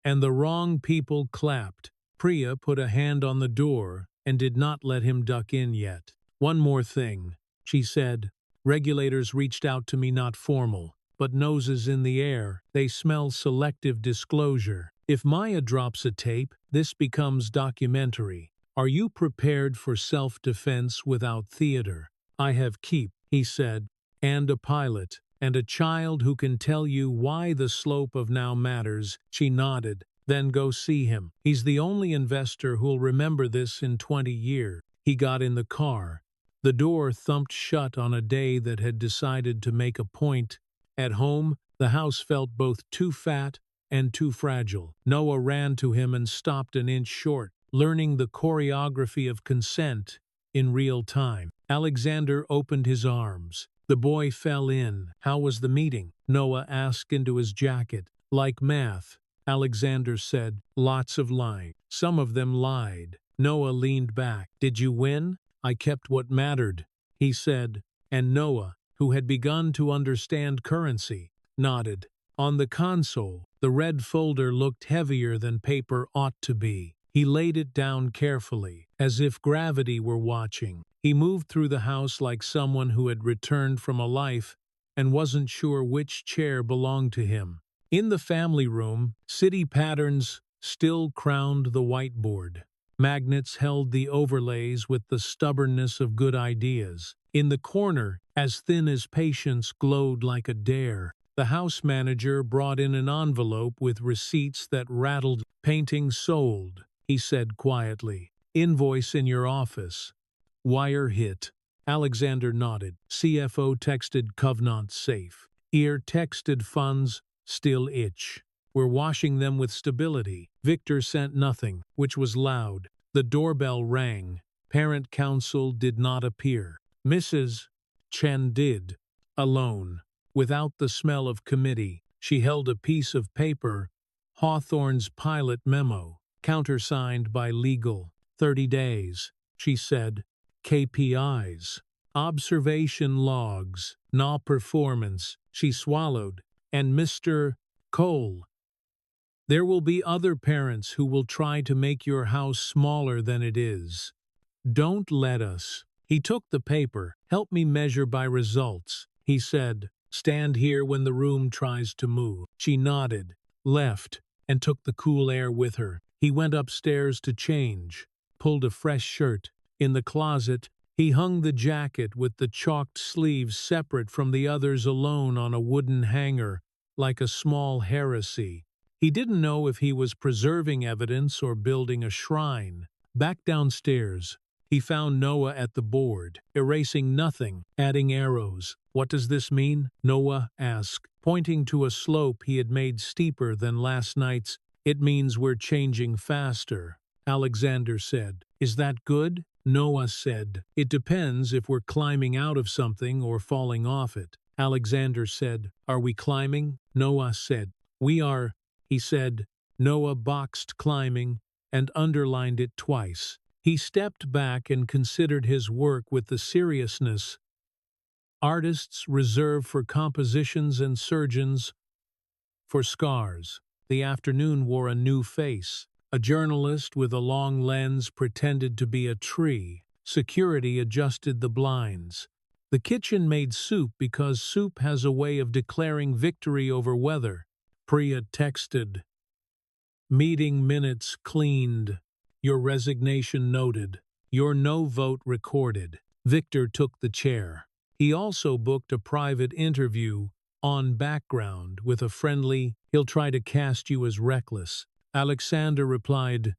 And the wrong people clapped. Priya put a hand on the door and did not let him duck in yet. One more thing, she said. Regulators reached out to me, not formal, but noses in the air. They smell selective disclosure. If Maya drops a tape, this becomes documentary. Are you prepared for self-defense without theater? I have keep, he said, and a pilot, and a child who can tell you why the slope of now matters. She nodded. Then go see him. He's the only investor who'll remember this in 20 years. He got in the car. The door thumped shut on a day that had decided to make a point. At home, the house felt both too fat and too fragile. Noah ran to him and stopped an inch short, learning the choreography of consent in real time. Alexander opened his arms. The boy fell in. How was the meeting? Noah asked into his jacket. Like math, Alexander said. Lots of lying. Some of them lied. Noah leaned back. Did you win? I kept what mattered, he said, and Noah, who had begun to understand currency, nodded. On the console, the red folder looked heavier than paper ought to be. He laid it down carefully, as if gravity were watching. He moved through the house like someone who had returned from a life and wasn't sure which chair belonged to him. In the family room, city patterns still crowned the whiteboard. Magnets held the overlays with the stubbornness of good ideas. In the corner, as thin as patience glowed like a dare, the house manager brought in an envelope with receipts that rattled. Painting sold, he said quietly. Invoice in your office. Wire hit. Alexander nodded. CFO texted Covenant safe. Ear texted funds still itch. We're washing them with stability. Victor sent nothing, which was loud. The doorbell rang. Parent council did not appear. Mrs. Chen did. Alone. Without the smell of committee. She held a piece of paper. Hawthorne's pilot memo. Countersigned by legal. 30 days. She said. KPIs. Observation logs. No performance. She swallowed. And Mr. Cole. There will be other parents who will try to make your house smaller than it is. Don't let us. He took the paper. Help me measure by results, he said. Stand here when the room tries to move. She nodded, left, and took the cool air with her. He went upstairs to change, pulled a fresh shirt. In the closet, he hung the jacket with the chalked sleeves separate from the others alone on a wooden hanger, like a small heresy. He didn't know if he was preserving evidence or building a shrine. Back downstairs, he found Noah at the board, erasing nothing, adding arrows. What does this mean? Noah asked, pointing to a slope he had made steeper than last night's. It means we're changing faster, Alexander said. Is that good? Noah said. It depends if we're climbing out of something or falling off it. Alexander said. Are we climbing? Noah said. We are, he said. Noah boxed climbing and underlined it twice. He stepped back and considered his work with the seriousness artists reserve for compositions and surgeons for scars. The afternoon wore a new face. A journalist with a long lens pretended to be a tree. Security adjusted the blinds. The kitchen made soup because soup has a way of declaring victory over weather. Priya texted. Meeting minutes cleaned. Your resignation noted. Your no vote recorded. Victor took the chair. He also booked a private interview on background with a friendly, he'll try to cast you as reckless. Alexander replied,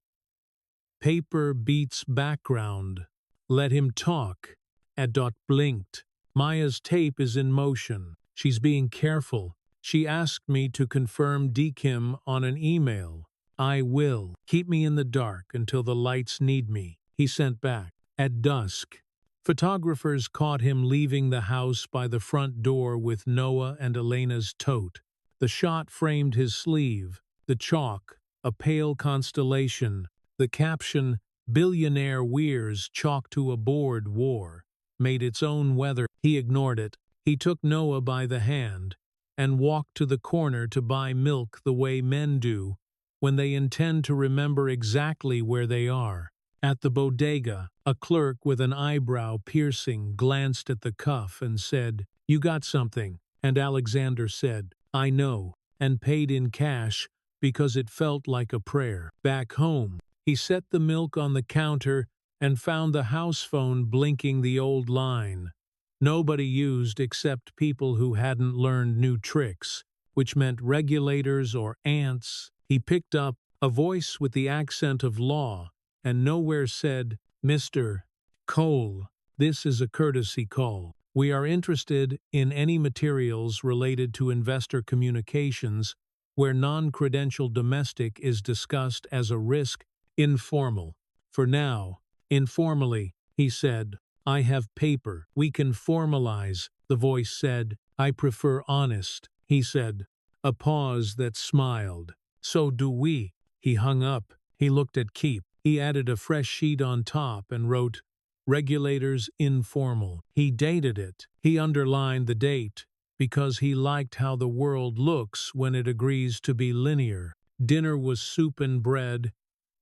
paper beats background. Let him talk. Adot blinked. Maya's tape is in motion. She's being careful. She asked me to confirm DKIM on an email. I will. Keep me in the dark until the lights need me. he sent back. At dusk, photographers caught him leaving the house by the front door with Noah and Elena's tote. The shot framed his sleeve, the chalk, a pale constellation, the caption, "Billionaire wears chalk to a board war," made its own weather. He ignored it. He took Noah by the hand and walked to the corner to buy milk the way men do when they intend to remember exactly where they are. At the bodega, a clerk with an eyebrow piercing glanced at the cuff and said, "You got something," and Alexander said, "I know," and paid in cash because it felt like a prayer. Back home, he set the milk on the counter and found the house phone blinking the old line. Nobody used except people who hadn't learned new tricks, which meant regulators or ants. He picked up a voice with the accent of law, and nowhere said, "Mr. Cole, this is a courtesy call. We are interested in any materials related to investor communications where non-credential domestic is discussed as a risk, informal. For now, informally," he said. "I have paper. We can formalize," the voice said. "I prefer honest," he said. A pause that smiled. "So do we." He hung up. He looked at Keep. He added a fresh sheet on top and wrote, "Regulators informal." He dated it. He underlined the date because he liked how the world looks when it agrees to be linear. Dinner was soup and bread,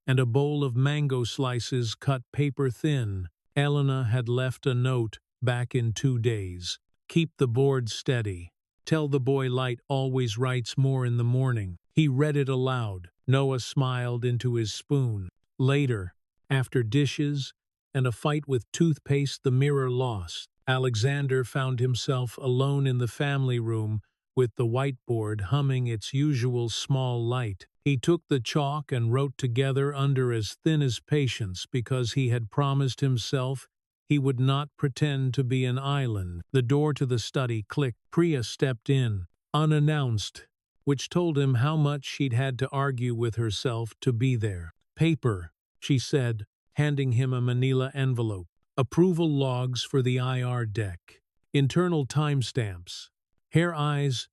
and a bowl of mango slices cut paper thin. Elena had left a note back in 2 days. "Keep the board steady. Tell the boy Light always writes more in the morning." He read it aloud. Noah smiled into his spoon. Later, after dishes and a fight with toothpaste the mirror lost, Alexander found himself alone in the family room with the whiteboard humming its usual small light. He took the chalk and wrote together under as thin as patience because he had promised himself he would not pretend to be an island. The door to the study clicked. Priya stepped in, unannounced, which told him how much she'd had to argue with herself to be there. "Paper," she said, handing him a manila envelope. "Approval logs for the IR deck. Internal timestamps. Hair eyes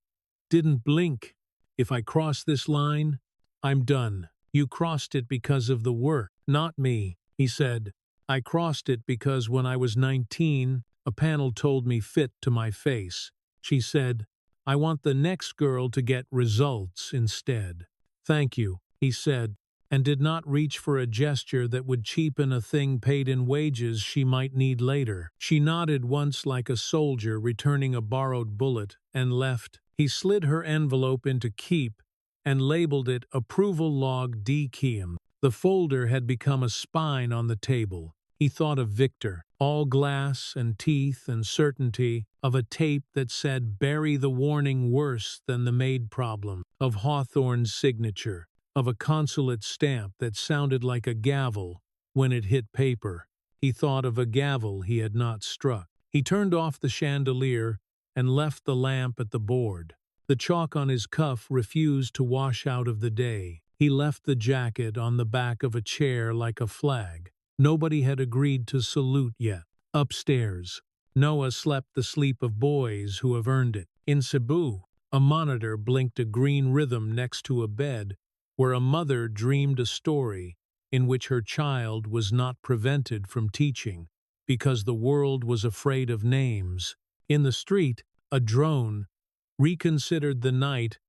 didn't blink. If I cross this line, I'm done." "You crossed it because of the work, not me," he said. "I crossed it because when I was 19, a panel told me fit to my face." She said, "I want the next girl to get results instead." "Thank you," he said, and did not reach for a gesture that would cheapen a thing paid in wages she might need later. She nodded once like a soldier returning a borrowed bullet and left. He slid her envelope into Keep and labeled it Approval Log DKIM. The folder had become a spine on the table. He thought of Victor, all glass and teeth and certainty, of a tape that said bury the warning worse than the Maid problem, of Hawthorne's signature, of a consulate stamp that sounded like a gavel when it hit paper. He thought of a gavel he had not struck. He turned off the chandelier and left the lamp at the board. The chalk on his cuff refused to wash out of the day. He left the jacket on the back of a chair like a flag. Nobody had agreed to salute yet. Upstairs, Noah slept the sleep of boys who have earned it. In Cebu, a monitor blinked a green rhythm next to a bed where a mother dreamed a story in which her child was not prevented from teaching because the world was afraid of names. In the street, a drone reconsidered the night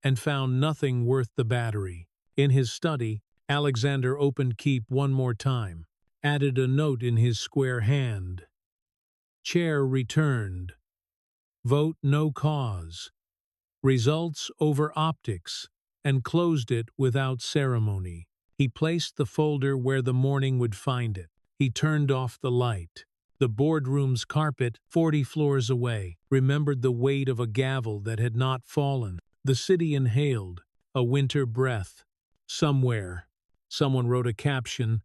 and found nothing worth the battery. In his study, Alexander opened Keep one more time, added a note in his square hand. Chair returned. Vote no cause. Results over optics, and closed it without ceremony. He placed the folder where the morning would find it. He turned off the light. The boardroom's carpet, 40 floors away, remembered the weight of a gavel that had not fallen. The city inhaled a winter breath. Somewhere, someone wrote a caption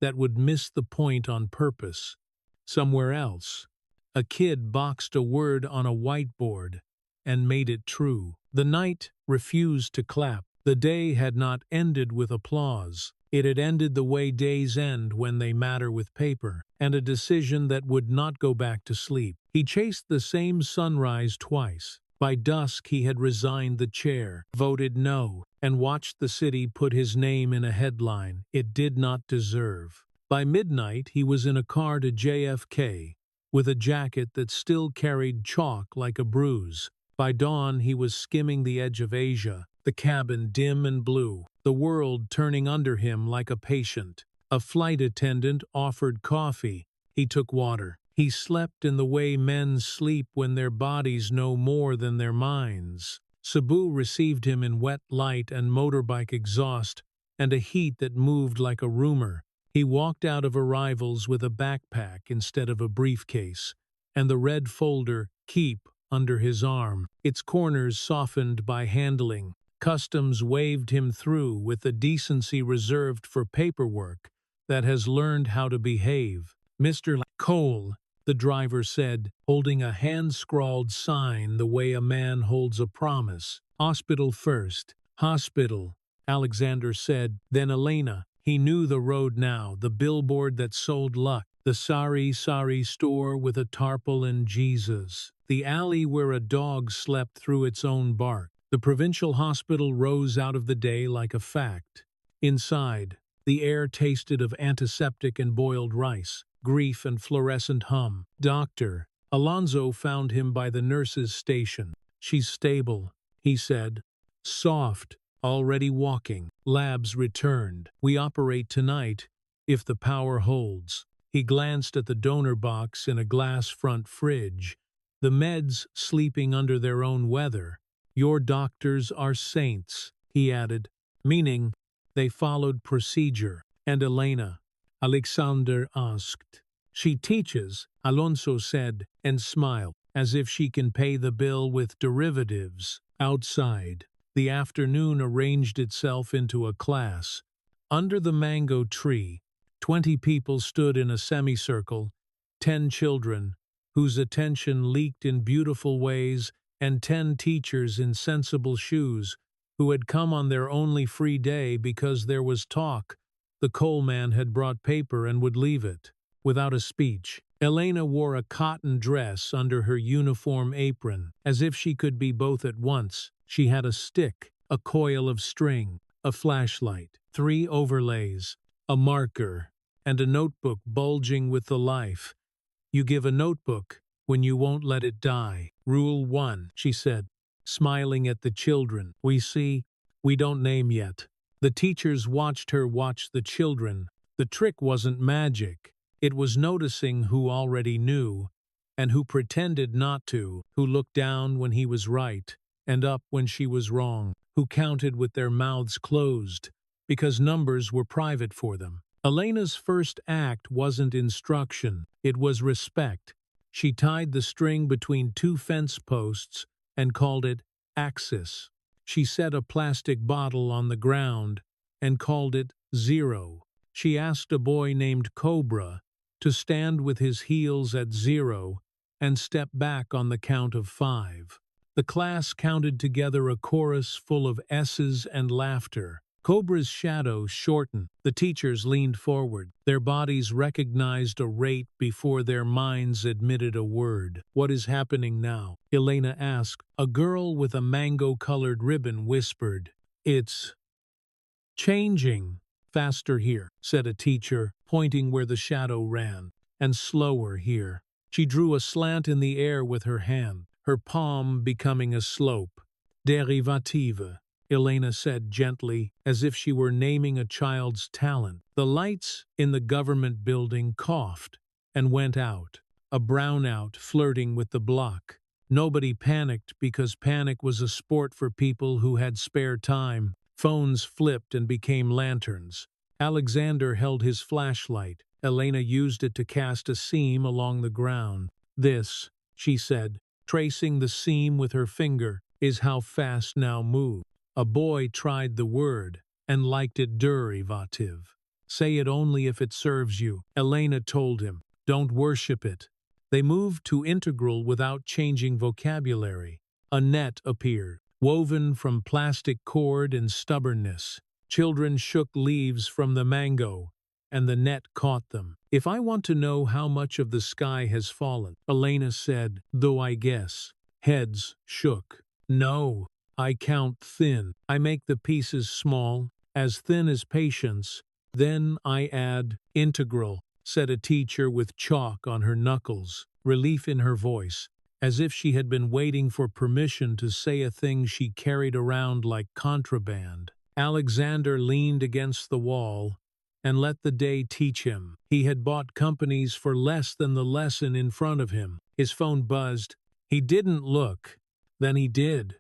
that would miss the point on purpose. Somewhere else, a kid boxed a word on a whiteboard and made it true. The night refused to clap. The day had not ended with applause. It had ended the way days end when they matter with paper, and a decision that would not go back to sleep. He chased the same sunrise twice. By dusk he had resigned the chair, voted no, and watched the city put his name in a headline it did not deserve. By midnight he was in a car to JFK, with a jacket that still carried chalk like a bruise. By dawn he was skimming the edge of Asia, the cabin dim and blue, the world turning under him like a patient. A flight attendant offered coffee. He took water. He slept in the way men sleep when their bodies know more than their minds. Cebu received him in wet light and motorbike exhaust, and a heat that moved like a rumor. He walked out of arrivals with a backpack instead of a briefcase, and the red folder, "Keep," under his arm, its corners softened by handling. Customs waved him through with the decency reserved for paperwork that has learned how to behave. "Mr. Cole," the driver said, holding a hand-scrawled sign the way a man holds a promise. "Hospital first." "Hospital," Alexander said. Then Elena. He knew the road now, the billboard that sold luck, the sari store with a tarpaulin Jesus, the alley where a dog slept through its own bark. The provincial hospital rose out of the day like a fact. Inside, the air tasted of antiseptic and boiled rice, grief and fluorescent hum. "Doctor." Alonso found him by the nurse's station. "She's stable," he said. "Soft, already walking." Labs returned. "We operate tonight, if the power holds." He glanced at the donor box in a glass front fridge. "The meds sleeping under their own weather. Your doctors are saints," he added, meaning they followed procedure. "And Elena?" Alexander asked. "She teaches," Alonso said, and smiled, "as if she can pay the bill with derivatives." Outside, the afternoon arranged itself into a class. Under the mango tree, 20 people stood in a semicircle, 10 children, whose attention leaked in beautiful ways, and 10 teachers in sensible shoes, who had come on their only free day because there was talk. The coal man had brought paper and would leave it, without a speech. Elena wore a cotton dress under her uniform apron, as if she could be both at once. She had a stick, a coil of string, a flashlight, 3 overlays, a marker, and a notebook bulging with the life. "You give a notebook when you won't let it die. Rule 1, she said, smiling at the children. We don't name yet." The teachers watched her watch the children. The trick wasn't magic. It was noticing who already knew, and who pretended not to, who looked down when he was right, and up when she was wrong, who counted with their mouths closed, because numbers were private for them. Elena's first act wasn't instruction, it was respect. She tied the string between 2 fence posts and called it axis. She set a plastic bottle on the ground and called it 0. She asked a boy named Cobra to stand with his heels at 0 and step back on the count of 5. The class counted together a chorus full of S's and laughter. Cobra's shadow shortened. The teachers leaned forward. Their bodies recognized a rate before their minds admitted a word. "What is happening now?" Elena asked. A girl with a mango-colored ribbon whispered, "It's changing." "Faster here," said a teacher, pointing where the shadow ran, "and slower here." She drew a slant in the air with her hand, her palm becoming a slope. "Derivative," Elena said gently, as if she were naming a child's talent. The lights in the government building coughed and went out, a brownout flirting with the block. Nobody panicked because panic was a sport for people who had spare time. Phones flipped and became lanterns. Alexander held his flashlight. Elena used it to cast a seam along the ground. "This," she said, tracing the seam with her finger, "is how fast now move." A boy tried the word and liked it. Derivative. "Say it only if it serves you," Elena told him. "Don't worship it." They moved to integral without changing vocabulary. A net appeared, woven from plastic cord and stubbornness. Children shook leaves from the mango, and the net caught them. If I want to know how much of the sky has fallen, Elena said, though I guess. Heads shook. No, I count thin. I make the pieces small, as thin as patience. Then I add integral, said a teacher with chalk on her knuckles, relief in her voice, as if she had been waiting for permission to say a thing she carried around like contraband. Alexander leaned against the wall and let the day teach him. He had bought companies for less than the lesson in front of him. His phone buzzed. He didn't look. Then he did.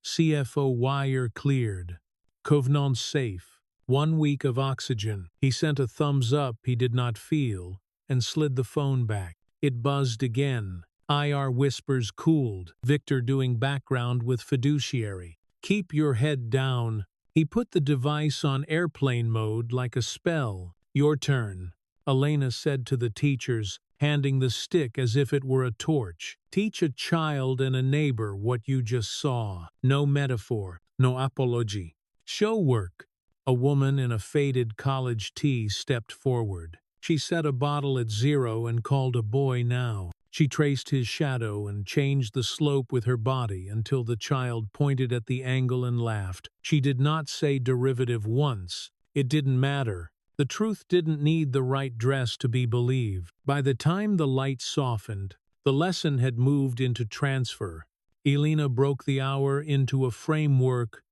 CFO wire cleared. Covenant safe. 1 week of oxygen. He sent a thumbs up he did not feel and slid the phone back. It buzzed again. IR whispers cooled. Victor doing background with fiduciary. Keep your head down. He put the device on airplane mode like a spell. Your turn, Elena said to the teachers, handing the stick as if it were a torch. Teach a child and a neighbor what you just saw. No metaphor, no apology. Show work. A woman in a faded college tee stepped forward. She set a bottle at 0 and called a boy now. She traced his shadow and changed the slope with her body until the child pointed at the angle and laughed. She did not say derivative once. It didn't matter. The truth didn't need the right dress to be believed. By the time the light softened, the lesson had moved into transfer. Elena broke the hour into a framework.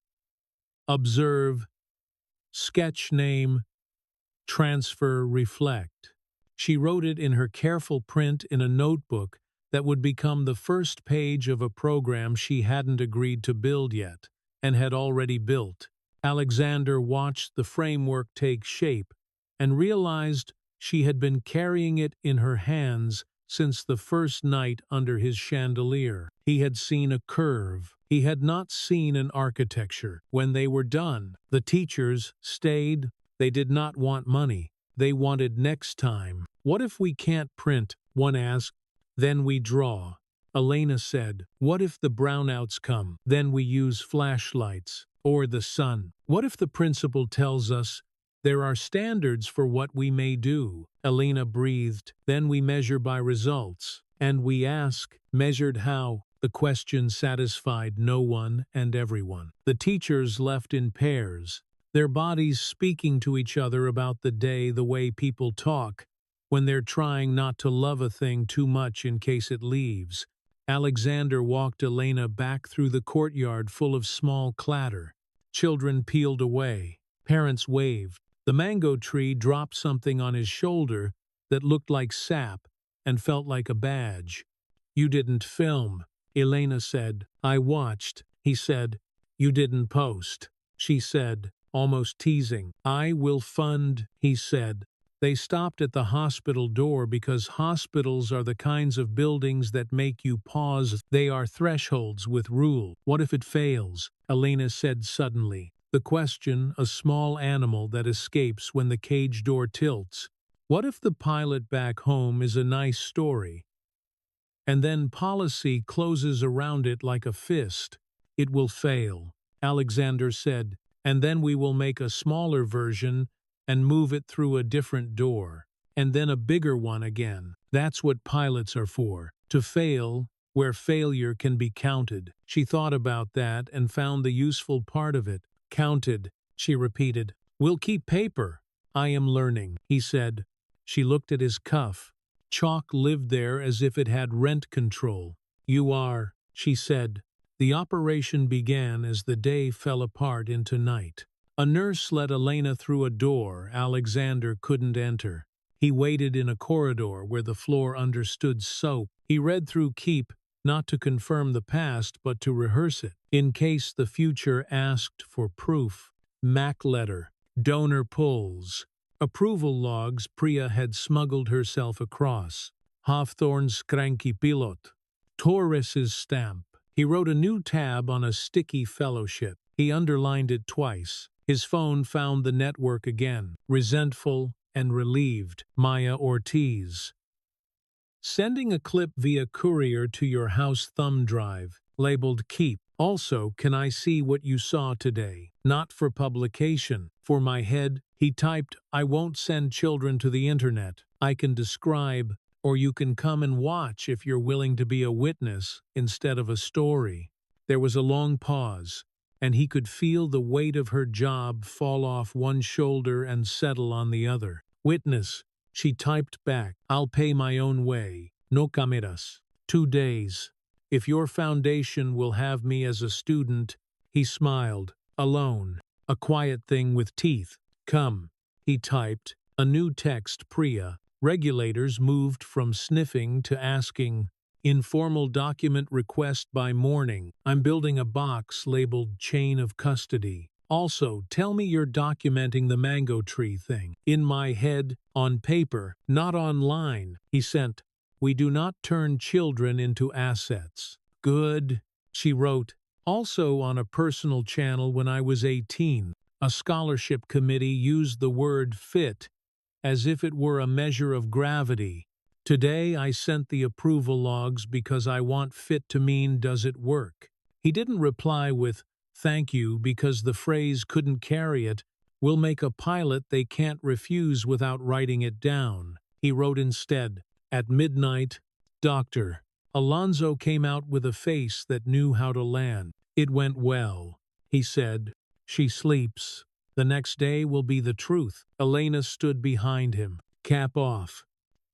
Observe, sketch name, transfer, reflect. She wrote it in her careful print in a notebook that would become the first page of a program she hadn't agreed to build yet, and had already built. Alexander watched the framework take shape and realized she had been carrying it in her hands since the first night under his chandelier. He had seen a curve. He had not seen an architecture. When they were done, the teachers stayed. They did not want money. They wanted next time. What if we can't print? One asked. Then we draw. Elena said. What if the brownouts come? Then we use flashlights. Or the sun. What if the principal tells us there are standards for what we may do? Elena breathed. Then we measure by results. And we ask, measured how? The question satisfied no one and everyone. The teachers left in pairs, their bodies speaking to each other about the day the way people talk when they're trying not to love a thing too much in case it leaves. Alexander walked Elena back through the courtyard full of small clatter. Children peeled away. Parents waved. The mango tree dropped something on his shoulder that looked like sap and felt like a badge. You didn't film, Elena said. I watched, he said. You didn't post, she said, almost teasing. I will fund, he said. They stopped at the hospital door because hospitals are the kinds of buildings that make you pause. They are thresholds with rule. What if it fails? Elena said suddenly. The question, a small animal that escapes when the cage door tilts. What if the pilot back home is a nice story, and then policy closes around it like a fist? It will fail, Alexander said, and then we will make a smaller version and move it through a different door, and then a bigger one again. That's what pilots are for, to fail where failure can be counted. She thought about that and found the useful part of it. Counted, she repeated. We'll keep paper. I am learning, he said. She looked at his cuff. Chalk lived there as if it had rent control. You are, she said. The operation began as the day fell apart into night. A nurse led Elena through a door Alexander couldn't enter. He waited in a corridor where the floor understood soap. He read through Keep, not to confirm the past but to rehearse it, in case the future asked for proof. MAC letter, donor pulls, approval logs Priya had smuggled herself across, Hawthorne's cranky pilot, Torres's stamp. He wrote a new tab on a sticky fellowship. He underlined it twice. His phone found the network again, resentful and relieved. Maya Ortiz. Sending a clip via courier to your house thumb drive, labeled Keep. Also, can I see what you saw today? Not for publication. For my head, he typed, I won't send children to the internet. I can describe, or you can come and watch if you're willing to be a witness instead of a story. There was a long pause, and he could feel the weight of her job fall off one shoulder and settle on the other. Witness, she typed back, I'll pay my own way. No cameras. 2 days. If your foundation will have me as a student, he smiled. Alone. A quiet thing with teeth. Come. He typed. A new text, Priya. Regulators moved from sniffing to asking, informal document request by morning. I'm building a box labeled chain of custody. Also, tell me you're documenting the mango tree thing. In my head, on paper, not online, he sent, we do not turn children into assets. Good, she wrote. Also on a personal channel when I was 18, a scholarship committee used the word fit as if it were a measure of gravity. Today I sent the approval logs because I want fit to mean does it work. He didn't reply with thank you because the phrase couldn't carry it. We'll make a pilot they can't refuse without writing it down. He wrote instead, at midnight, Doctor. Alonzo came out with a face that knew how to land. It went well, he said. She sleeps. The next day will be the truth. Elena stood behind him, cap off,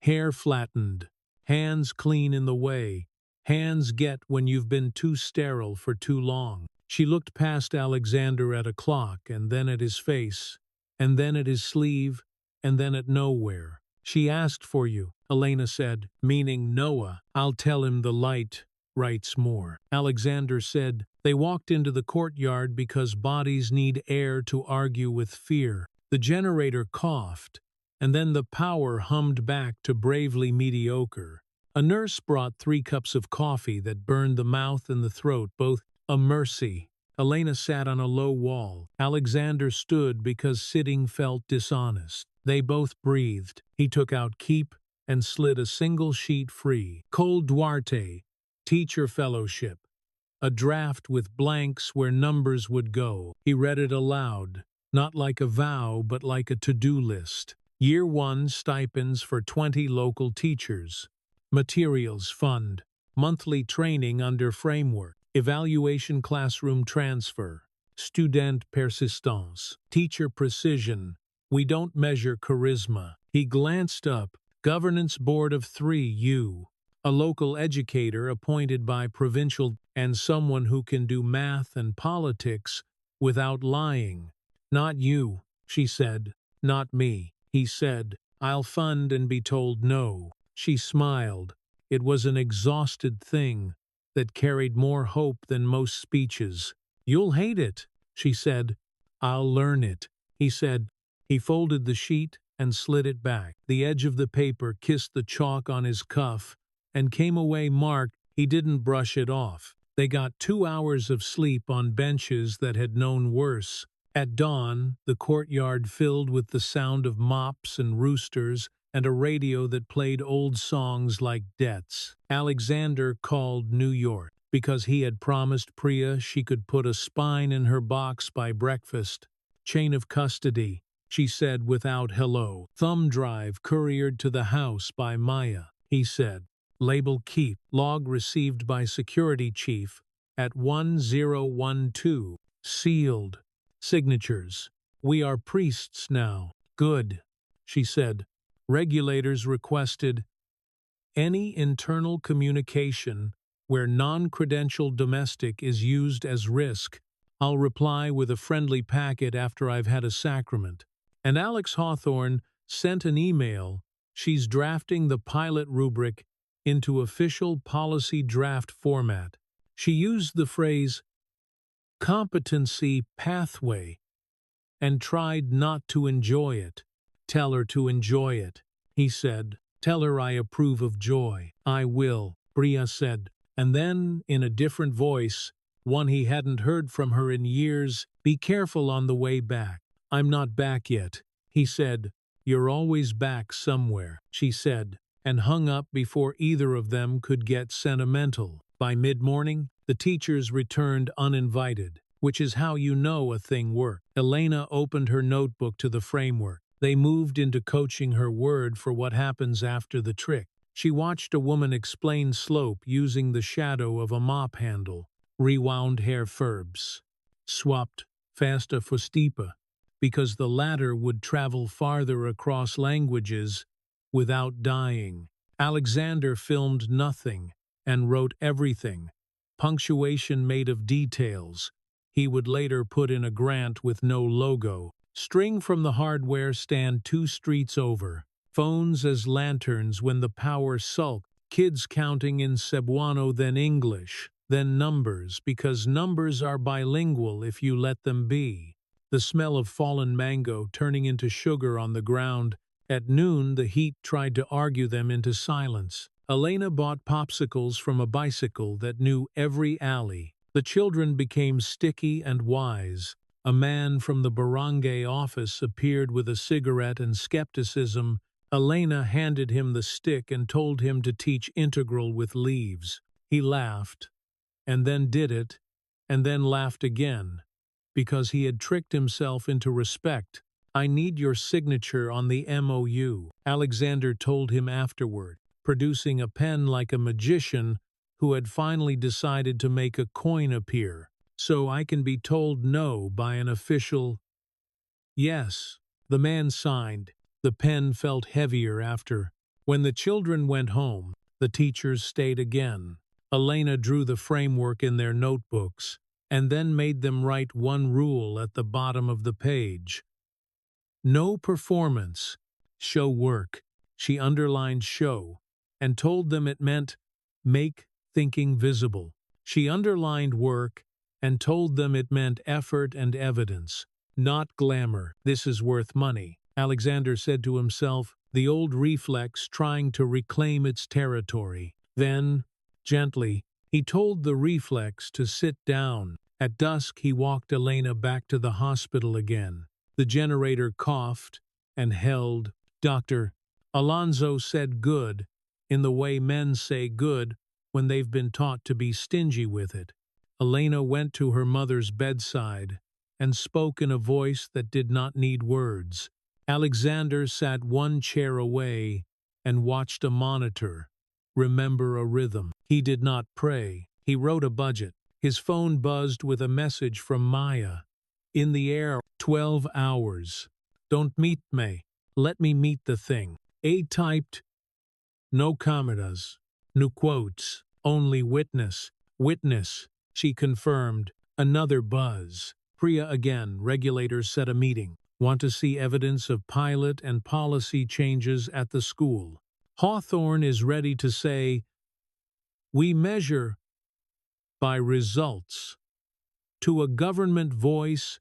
hair flattened, hands clean in the way. Hands get when you've been too sterile for too long. She looked past Alexander at a clock and then at his face, and then at his sleeve, and then at nowhere. She asked for you, Elena said, meaning Noah. I'll tell him the light writes more. Alexander said, they walked into the courtyard because bodies need air to argue with fear. The generator coughed, and then the power hummed back to bravely mediocre. A nurse brought 3 cups of coffee that burned the mouth and the throat, both a mercy. Elena sat on a low wall. Alexander stood because sitting felt dishonest. They both breathed. He took out Keep and slid a single sheet free. Cole Duarte, Teacher Fellowship. A draft with blanks where numbers would go. He read it aloud, not like a vow but like a to-do list. Year 1 stipends for 20 local teachers. Materials fund. Monthly training under framework. Evaluation classroom transfer. Student persistence. Teacher precision. We don't measure charisma. He glanced up. Governance board of 3 U. A local educator appointed by provincial and someone who can do math and politics without lying. Not you, she said. Not me, he said. I'll fund and be told no. She smiled. It was an exhausted thing that carried more hope than most speeches. You'll hate it, she said. I'll learn it, he said. He folded the sheet and slid it back. The edge of the paper kissed the chalk on his cuff and came away marked. He didn't brush it off. They got 2 hours of sleep on benches that had known worse. At dawn, the courtyard filled with the sound of mops and roosters and a radio that played old songs like Debts. Alexander called New York because he had promised Priya she could put a spine in her box by breakfast. Chain of custody, she said without hello. Thumb drive couriered to the house by Maya, he said. Label Keep. Log received by security chief at 1012. Sealed. Signatures. We are priests now. Good, she said. Regulators requested any internal communication where non-credentialed domestic is used as risk. I'll reply with a friendly packet after I've had a sacrament. And Alex Hawthorne sent an email. She's drafting the pilot rubric into official policy draft format. She used the phrase competency pathway and tried not to enjoy it. Tell her to enjoy it, he said. Tell her I approve of joy. I will, Priya said. And then, in a different voice, one he hadn't heard from her in years, be careful on the way back. I'm not back yet, he said. You're always back somewhere, she said, and hung up before either of them could get sentimental. By mid-morning, the teachers returned uninvited. which is how you know a thing worked. Elena opened her notebook to the framework. They moved into coaching her word for what happens after the trick. She watched a woman explain slope using the shadow of a mop handle, rewound hair furbs, swapped fasta for steepa, because the latter would travel farther across languages without dying. Alexander filmed nothing and wrote everything, punctuation made of details. He would later put in a grant with no logo. String from the hardware stand 2 streets over. Phones as lanterns when the power sulked. Kids counting in Cebuano, then English, then numbers, because numbers are bilingual if you let them be. The smell of fallen mango turning into sugar on the ground. At noon, the heat tried to argue them into silence. Elena bought popsicles from a bicycle that knew every alley. The children became sticky and wise. A man from the barangay office appeared with a cigarette and skepticism. Elena handed him the stick and told him to teach integral with leaves. He laughed, and then did it, and then laughed again, because he had tricked himself into respect. "I need your signature on the MOU," Alexander told him afterward, producing a pen like a magician who had finally decided to make a coin appear. "So I can be told no by an official?" "Yes." The man signed. The pen felt heavier after. When the children went home, the teachers stayed again. Elena drew the framework in their notebooks, and then made them write one rule at the bottom of the page. No performance. Show work. She underlined show, and told them it meant make thinking visible. She underlined work, and told them it meant effort and evidence, not glamour. "This is worth money," Alexander said to himself, the old reflex trying to reclaim its territory. Then, gently, he told the reflex to sit down. At dusk, he walked Elena back to the hospital again. The generator coughed and held. "Doctor," Alonso said good, in the way men say good when they've been taught to be stingy with it. Elena went to her mother's bedside and spoke in a voice that did not need words. Alexander sat one chair away and watched a monitor. Remember a rhythm. He did not pray. He wrote a budget. His phone buzzed with a message from Maya. "In the air, 12 hours. Don't meet me. Let me meet the thing." A typed, "No cameras. No quotes. Only witness." "Witness," she confirmed. Another buzz. Priya again. "Regulators set a meeting. Want to see evidence of pilot and policy changes at the school." Hawthorne is ready to say, "We measure by results." To a government voice,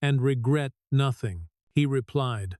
"And regret nothing," he replied.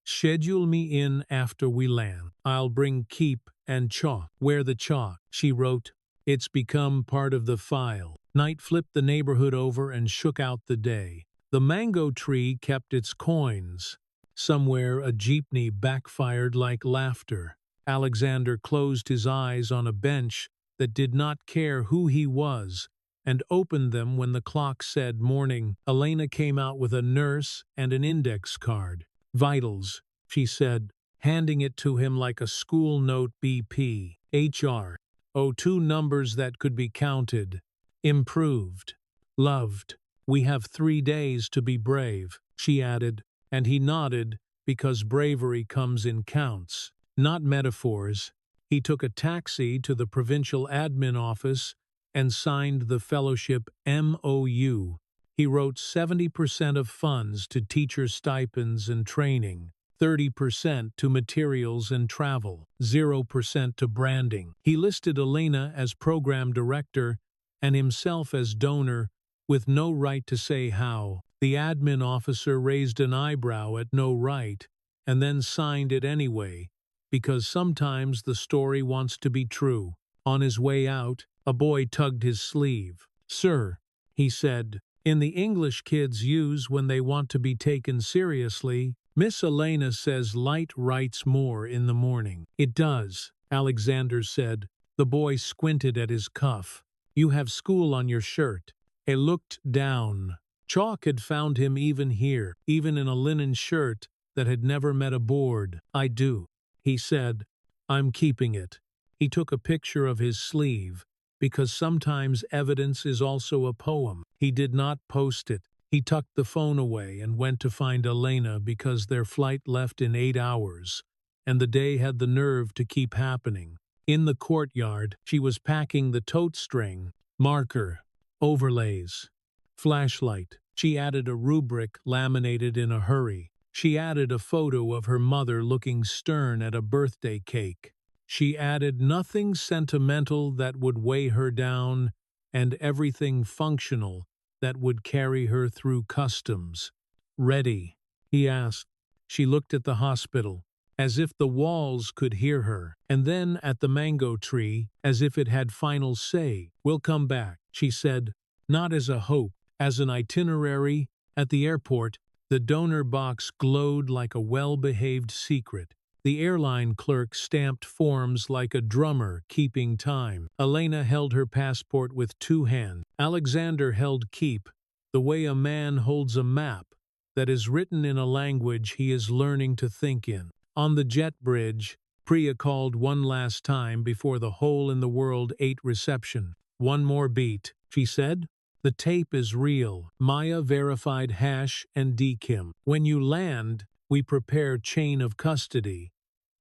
"Schedule me in after we land. I'll bring keep and chalk." "Where the chalk?" she wrote. "It's become part of the file." Night flipped the neighborhood over and shook out the day. The mango tree kept its coins. Somewhere a jeepney backfired like laughter. Alexander closed his eyes on a bench that did not care who he was, and opened them when the clock said morning. Elena came out with a nurse and an index card. "Vitals," she said, handing it to him like a school note. BP, HR. Oh, 2 numbers that could be counted. Improved. Loved. "We have 3 days to be brave," she added, and he nodded, because bravery comes in counts, not metaphors. He took a taxi to the provincial admin office and signed the fellowship MOU. He wrote 70% of funds to teacher stipends and training, 30% to materials and travel, 0% to branding. He listed Elena as program director and himself as donor, with no right to say how. The admin officer raised an eyebrow at "no right," and then signed it anyway, because sometimes the story wants to be true. On his way out, a boy tugged his sleeve. "Sir," he said, in the English kids use when they want to be taken seriously, "Miss Elena says light writes more in the morning." "It does," Alexander said. The boy squinted at his cuff. "You have school on your shirt." He looked down. Chalk had found him even here, even in a linen shirt that had never met a board. "I do," he said. "I'm keeping it." He took a picture of his sleeve, because sometimes evidence is also a poem. He did not post it. He tucked the phone away and went to find Elena because their flight left in 8 hours, and the day had the nerve to keep happening. In the courtyard, she was packing the tote string, marker, overlays, flashlight. She added a rubric laminated in a hurry. She added a photo of her mother looking stern at a birthday cake. She added nothing sentimental that would weigh her down, and everything functional that would carry her through customs. "Ready?" he asked. She looked at the hospital, as if the walls could hear her, and then at the mango tree, as if it had final say. "We'll come back," she said, not as a hope, as an itinerary. At the airport, the donor box glowed like a well-behaved secret. The airline clerk stamped forms like a drummer keeping time. Elena held her passport with 2 hands. Alexander held keep, the way a man holds a map that is written in a language he is learning to think in. On the jet bridge, Priya called one last time before the hole in the world ate reception. "One more beat," she said. "The tape is real. Maya verified hash and DKIM. When you land, we prepare chain of custody,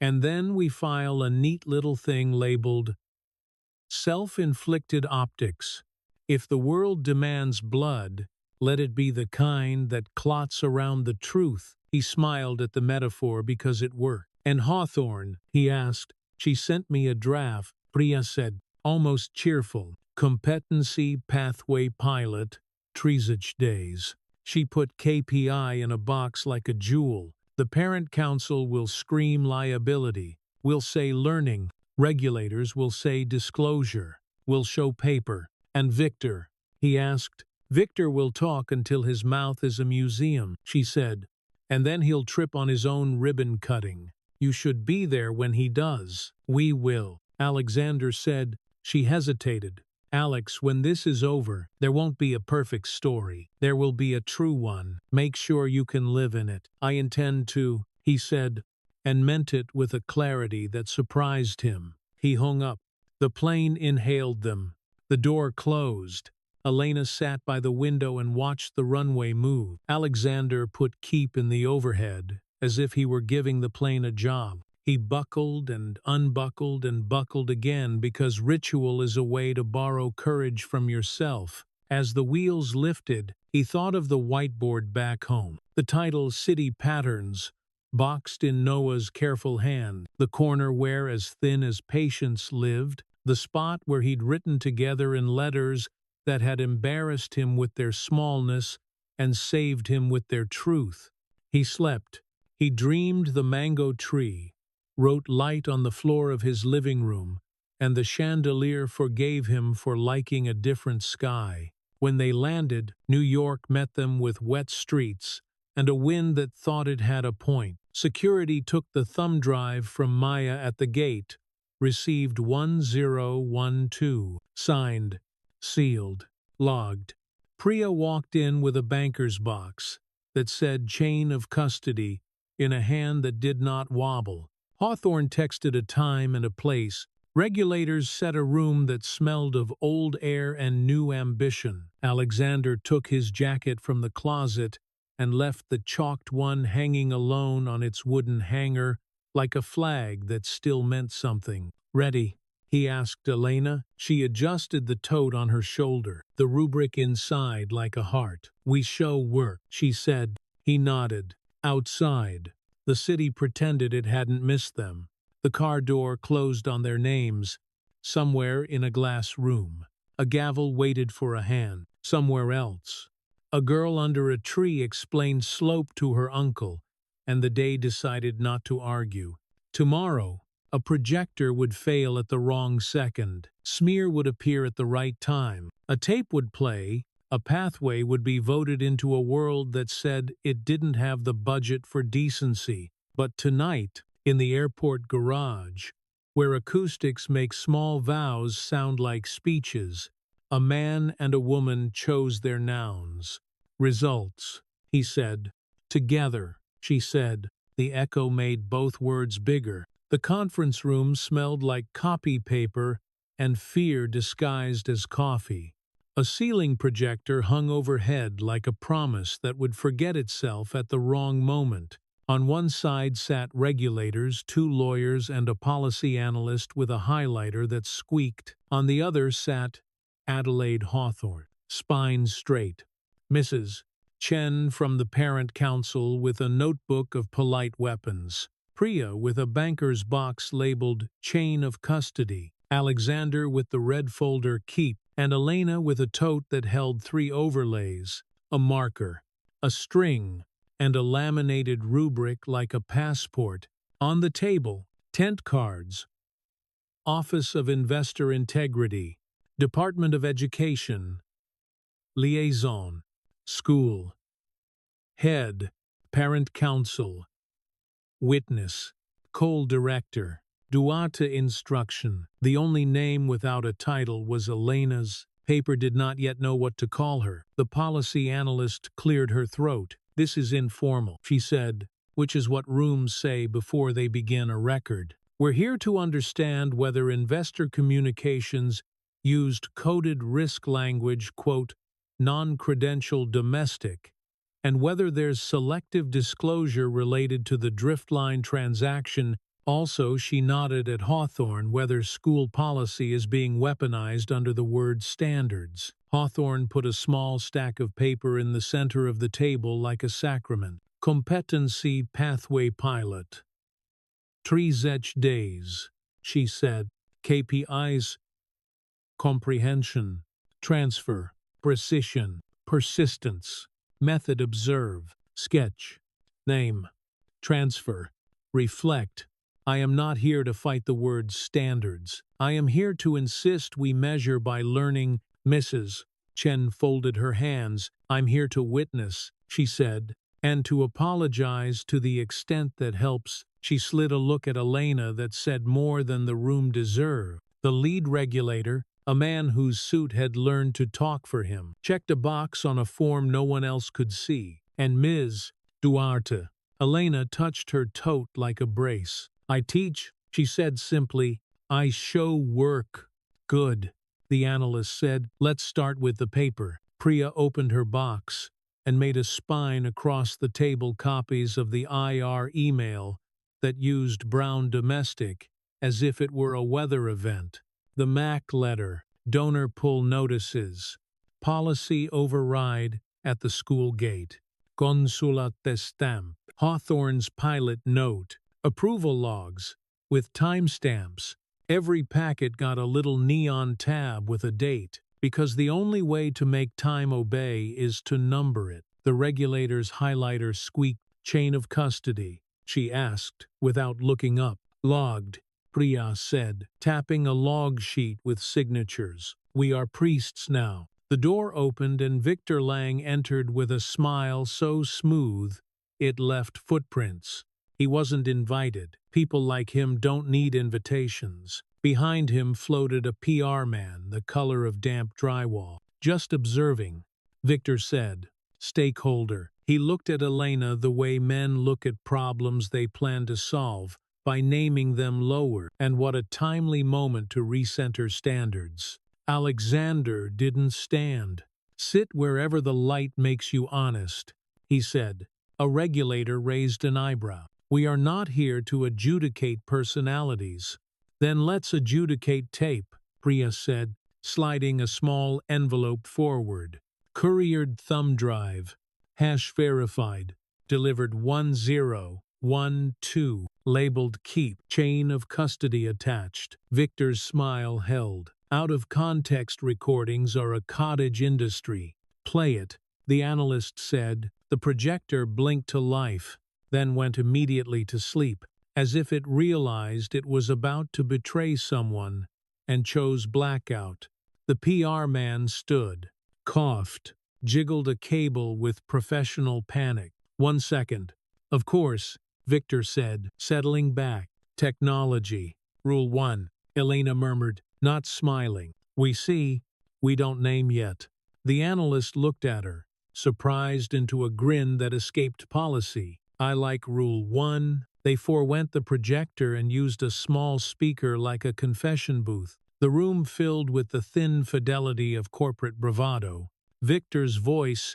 and then we file a neat little thing labeled self-inflicted optics. If the world demands blood, let it be the kind that clots around the truth." He smiled at the metaphor because it worked. "And Hawthorne?" he asked. "She sent me a draft," Priya said, almost cheerful. "Competency Pathway Pilot, Treasich Days." She put KPI in a box like a jewel. "The parent council will scream liability. We'll say learning. Regulators will say disclosure. We'll show paper. And Victor?" he asked. "Victor will talk until his mouth is a museum," she said. "And then he'll trip on his own ribbon cutting. You should be there when he does." "We will," Alexander said. She hesitated. "Alex, when this is over, there won't be a perfect story. There will be a true one. Make sure you can live in it." "I intend to," he said, and meant it with a clarity that surprised him. He hung up. The plane inhaled them. The door closed. Elena sat by the window and watched the runway move. Alexander put keep in the overhead, as if he were giving the plane a job. He buckled and unbuckled and buckled again because ritual is a way to borrow courage from yourself. As the wheels lifted, he thought of the whiteboard back home. The title City Patterns, boxed in Noah's careful hand. The corner where as thin as patience lived. The spot where he'd written together in letters that had embarrassed him with their smallness and saved him with their truth. He slept. He dreamed the mango tree, wrote light on the floor of his living room, and the chandelier forgave him for liking a different sky. When they landed, New York met them with wet streets and a wind that thought it had a point. Security took the thumb drive from Maya at the gate. Received 1012. Signed. Sealed. Logged. Priya walked in with a banker's box that said chain of custody in a hand that did not wobble. Hawthorne texted a time and a place. Regulators set a room that smelled of old air and new ambition. Alexander took his jacket from the closet and left the chalked one hanging alone on its wooden hanger, like a flag that still meant something. "Ready?" he asked Elena. She adjusted the tote on her shoulder, the rubric inside like a heart. "We show work," she said. He nodded. Outside, the city pretended it hadn't missed them. The car door closed on their names. Somewhere in a glass room, a gavel waited for a hand. Somewhere else, a girl under a tree explained slope to her uncle, and the day decided not to argue. Tomorrow, a projector would fail at the wrong second. Smear would appear at the right time. A tape would play. A pathway would be voted into a world that said it didn't have the budget for decency. But tonight, in the airport garage, where acoustics make small vows sound like speeches, A man and a woman chose their nouns. Results, he said. Together, she said. The echo made both words bigger. The conference room smelled like copy paper and fear disguised as coffee. A ceiling projector hung overhead like a promise that would forget itself at the wrong moment. On one side sat regulators, 2 lawyers, and a policy analyst with a highlighter that squeaked. On the other sat Adelaide Hawthorne, spine straight. Mrs. Chen from the parent council with a notebook of polite weapons. Priya with a banker's box labeled Chain of Custody. Alexander with the red folder Keep, and Elena with a tote that held 3 overlays, a marker, a string, and a laminated rubric like a passport. On the table, tent cards. Office of Investor Integrity, Department of Education, Liaison, School, Head, Parent Council, Witness, Co-Director, Duata Instruction. The only name without a title was Elena's. Paper did not yet know what to call her. The policy analyst cleared her throat. "This is informal," she said, which is what rooms say before they begin a record. "We're here to understand whether investor communications used coded risk language, quote, non-credential domestic, and whether there's selective disclosure related to the Driftline transaction. Also, she nodded at Hawthorne whether school policy is being weaponized under the word standards. Hawthorne put a small stack of paper in the center of the table like a sacrament. Competency Pathway Pilot. 3 days, she said. KPIs, comprehension, transfer, precision, persistence, method observe, sketch, name, transfer, reflect. I am not here to fight the word standards. I am here to insist we measure by learning. Mrs. Chen folded her hands. I'm here to witness, she said, and to apologize to the extent that helps. She slid a look at Elena that said more than the room deserved. The lead regulator, a man whose suit had learned to talk for him, checked a box on a form no one else could see. And Ms. Duarte. Elena touched her tote like a brace. I teach, she said simply. I show work. Good, the analyst said. Let's start with the paper. Priya opened her box and made a spine across the table copies of the IR email that used Brown Domestic as if it were a weather event. The MAC letter, donor pull notices, policy override at the school gate, consulate stamp, Hawthorne's pilot note, approval logs with timestamps. Every packet got a little neon tab with a date, because the only way to make time obey is to number it. The regulator's highlighter squeaked. Chain of custody, she asked, without looking up. Logged, Priya said, tapping a log sheet with signatures. We are priests now. The door opened and Victor Lang entered with a smile so smooth it left footprints. He wasn't invited. People like him don't need invitations. Behind him floated a PR man, the color of damp drywall. Just observing, Victor said. Stakeholder. He looked at Elena the way men look at problems they plan to solve, by naming them lower. And what a timely moment to recenter standards. Alexander didn't stand. Sit wherever the light makes you honest, he said. A regulator raised an eyebrow. We are not here to adjudicate personalities. Then let's adjudicate tape, Priya said, sliding a small envelope forward. Couriered thumb drive. Hash verified. Delivered 1012. Labeled keep. Chain of custody attached. Victor's smile held. Out of context recordings are a cottage industry. Play it, the analyst said. The projector blinked to life, then went immediately to sleep, as if it realized it was about to betray someone, and chose blackout. The PR man stood, coughed, jiggled a cable with professional panic. 1 second. Of course, Victor said, settling back. Technology. Rule 1, Elena murmured, not smiling. We see, We don't name yet. The analyst looked at her, surprised into a grin that escaped policy. I like Rule 1. They forewent the projector and used a small speaker like a confession booth. The room filled with the thin fidelity of corporate bravado. Victor's voice: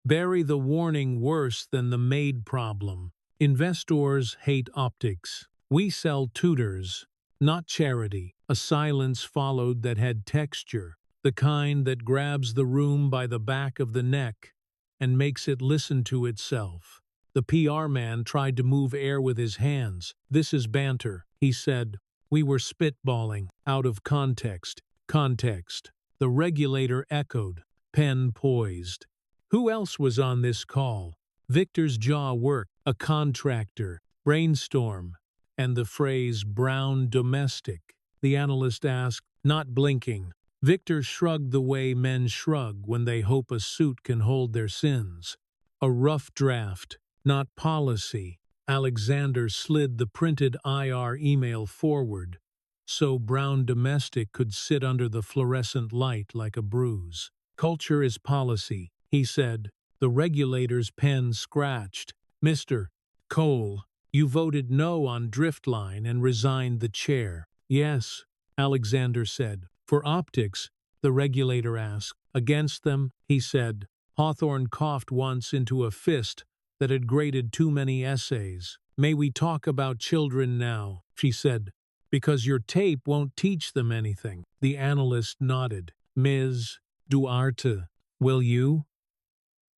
bury the warning worse than the Maid problem. Investors hate optics. We sell tutors, not charity. A silence followed that had texture, the kind that grabs the room by the back of the neck and makes it listen to itself. The PR man tried to move air with his hands. "This is banter," he said. "We were spitballing, out of context." Context. The regulator echoed, pen poised. Who else was on this call? Victor's jaw worked. A contractor, brainstorm, and the phrase "brown domestic." The analyst asked, not blinking. Victor shrugged the way men shrug when they hope a suit can hold their sins. A rough draft, not policy. Alexander slid the printed IR email forward, so brown domestic could sit under the fluorescent light like a bruise. "Culture is policy," he said. The regulator's pen scratched. "Mr. Cole, you voted no on Driftline and resigned the chair." "Yes," Alexander said. "For optics?" the regulator asked. "Against them," he said. Hawthorne coughed once into a fist that had graded too many essays. "May we talk about children now?" she said. "Because your tape won't teach them anything." The analyst nodded. "Ms. Duarte, will you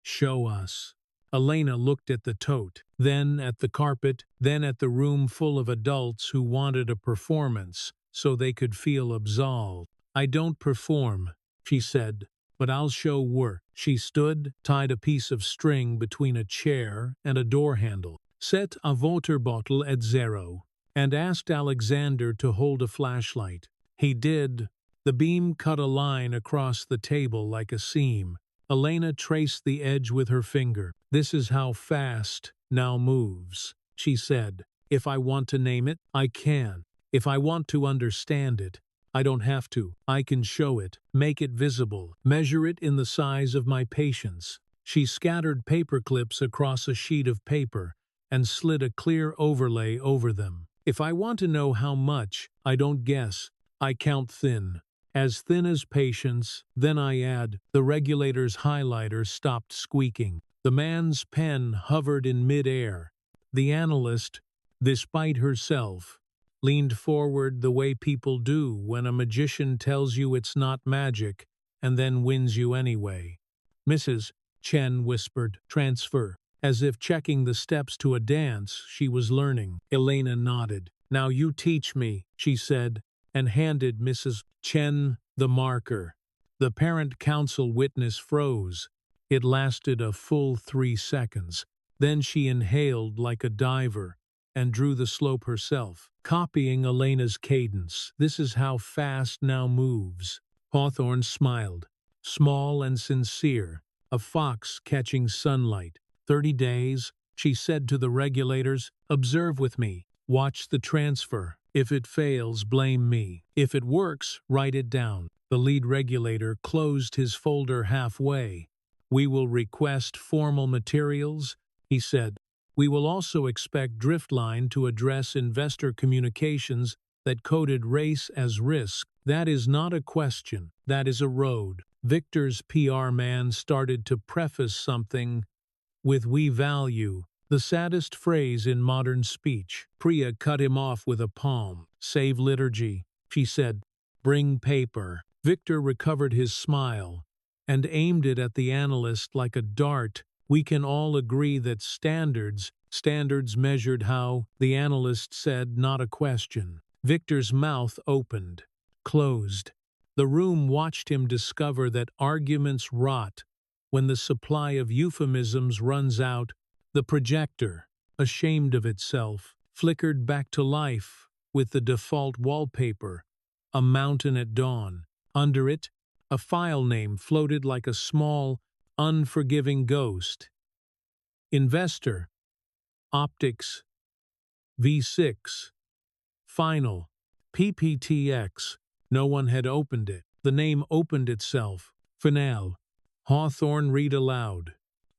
show us?" Elena looked at the tote, then at the carpet, then at the room full of adults who wanted a performance so they could feel absolved. "I don't perform," she said, "but I'll show work." She stood, tied a piece of string between a chair and a door handle, set a water bottle at 0, and asked Alexander to hold a flashlight. He did. The beam cut a line across the table like a seam. Elena traced the edge with her finger. "This is how fast now moves," she said. "If I want to name it, I can. If I want to understand it, I don't have to. I can show it, make it visible, measure it in the size of my patience." She scattered paper clips across a sheet of paper and slid a clear overlay over them. "If I want to know how much, I don't guess. I count thin. As thin as patience, then I add." The regulator's highlighter stopped squeaking. The man's pen hovered in mid-air. The analyst, despite herself, leaned forward the way people do when a magician tells you it's not magic and then wins you anyway. "Mrs. Chen whispered, "Transfer." As if checking the steps to a dance she was learning. Elena nodded. "Now you teach me," she said, and handed Mrs. Chen the marker. The parent council witness froze. It lasted a full 3 seconds. Then she inhaled like a diver and drew the slope herself, copying Elena's cadence. "This is how fast now moves." Hawthorne smiled, small and sincere, a fox catching sunlight. 30 days, she said to the regulators. "Observe with me. Watch the transfer. If it fails, blame me. If it works, write it down." The lead regulator closed his folder halfway. "We will request formal materials," he said. "We will also expect Driftline to address investor communications that coded race as risk. That is not a question, that is a road." Victor's PR man started to preface something with "we value," the saddest phrase in modern speech. Priya cut him off with a palm. "Save liturgy," she said. "Bring paper." Victor recovered his smile and aimed it at the analyst like a dart. "We can all agree that standards measured how," the analyst said, not a question. Victor's mouth opened, closed. The room watched him discover that arguments rot when the supply of euphemisms runs out. The projector, ashamed of itself, flickered back to life with the default wallpaper, a mountain at dawn. Under it, a file name floated like a small, unforgiving ghost. Investor, Optics, V6, Final, PPTX. No one had opened it. The name opened itself. Finale. Hawthorne read aloud.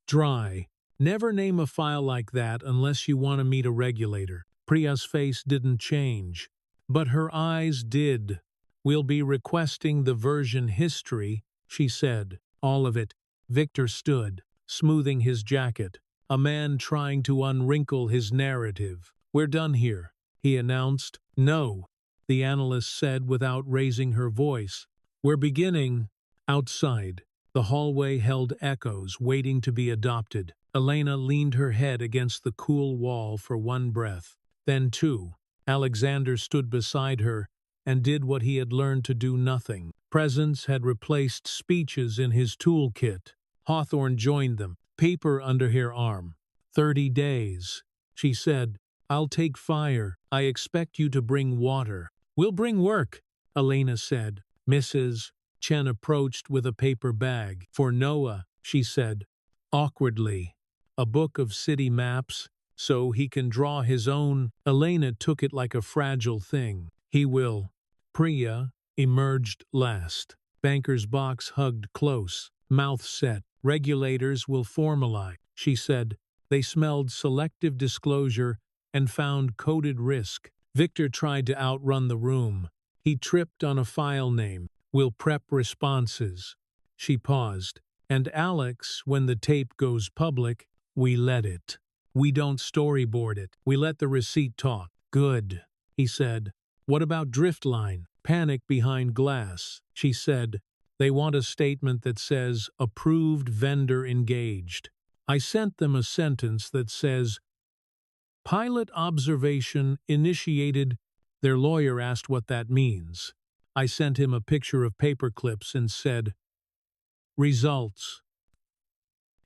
Dry. Never name a file like that unless you want to meet a regulator. Priya's face didn't change, but her eyes did. We'll be requesting the version history, she said. All of it. Victor stood, smoothing his jacket, a man trying to unwrinkle his narrative. We're done here, he announced. No, the analyst said without raising her voice. We're beginning. Outside, the hallway held echoes waiting to be adopted. Elena leaned her head against the cool wall for one breath. Then two. Alexander stood beside her and did what he had learned to do: nothing. Presence had replaced speeches in his toolkit. Hawthorne joined them, paper under her arm. 30 days, she said. I'll take fire. I expect you to bring water. We'll bring work, Elena said. Mrs. Chen approached with a paper bag. For Noah, she said, awkwardly. A book of city maps, so he can draw his own. Elena took it like a fragile thing. He will. Priya emerged last. Banker's box hugged close, mouth set. Regulators will formalize, she said. They smelled selective disclosure and found coded risk. Victor tried to outrun the room. He tripped on a file name. We'll prep responses. She paused. And Alex, when the tape goes public, we let it. We don't storyboard it. We let the receipt talk. Good, he said. What about Driftline? Panic behind glass, she said. They want a statement that says, approved vendor engaged. I sent them a sentence that says, pilot observation initiated. Their lawyer asked what that means. I sent him a picture of paper clips and said, results.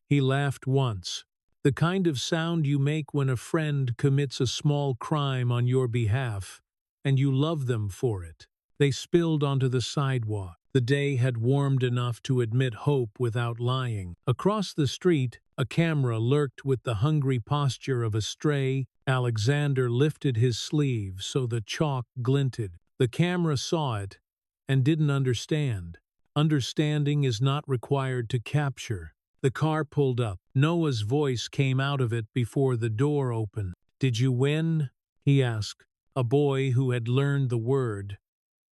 He laughed once. The kind of sound you make when a friend commits a small crime on your behalf, and you love them for it. They spilled onto the sidewalk. The day had warmed enough to admit hope without lying. Across the street, a camera lurked with the hungry posture of a stray. Alexander lifted his sleeve so the chalk glinted. The camera saw it and didn't understand. Understanding is not required to capture. The car pulled up. Noah's voice came out of it before the door opened. Did you win? He asked. A boy who had learned the word,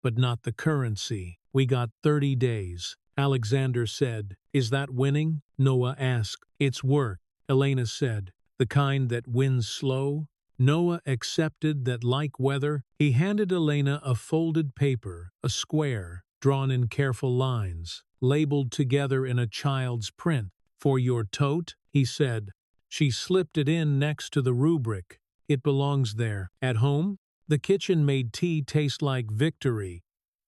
but not the currency. We got 30 days, Alexander said. Is that winning? Noah asked. It's work, Elena said. The kind that wins slow? Noah accepted that like weather. He handed Elena a folded paper, a square, drawn in careful lines, labeled together in a child's print. For your tote, he said. She slipped it in next to the rubric. It belongs there. At home? The kitchen made tea taste like victory.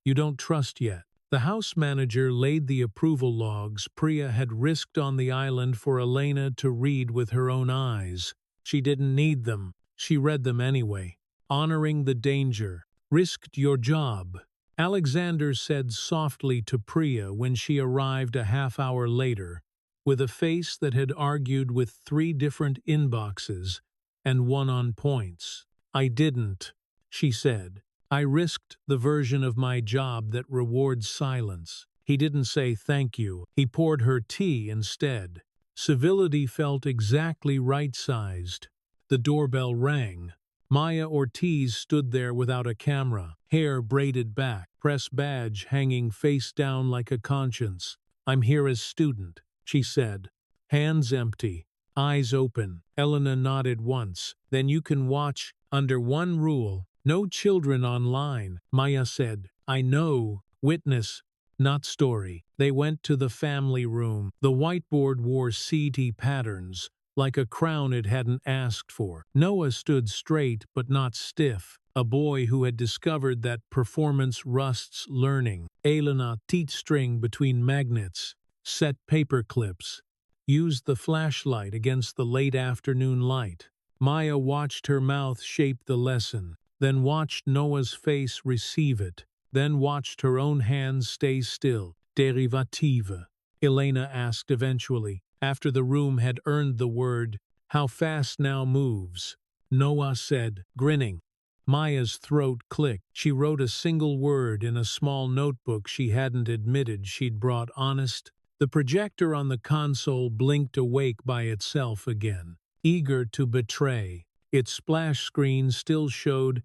You don't trust yet. The house manager laid the approval logs Priya had risked on the island for Elena to read with her own eyes. She didn't need them. She read them anyway. Honoring the danger. Risked your job. Alexander said softly to Priya when she arrived a half-hour later, with a face that had argued with 3 different inboxes and one on points. I didn't, she said. I risked the version of my job that rewards silence. He didn't say thank you. He poured her tea instead. Civility felt exactly right-sized. The doorbell rang. Maya Ortiz stood there without a camera, hair braided back, press badge hanging face down like a conscience. I'm here as student, she said. Hands empty, eyes open. Elena nodded once. Then you can watch, under one rule. No children online, Maya said. I know. Witness, not story. They went to the family room. The whiteboard wore CT patterns, like a crown it hadn't asked for. Noah stood straight but not stiff, a boy who had discovered that performance rusts learning. Elena teat string between magnets, set paper clips, used the flashlight against the late afternoon light. Maya watched her mouth shape the lesson, then watched Noah's face receive it, then watched her own hands stay still. Derivative, Elena asked eventually, after the room had earned the word, how fast now moves. Noah said, grinning, Maya's throat clicked. She wrote a single word in a small notebook she hadn't admitted she'd brought. Honest. The projector on the console blinked awake by itself again, eager to betray. Its splash screen still showed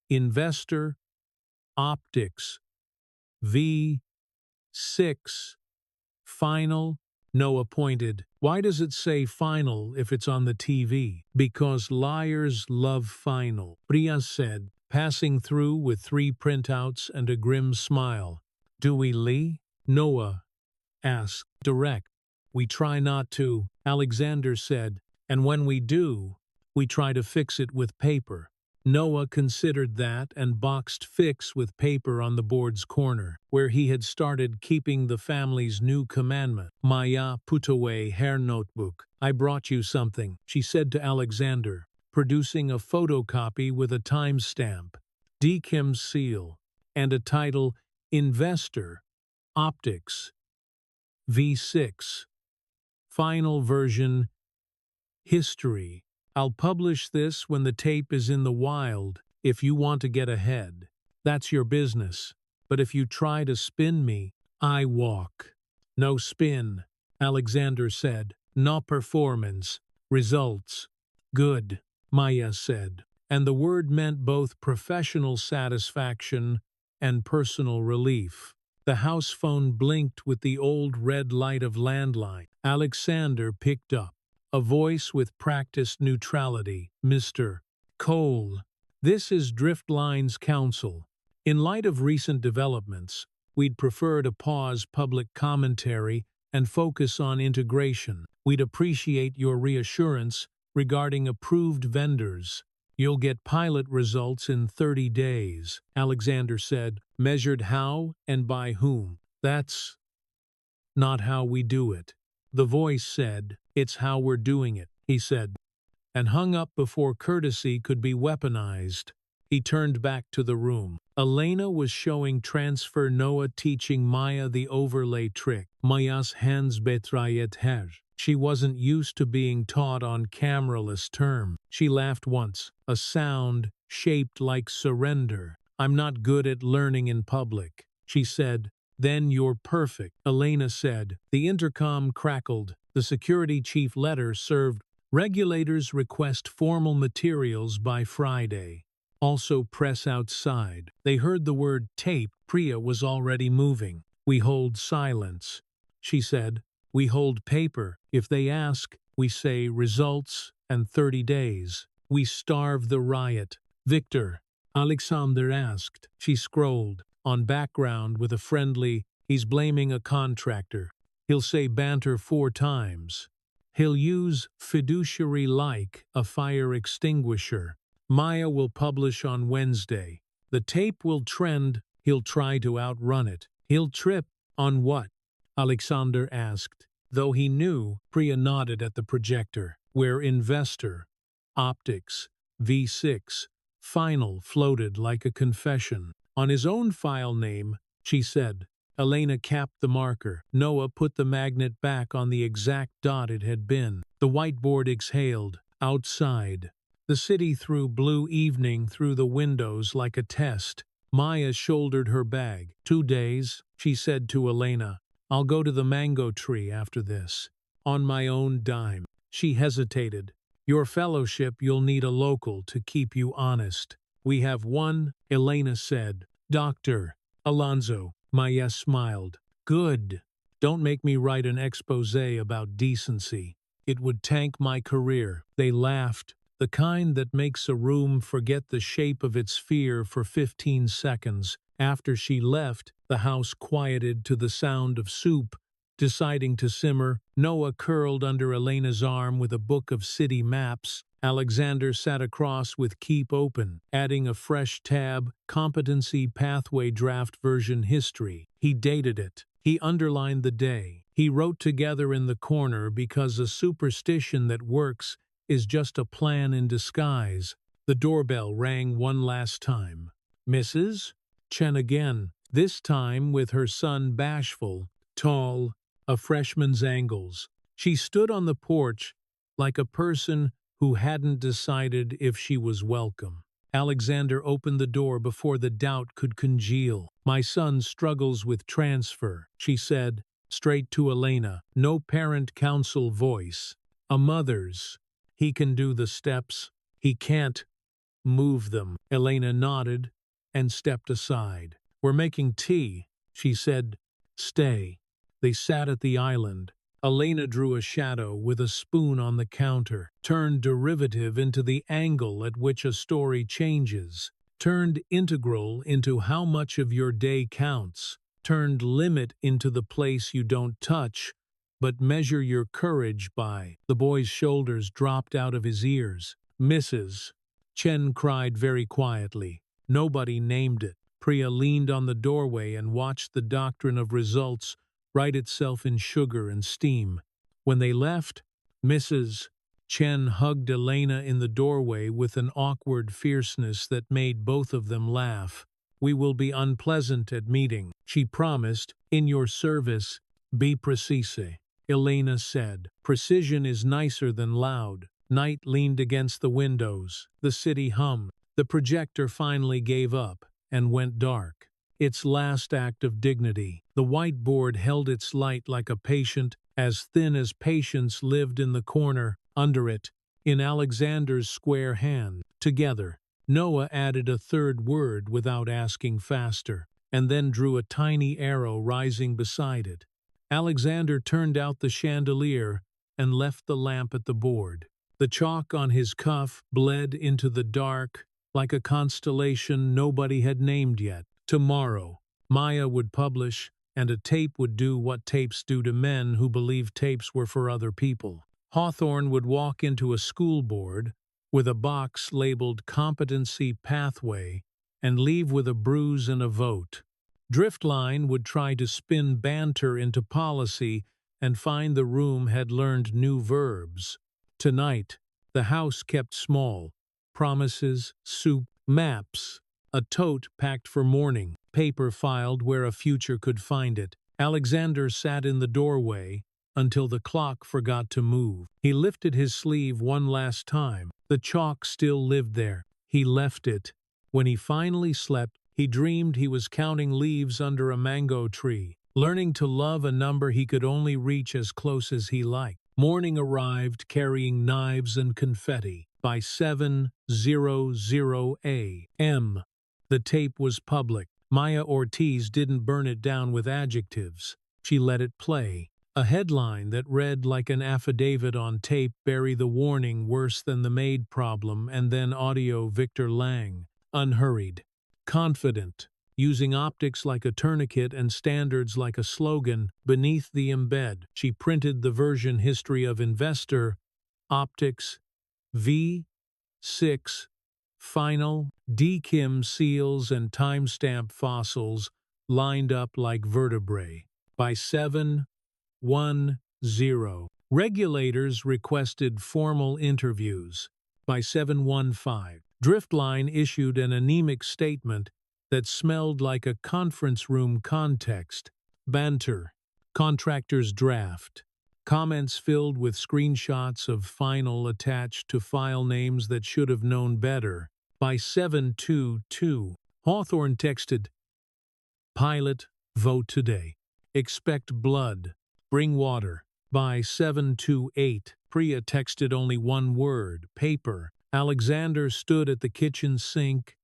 Investor, Optics, V6, Final, Noah pointed. Why does it say final if it's on the TV? Because liars love final, Priya said, passing through with 3 printouts and a grim smile. Do we, Lee? Noah asked. Direct. We try not to, Alexander said, and when we do, we try to fix it with paper. Noah considered that and boxed fix with paper on the board's corner, where he had started keeping the family's new commandment. Maya put away her notebook. I brought you something, she said to Alexander, producing a photocopy with a timestamp, Kim's seal, and a title, Investor, Optics, V6. Final version, History. I'll publish this when the tape is in the wild, if you want to get ahead. That's your business. But if you try to spin me, I walk. No spin, Alexander said. No performance. Results. Good, Maya said. And the word meant both professional satisfaction and personal relief. The house phone blinked with the old red light of landline. Alexander picked up. A voice with practiced neutrality. Mr. Cole, this is Driftline's counsel. In light of recent developments, we'd prefer to pause public commentary and focus on integration. We'd appreciate your reassurance regarding approved vendors. You'll get pilot results in 30 days, Alexander said. Measured how and by whom? That's not how we do it. The voice said, it's how we're doing it, he said, and hung up before courtesy could be weaponized. He turned back to the room. Elena was showing transfer Noah teaching Maya the overlay trick. Maya's hands betrayed her. She wasn't used to being taught on cameraless term. She laughed once, a sound shaped like surrender. I'm not good at learning in public, she said. Then you're perfect, Elena said. The intercom crackled. The security chief letter served. Regulators request formal materials by Friday. Also press outside. They heard the word tape. Priya was already moving. We hold silence, she said. We hold paper. If they ask, we say results and 30 days. We starve the riot. Victor, Alexander asked. She scrolled. On background with a friendly, he's blaming a contractor. He'll say banter 4 times. He'll use fiduciary like a fire extinguisher. Maya will publish on Wednesday. The tape will trend. He'll try to outrun it. He'll trip. On what? Alexander asked. Though he knew, Priya nodded at the projector, where Investor, Optics, V6, Final floated like a confession. On his own file name, she said. Elena capped the marker. Noah put the magnet back on the exact dot it had been. The whiteboard exhaled. Outside. The city threw blue evening through the windows like a test. Maya shouldered her bag. 2 days, she said to Elena. I'll go to the mango tree after this. On my own dime. She hesitated. Your fellowship, you'll need a local to keep you honest. We have one, Elena said. Dr. Alonso. Maya smiled. Good. Don't make me write an exposé about decency. It would tank my career. They laughed, the kind that makes a room forget the shape of its sphere for 15 seconds. After she left, the house quieted to the sound of soup. Deciding to simmer, Noah curled under Elena's arm with a book of city maps. Alexander sat across with Keep open, adding a fresh tab, Competency Pathway Draft Version History. He dated it. He underlined the day. He wrote together in the corner because a superstition that works is just a plan in disguise. The doorbell rang one last time. Mrs. Chen again, this time with her son bashful, tall, a freshman's angles. She stood on the porch like a person who hadn't decided if she was welcome. Alexander opened the door before the doubt could congeal. "My son struggles with transfer," she said, straight to Elena. No parent council voice. A mother's. "He can do the steps. He can't move them." Elena nodded and stepped aside. "We're making tea," she said. "Stay." They sat at the island. Elena drew a shadow with a spoon on the counter, turned derivative into the angle at which a story changes, turned integral into how much of your day counts, turned limit into the place you don't touch, but measure your courage by. The boy's shoulders dropped out of his ears. "Mrs. Chen cried very quietly. Nobody named it. Priya leaned on the doorway and watched the doctrine of results write itself in sugar and steam. When they left, Mrs. Chen hugged Elena in the doorway with an awkward fierceness that made both of them laugh. "We will be unpleasant at meeting," she promised. "In your service, be precise," Elena said. "Precision is nicer than loud." Night leaned against the windows. The city hummed. The projector finally gave up and went dark. Its last act of dignity. The whiteboard held its light like a patient, as thin as patience lived in the corner, under it, in Alexander's square hand. Together, Noah added a third word without asking faster, and then drew a tiny arrow rising beside it. Alexander turned out the chandelier and left the lamp at the board. The chalk on his cuff bled into the dark like a constellation nobody had named yet. Tomorrow, Maya would publish, and a tape would do what tapes do to men who believed tapes were for other people. Hawthorne would walk into a school board with a box labeled Competency Pathway and leave with a bruise and a vote. Driftline would try to spin banter into policy and find the room had learned new verbs. Tonight, the house kept small. Promises, soup, maps, a tote packed for morning, paper filed where a future could find it. Alexander sat in the doorway until the clock forgot to move. He lifted his sleeve one last time. The chalk still lived there. He left it. When he finally slept, he dreamed he was counting leaves under a mango tree, learning to love a number he could only reach as close as he liked. Morning arrived carrying knives and confetti. By 7:00 a.m., the tape was public. Maya Ortiz didn't burn it down with adjectives. She let it play. A headline that read like an affidavit on tape, bury the warning worse than the Maid problem, and then audio Victor Lang, unhurried, confident, using optics like a tourniquet and standards like a slogan. Beneath the embed, she printed the version history of investor, optics, V6, final, DKIM seals and timestamp fossils lined up like vertebrae. By 7:10, regulators requested formal interviews. By 7:15, Driftline issued an anemic statement that smelled like a conference room context. Banter, contractor's draft, comments filled with screenshots of final attached to file names that should have known better. By 7:22, Hawthorne texted, "Pilot, vote today. Expect blood. Bring water." By 7:28, Priya texted only one word, paper. Alexander stood at the kitchen sink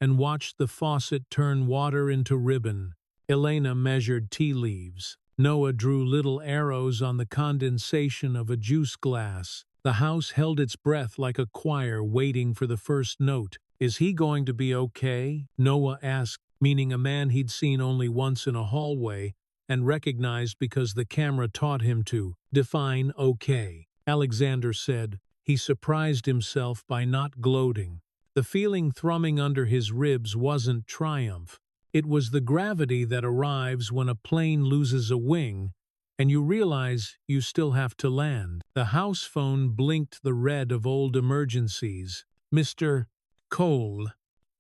and watched the faucet turn water into ribbon. Elena measured tea leaves. Noah drew little arrows on the condensation of a juice glass. The house held its breath like a choir waiting for the first note. "Is he going to be okay?" Noah asked, meaning a man he'd seen only once in a hallway and recognized because the camera taught him to. Define okay. Alexander said. He surprised himself by not gloating. The feeling thrumming under his ribs wasn't triumph. It was the gravity that arrives when a plane loses a wing and you realize you still have to land. The house phone blinked the red of old emergencies. "Mr. Cole,"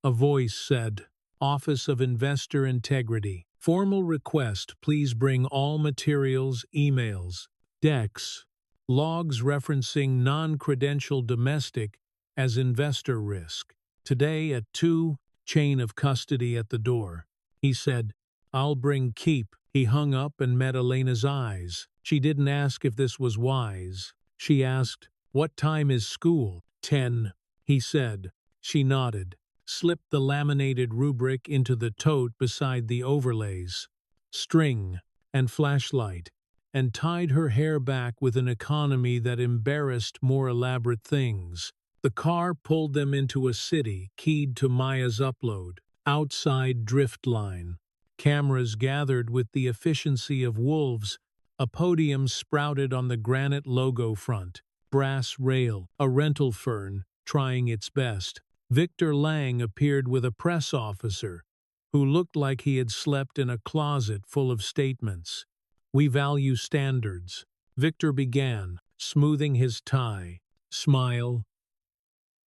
a voice said. "Office of Investor Integrity. Formal request, please bring all materials, emails, decks, logs referencing non-credential domestic as investor risk. Today at 2, chain of custody at the door. He said, I'll bring keep. He hung up and met Elena's eyes. She didn't ask if this was wise. She asked, what time is school? 10, he said. She nodded, slipped the laminated rubric into the tote beside the overlays, string, and flashlight, and tied her hair back with an economy that embarrassed more elaborate things. The car pulled them into a city keyed to Maya's upload. Outside drift line. Cameras gathered with the efficiency of wolves. A podium sprouted on the granite logo front. Brass rail, a rental fern, trying its best. Victor Lang appeared with a press officer, who looked like he had slept in a closet full of statements. We value standards. Victor began, smoothing his tie. Smile.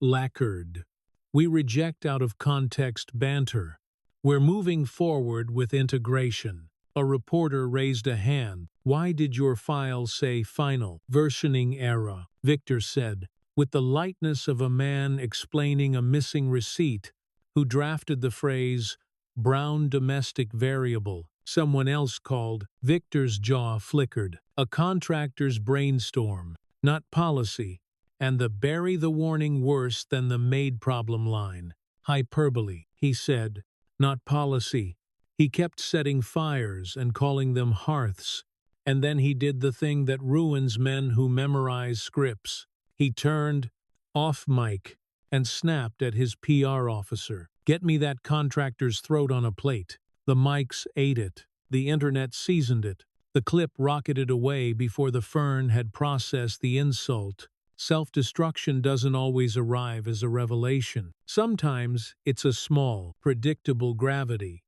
Lacquered. We reject out-of-context banter. We're moving forward with integration. A reporter raised a hand. Why did your file say final? Versioning error, Victor said, with the lightness of a man explaining a missing receipt, who drafted the phrase, brown domestic variable. Someone else called. Victor's jaw flickered. A contractor's brainstorm, not policy. And bury the warning worse than the Maid problem line. Hyperbole, he said, not policy. He kept setting fires and calling them hearths. And then he did the thing that ruins men who memorize scripts. He turned off mic and snapped at his PR officer. Get me that contractor's throat on a plate. The mics ate it. The internet seasoned it. The clip rocketed away before the fern had processed the insult. Self-destruction doesn't always arrive as a revelation. Sometimes it's a small, predictable gravity.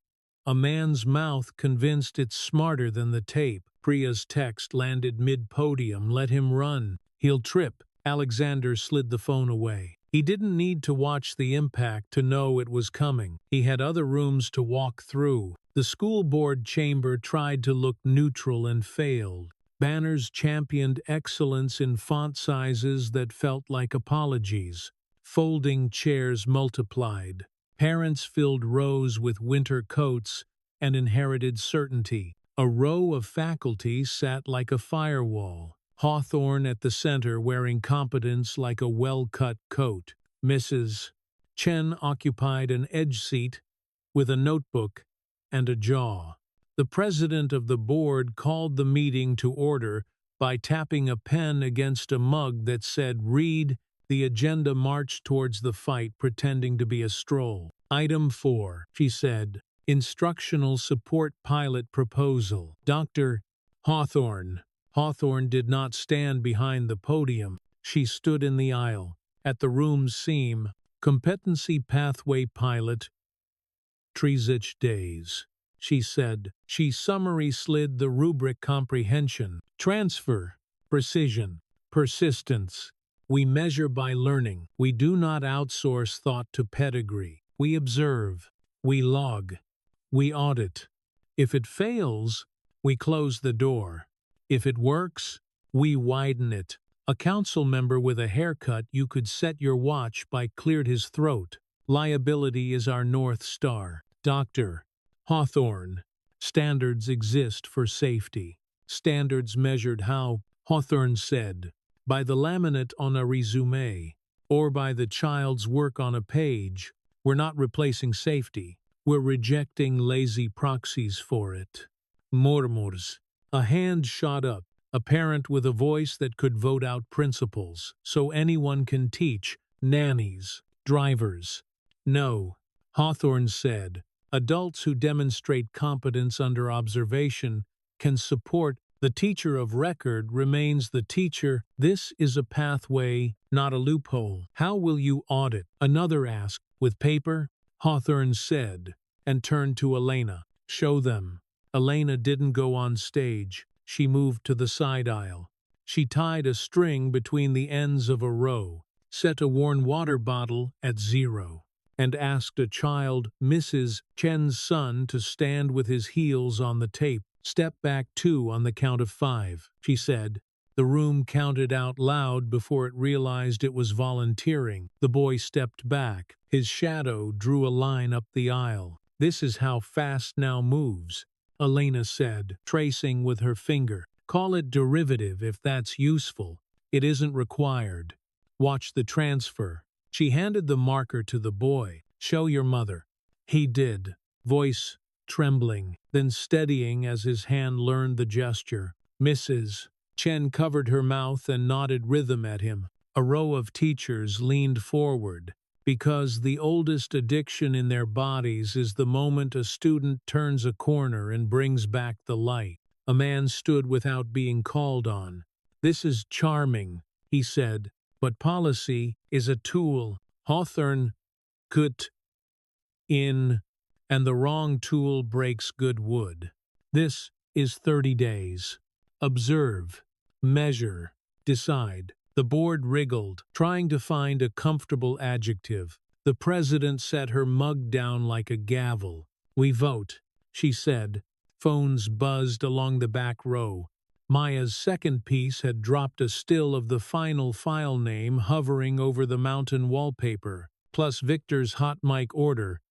A man's mouth convinced it's smarter than the tape. Priya's text landed mid-podium. Let him run. He'll trip. Alexander slid the phone away. He didn't need to watch the impact to know it was coming. He had other rooms to walk through. The school board chamber tried to look neutral and failed. Banners championed excellence in font sizes that felt like apologies. Folding chairs multiplied. Parents filled rows with winter coats and inherited certainty. A row of faculty sat like a firewall. Hawthorne at the center wearing competence like a well-cut coat. Mrs. Chen occupied an edge seat with a notebook and a jaw. The president of the board called the meeting to order by tapping a pen against a mug that said, read. The agenda marched towards the fight, pretending to be a stroll. Item 4, she said, instructional support pilot proposal. Dr. Hawthorne. Hawthorne did not stand behind the podium. She stood in the aisle. At the room's seam, competency pathway pilot, Trezich days. She said. She summary slid the rubric comprehension, transfer, precision, persistence. We measure by learning. We do not outsource thought to pedigree. We observe. We log. We audit. If it fails, we close the door. If it works, we widen it. A council member with a haircut you could set your watch by cleared his throat. Liability is our North Star. Dr. Hawthorne. Standards exist for safety. Standards measured how, Hawthorne said, by the laminate on a resume, or by the child's work on a page. We're not replacing safety. We're rejecting lazy proxies for it. Murmurs. A hand shot up, a parent with a voice that could vote out principals, so anyone can teach, nannies, drivers. No, Hawthorne said. Adults who demonstrate competence under observation can support. The teacher of record remains the teacher. This is a pathway, not a loophole. How will you audit? Another asked. With paper? Hawthorne said, and turned to Elena. Show them. Elena didn't go on stage. She moved to the side aisle. She tied a string between the ends of a row, set a worn water bottle at 0. And asked a child, Mrs. Chen's son, to stand with his heels on the tape. Step back 2 on the count of 5, she said. The room counted out loud before it realized it was volunteering. The boy stepped back. His shadow drew a line up the aisle. "This is how fast now moves," Elena said, tracing with her finger. "Call it derivative if that's useful. It isn't required. Watch the transfer." She handed the marker to the boy. "Show your mother." He did, voice trembling, then steadying as his hand learned the gesture. "Mrs." Chen covered her mouth and nodded rhythm at him. A row of teachers leaned forward, because the oldest addiction in their bodies is the moment a student turns a corner and brings back the light. A man stood without being called on. "This is charming," he said, "but policy is a tool. Hawthorne could in, and the wrong tool breaks good wood. This is 30 days. Observe, measure, decide." The board wriggled, trying to find a comfortable adjective. The president set her mug down like a gavel. "We vote," she said. Phones buzzed along the back row. Maya's second piece had dropped a still of the final file name hovering over the mountain wallpaper, plus Victor's hot mic order,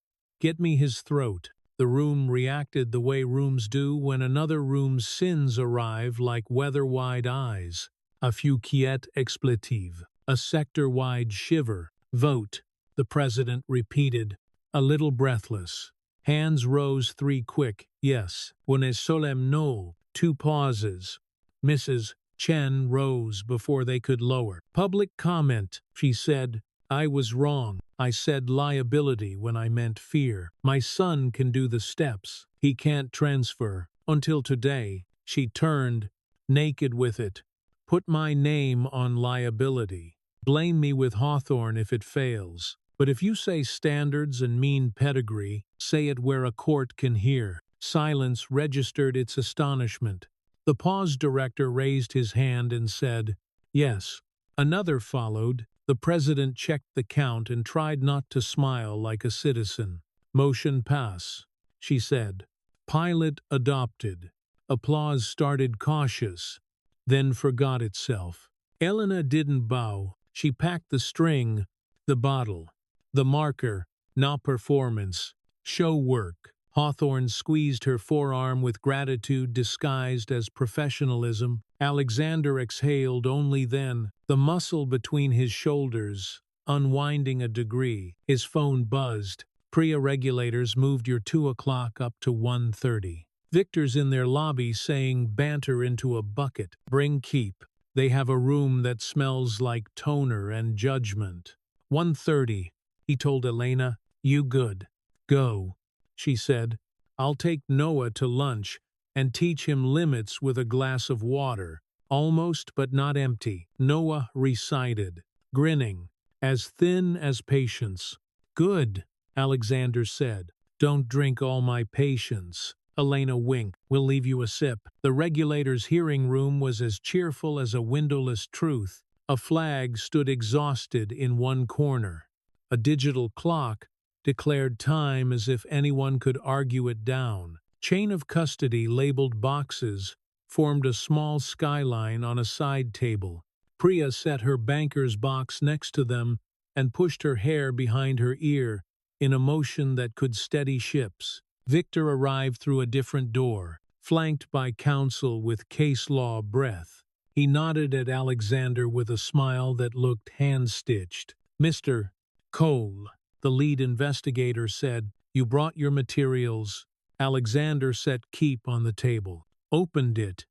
"Get me his throat." The room reacted the way rooms do when another room's sins arrive, like weather-wide eyes. A few quiet expletives, a sector-wide shiver. "Vote," the president repeated, a little breathless. Hands rose 3 quick. "Yes." "Une solemn no." 2 pauses. Mrs. Chen rose before they could lower. "Public comment," she said. "I was wrong. I said liability when I meant fear. My son can do the steps. He can't transfer. Until today." She turned, naked with it. "Put my name on liability. Blame me with Hawthorne if it fails. But if you say standards and mean pedigree, say it where a court can hear." Silence registered its astonishment. The pause director raised his hand and said, "Yes." Another followed. The president checked the count and tried not to smile like a citizen. "Motion pass," she said. Pilot adopted. Applause started cautious, then forgot itself. Elena didn't bow. She packed the string, the bottle, the marker, not performance, show work. Hawthorne squeezed her forearm with gratitude disguised as professionalism. Alexander exhaled only then, the muscle between his shoulders unwinding a degree. His phone buzzed. "Priya regulators moved your 2 o'clock up to 1:30. Victor's in their lobby saying banter into a bucket. Bring keep. They have a room that smells like toner and judgment." 1:30, he told Elena. "You good. Go," she said. "I'll take Noah to lunch and teach him limits with a glass of water." "Almost but not empty," Noah recited, grinning, "as thin as patience." "Good," Alexander said. "Don't drink all my patience." Elena winked. "We'll leave you a sip." The regulator's hearing room was as cheerful as a windowless truth. A flag stood exhausted in one corner. A digital clock declared time as if anyone could argue it down. Chain of custody labeled boxes formed a small skyline on a side table. Priya set her banker's box next to them and pushed her hair behind her ear in a motion that could steady ships. Victor arrived through a different door, flanked by counsel with case law breath. He nodded at Alexander with a smile that looked hand-stitched. "Mr. Cole," the lead investigator said, "you brought your materials." Alexander set keep on the table, opened it,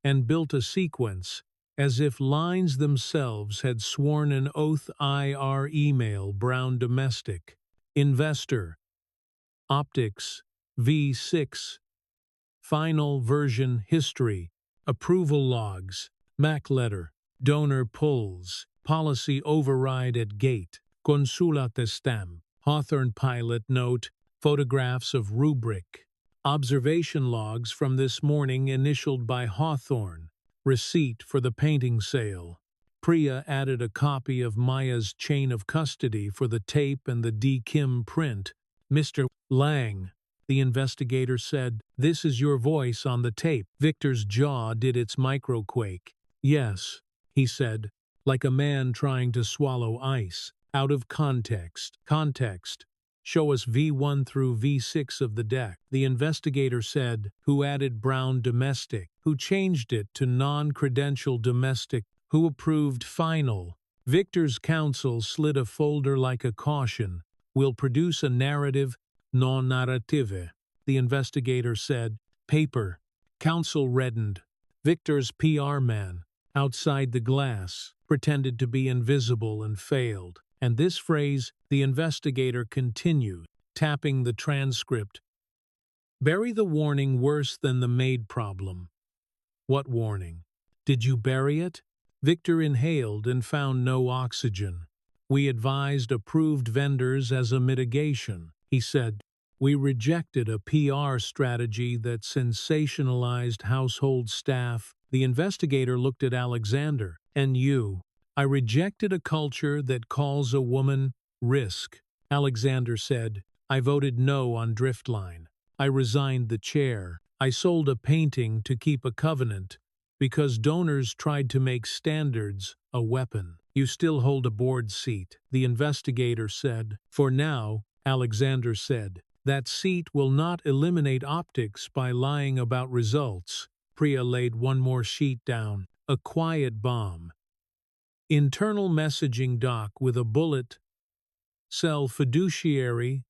and built a sequence, as if lines themselves had sworn an oath. IR email, Brown Domestic. Investor. Optics. V6. Final version history. Approval logs. MAC letter. Donor pulls. Policy override at gate. Consulate stamp. Hawthorne pilot note. Photographs of rubric. Observation logs from this morning initialed by Hawthorne. Receipt for the painting sale. Priya added a copy of Maya's chain of custody for the tape and the D. Kim print. "Mr. Lang," the investigator said, "this is your voice on the tape." Victor's jaw did its microquake. Yes, he said, like a man trying to swallow ice. Out of context. Context. Show us V1 through V6 of the deck. The investigator said, who added Brown domestic, who changed it to non-credential domestic, who approved final. Victor's counsel slid a folder like a caution. Will produce a narrative, non-narrative. The investigator said, paper. Counsel reddened. Victor's PR man, outside the glass, pretended to be invisible and failed. And this phrase, the investigator continued, tapping the transcript. Bury the warning worse than the Maid problem. What warning? Did you bury it? Victor inhaled and found no oxygen. We advised approved vendors as a mitigation, he said. We rejected a PR strategy that sensationalized household staff. The investigator looked at Alexander. And you? I rejected a culture that calls a woman risk. Alexander said, I voted no on Driftline. I resigned the chair. I sold a painting to keep a covenant because donors tried to make standards a weapon. You still hold a board seat, the investigator said. For now, Alexander said, that seat will not eliminate optics by lying about results. Priya laid one more sheet down, a quiet bomb. Internal messaging doc with a bullet. Sell fiduciary.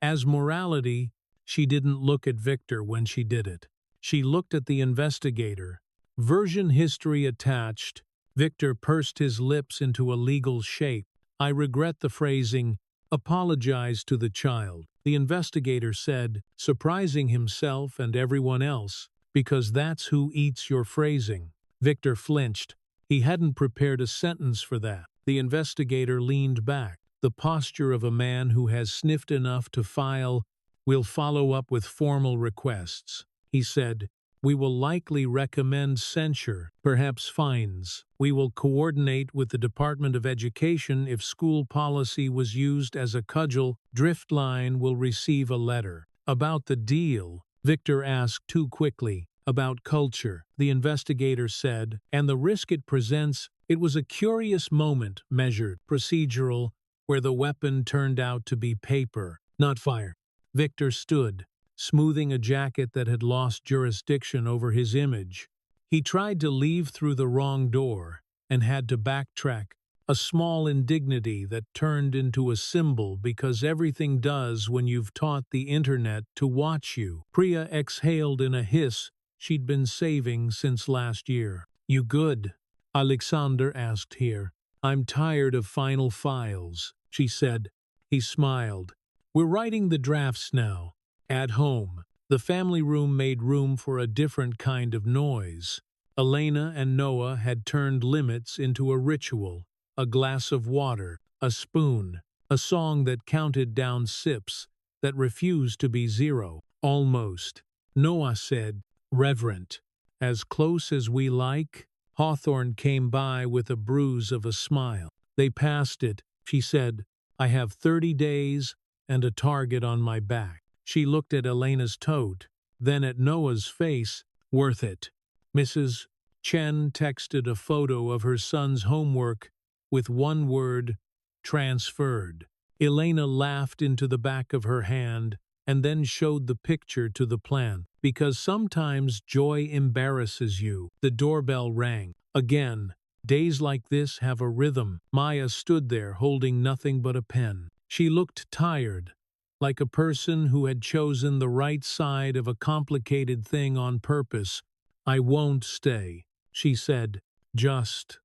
As morality, she didn't look at Victor when she did it. She looked at the investigator. Version history attached. Victor pursed his lips into a legal shape. I regret the phrasing, apologize to the child. The investigator said, surprising himself and everyone else, because that's who eats your phrasing. Victor flinched. He hadn't prepared a sentence for that. The investigator leaned back, the posture of a man who has sniffed enough to file, "We'll follow up with formal requests." He said, "We will likely recommend censure, perhaps fines. We will coordinate with the Department of Education if school policy was used as a cudgel. Driftline will receive a letter." About the deal, Victor asked too quickly. About culture, the investigator said, and the risk it presents. It was a curious moment, measured, procedural, where the weapon turned out to be paper, not fire. Victor stood, smoothing a jacket that had lost jurisdiction over his image. He tried to leave through the wrong door and had to backtrack, a small indignity that turned into a symbol because everything does when you've taught the internet to watch you. Priya exhaled in a hiss she'd been saving since last year. You good? Alexander asked here. I'm tired of final files, she said. He smiled. We're writing the drafts now. At home, the family room made room for a different kind of noise. Elena and Noah had turned limits into a ritual, a glass of water, a spoon, a song that counted down sips, that refused to be zero. Almost. Noah said, reverent. As close as we like? Hawthorne came by with a bruise of a smile. They passed it. She said, I have 30 days and a target on my back. She looked at Elena's tote, then at Noah's face. Worth it. Mrs. Chen texted a photo of her son's homework with one word, transferred. Elena laughed into the back of her hand and then showed the picture to the plant. Because sometimes joy embarrasses you. The doorbell rang. Again, days like this have a rhythm. Maya stood there holding nothing but a pen. She looked tired, like a person who had chosen the right side of a complicated thing on purpose. I won't stay, she said. Just.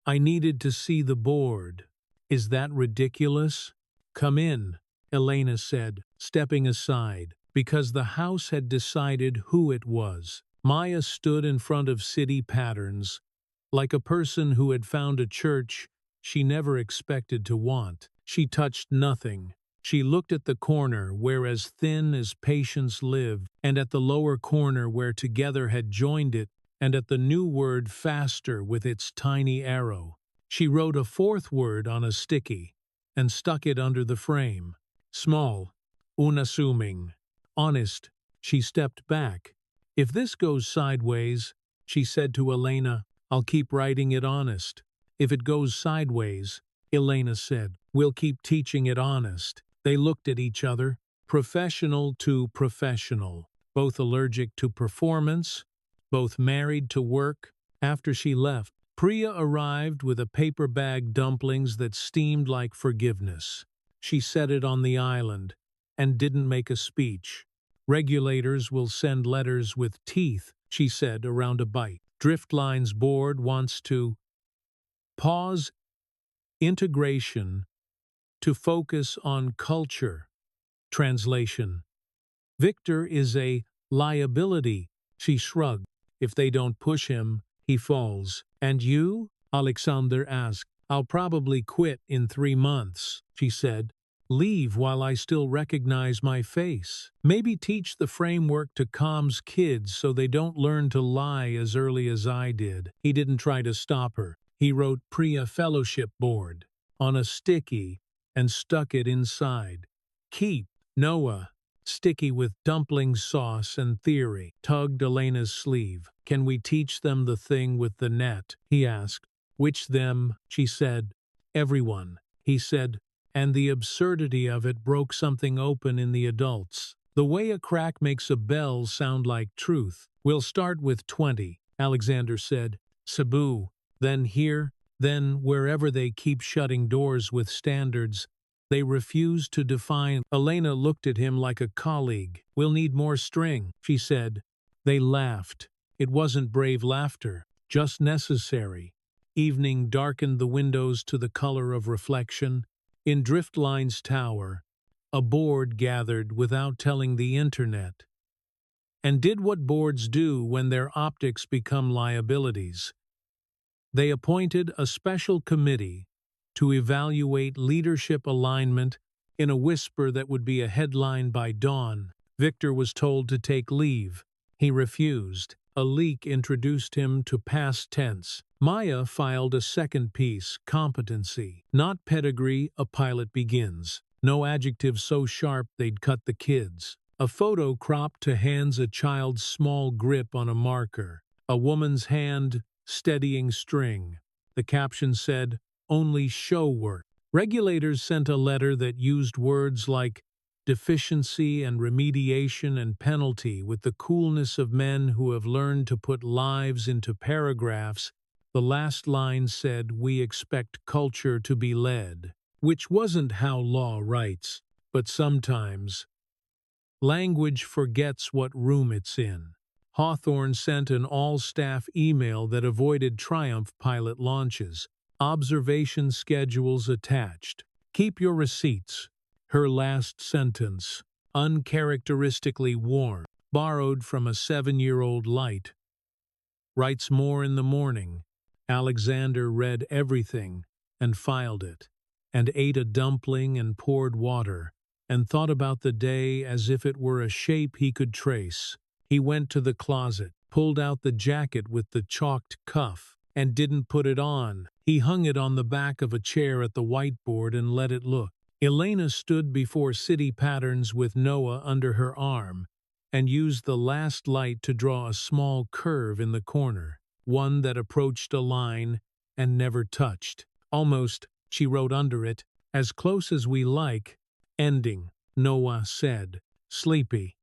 I needed to see the board. Is that ridiculous? Come in, Elena said, stepping aside. Because the house had decided who it was. Maya stood in front of city patterns, like a person who had found a church she never expected to want. She touched nothing. She looked at the corner where as thin as patience lived, and at the lower corner where together had joined it, and at the new word faster with its tiny arrow. She wrote a fourth word on a sticky, and stuck it under the frame. Small, unassuming. Honest. She stepped back. If this goes sideways, she said to Elena, I'll keep writing it honest. If it goes sideways, Elena said, we'll keep teaching it honest. They looked at each other, professional to professional, both allergic to performance, both married to work. After she left, Priya arrived with a paper bag dumplings that steamed like forgiveness. She set it on the island and didn't make a speech. Regulators will send letters with teeth, she said around a bite. Driftline's board wants to pause integration to focus on culture. Translation. Victor is a liability, she shrugged. If they don't push him, he falls. And you? Alexander asked. I'll probably quit in 3 months, she said. Leave while I still recognize my face. Maybe teach the framework to comms kids so they don't learn to lie as early as I did. He didn't try to stop her. He wrote Priya Fellowship Board on a sticky and stuck it inside. Keep, Noah, sticky with dumpling sauce and theory, tugged Elena's sleeve. Can we teach them the thing with the net? He asked. Which them? She said. Everyone, he said. And the absurdity of it broke something open in the adults. The way a crack makes a bell sound like truth. We'll start with 20, Alexander said. Cebu, then here, then wherever they keep shutting doors with standards they refuse to define. Elena looked at him like a colleague. We'll need more string, she said. They laughed. It wasn't brave laughter, just necessary. Evening darkened the windows to the color of reflection. In Driftline's tower, a board gathered without telling the internet, and did what boards do when their optics become liabilities. They appointed a special committee to evaluate leadership alignment in a whisper that would be a headline by dawn. Victor was told to take leave. He refused. A leak introduced him to past tense. Maya filed a second piece, competency, not pedigree, a pilot begins. No adjective so sharp they'd cut the kids. A photo cropped to hands a child's small grip on a marker. A woman's hand steadying string. The caption said, only show work. Regulators sent a letter that used words like deficiency and remediation and penalty with the coolness of men who have learned to put lives into paragraphs. The last line said, we expect culture to be led, which wasn't how law writes, but sometimes language forgets what room it's in. Hawthorne sent an all-staff email that avoided Triumph pilot launches. Observation schedules attached. Keep your receipts. Her last sentence, uncharacteristically warm, borrowed from a 7-year-old light. Writes more in the morning. Alexander read everything and filed it, and ate a dumpling and poured water, and thought about the day as if it were a shape he could trace. He went to the closet, pulled out the jacket with the chalked cuff, and didn't put it on. He hung it on the back of a chair at the whiteboard and let it look. Elena stood before city patterns with Noah under her arm and used the last light to draw a small curve in the corner, one that approached a line and never touched. Almost, she wrote under it, as close as we like, ending, Noah said. Sleepy.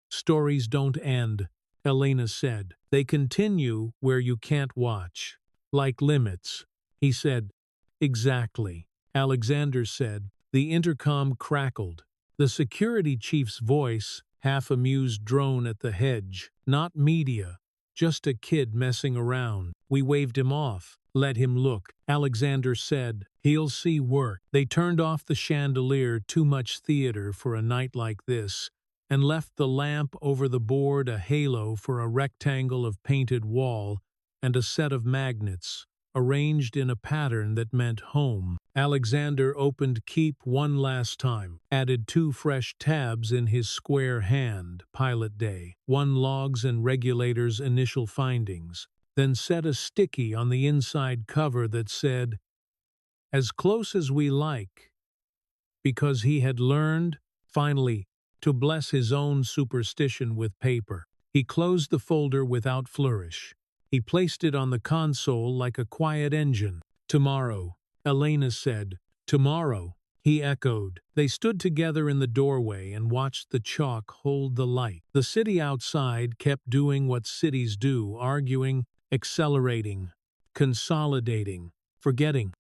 Stories don't end, Elena said. They continue where you can't watch. Like limits. He said. Exactly. Alexander said. The intercom crackled. The security chief's voice, half-amused drone at the hedge. Not media. Just a kid messing around. We waved him off. Let him look. Alexander said. He'll see work. They turned off the chandelier, too much theater for a night like this, and left the lamp over the board a halo for a rectangle of painted wall and a set of magnets, arranged in a pattern that meant home. Alexander opened Keep one last time, added 2 fresh tabs in his square hand, Pilot Day, 1 logs and regulators' initial findings, then set a sticky on the inside cover that said, as close as we like, because he had learned, finally, to bless his own superstition with paper. He closed the folder without flourish. He placed it on the console like a quiet engine. "Tomorrow," Elena said. "Tomorrow," he echoed. They stood together in the doorway and watched the chalk hold the light. The city outside kept doing what cities do, arguing, accelerating, consolidating, forgetting,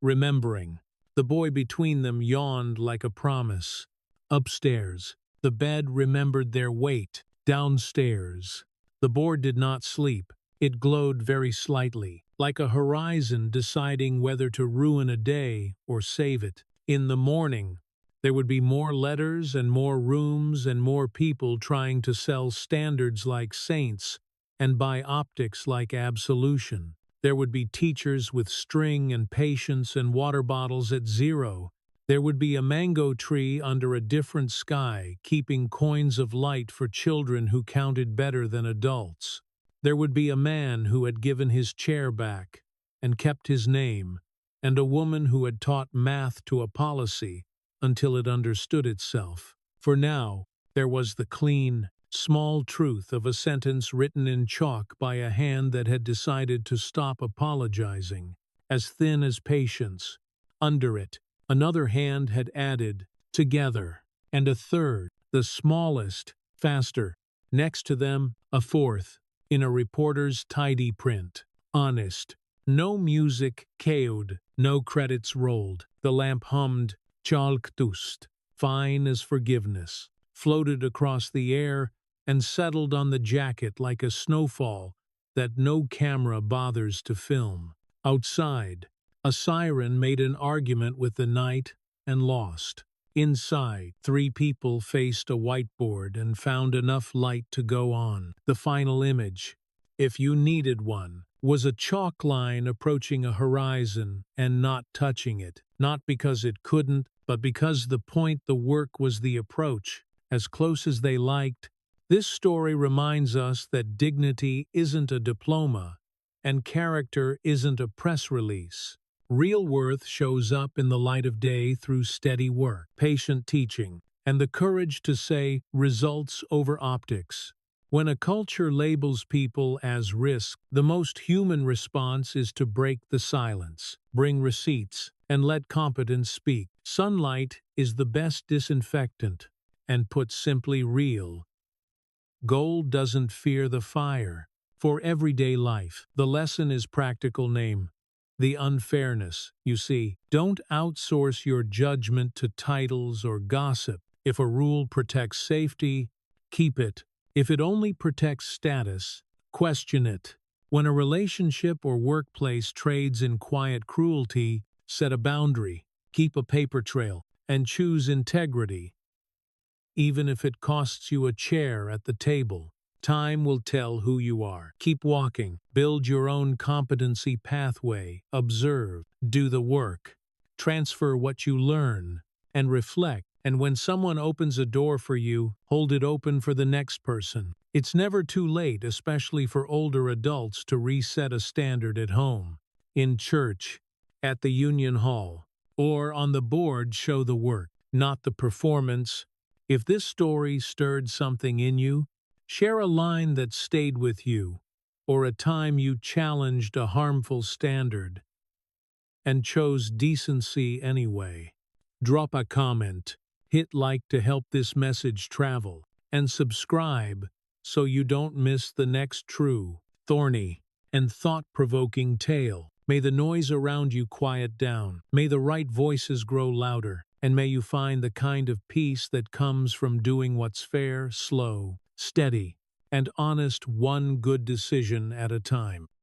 remembering. The boy between them yawned like a promise. Upstairs, the bed remembered their weight. Downstairs, the board did not sleep. It glowed very slightly, like a horizon deciding whether to ruin a day or save it. In the morning, there would be more letters and more rooms and more people trying to sell standards like saints and buy optics like absolution. There would be teachers with string and patience and water bottles at zero. There would be a mango tree under a different sky, keeping coins of light for children who counted better than adults. There would be a man who had given his chair back and kept his name, and a woman who had taught math to a policy until it understood itself. For now, there was the clean, small truth of a sentence written in chalk by a hand that had decided to stop apologizing, as thin as patience. Under it, another hand had added, "Together," and a third, the smallest, faster. Next to them, a fourth, in a reporter's tidy print. "Honest." No music cawed, no credits rolled. The lamp hummed, "Chalktust," fine as forgiveness, floated across the air and settled on the jacket like a snowfall that no camera bothers to film. Outside, a siren made an argument with the night and lost. Inside, 3 people faced a whiteboard and found enough light to go on. The final image, if you needed one, was a chalk line approaching a horizon and not touching it, not because it couldn't, but because the point the work was the approach, as close as they liked. This story reminds us that dignity isn't a diploma, and character isn't a press release. Real worth shows up in the light of day through steady work, patient teaching, and the courage to say results over optics. When a culture labels people as risk, the most human response is to break the silence, bring receipts, and let competence speak. Sunlight is the best disinfectant, and put simply real. Gold doesn't fear the fire. For everyday life, the lesson is practical name. The unfairness, you see. Don't outsource your judgment to titles or gossip. If a rule protects safety, keep it. If it only protects status, question it. When a relationship or workplace trades in quiet cruelty, set a boundary, keep a paper trail, and choose integrity. Even if it costs you a chair at the table, time will tell who you are. Keep walking, build your own competency pathway, observe, do the work, transfer what you learn, and reflect. And when someone opens a door for you, hold it open for the next person. It's never too late, especially for older adults, to reset a standard at home, in church, at the union hall, or on the board. Show the work, not the performance. If this story stirred something in you, share a line that stayed with you, or a time you challenged a harmful standard and chose decency anyway. Drop a comment. Hit like to help this message travel, and subscribe so you don't miss the next true, thorny, and thought-provoking tale. May the noise around you quiet down, may the right voices grow louder, and may you find the kind of peace that comes from doing what's fair, slow, steady, and honest, one good decision at a time.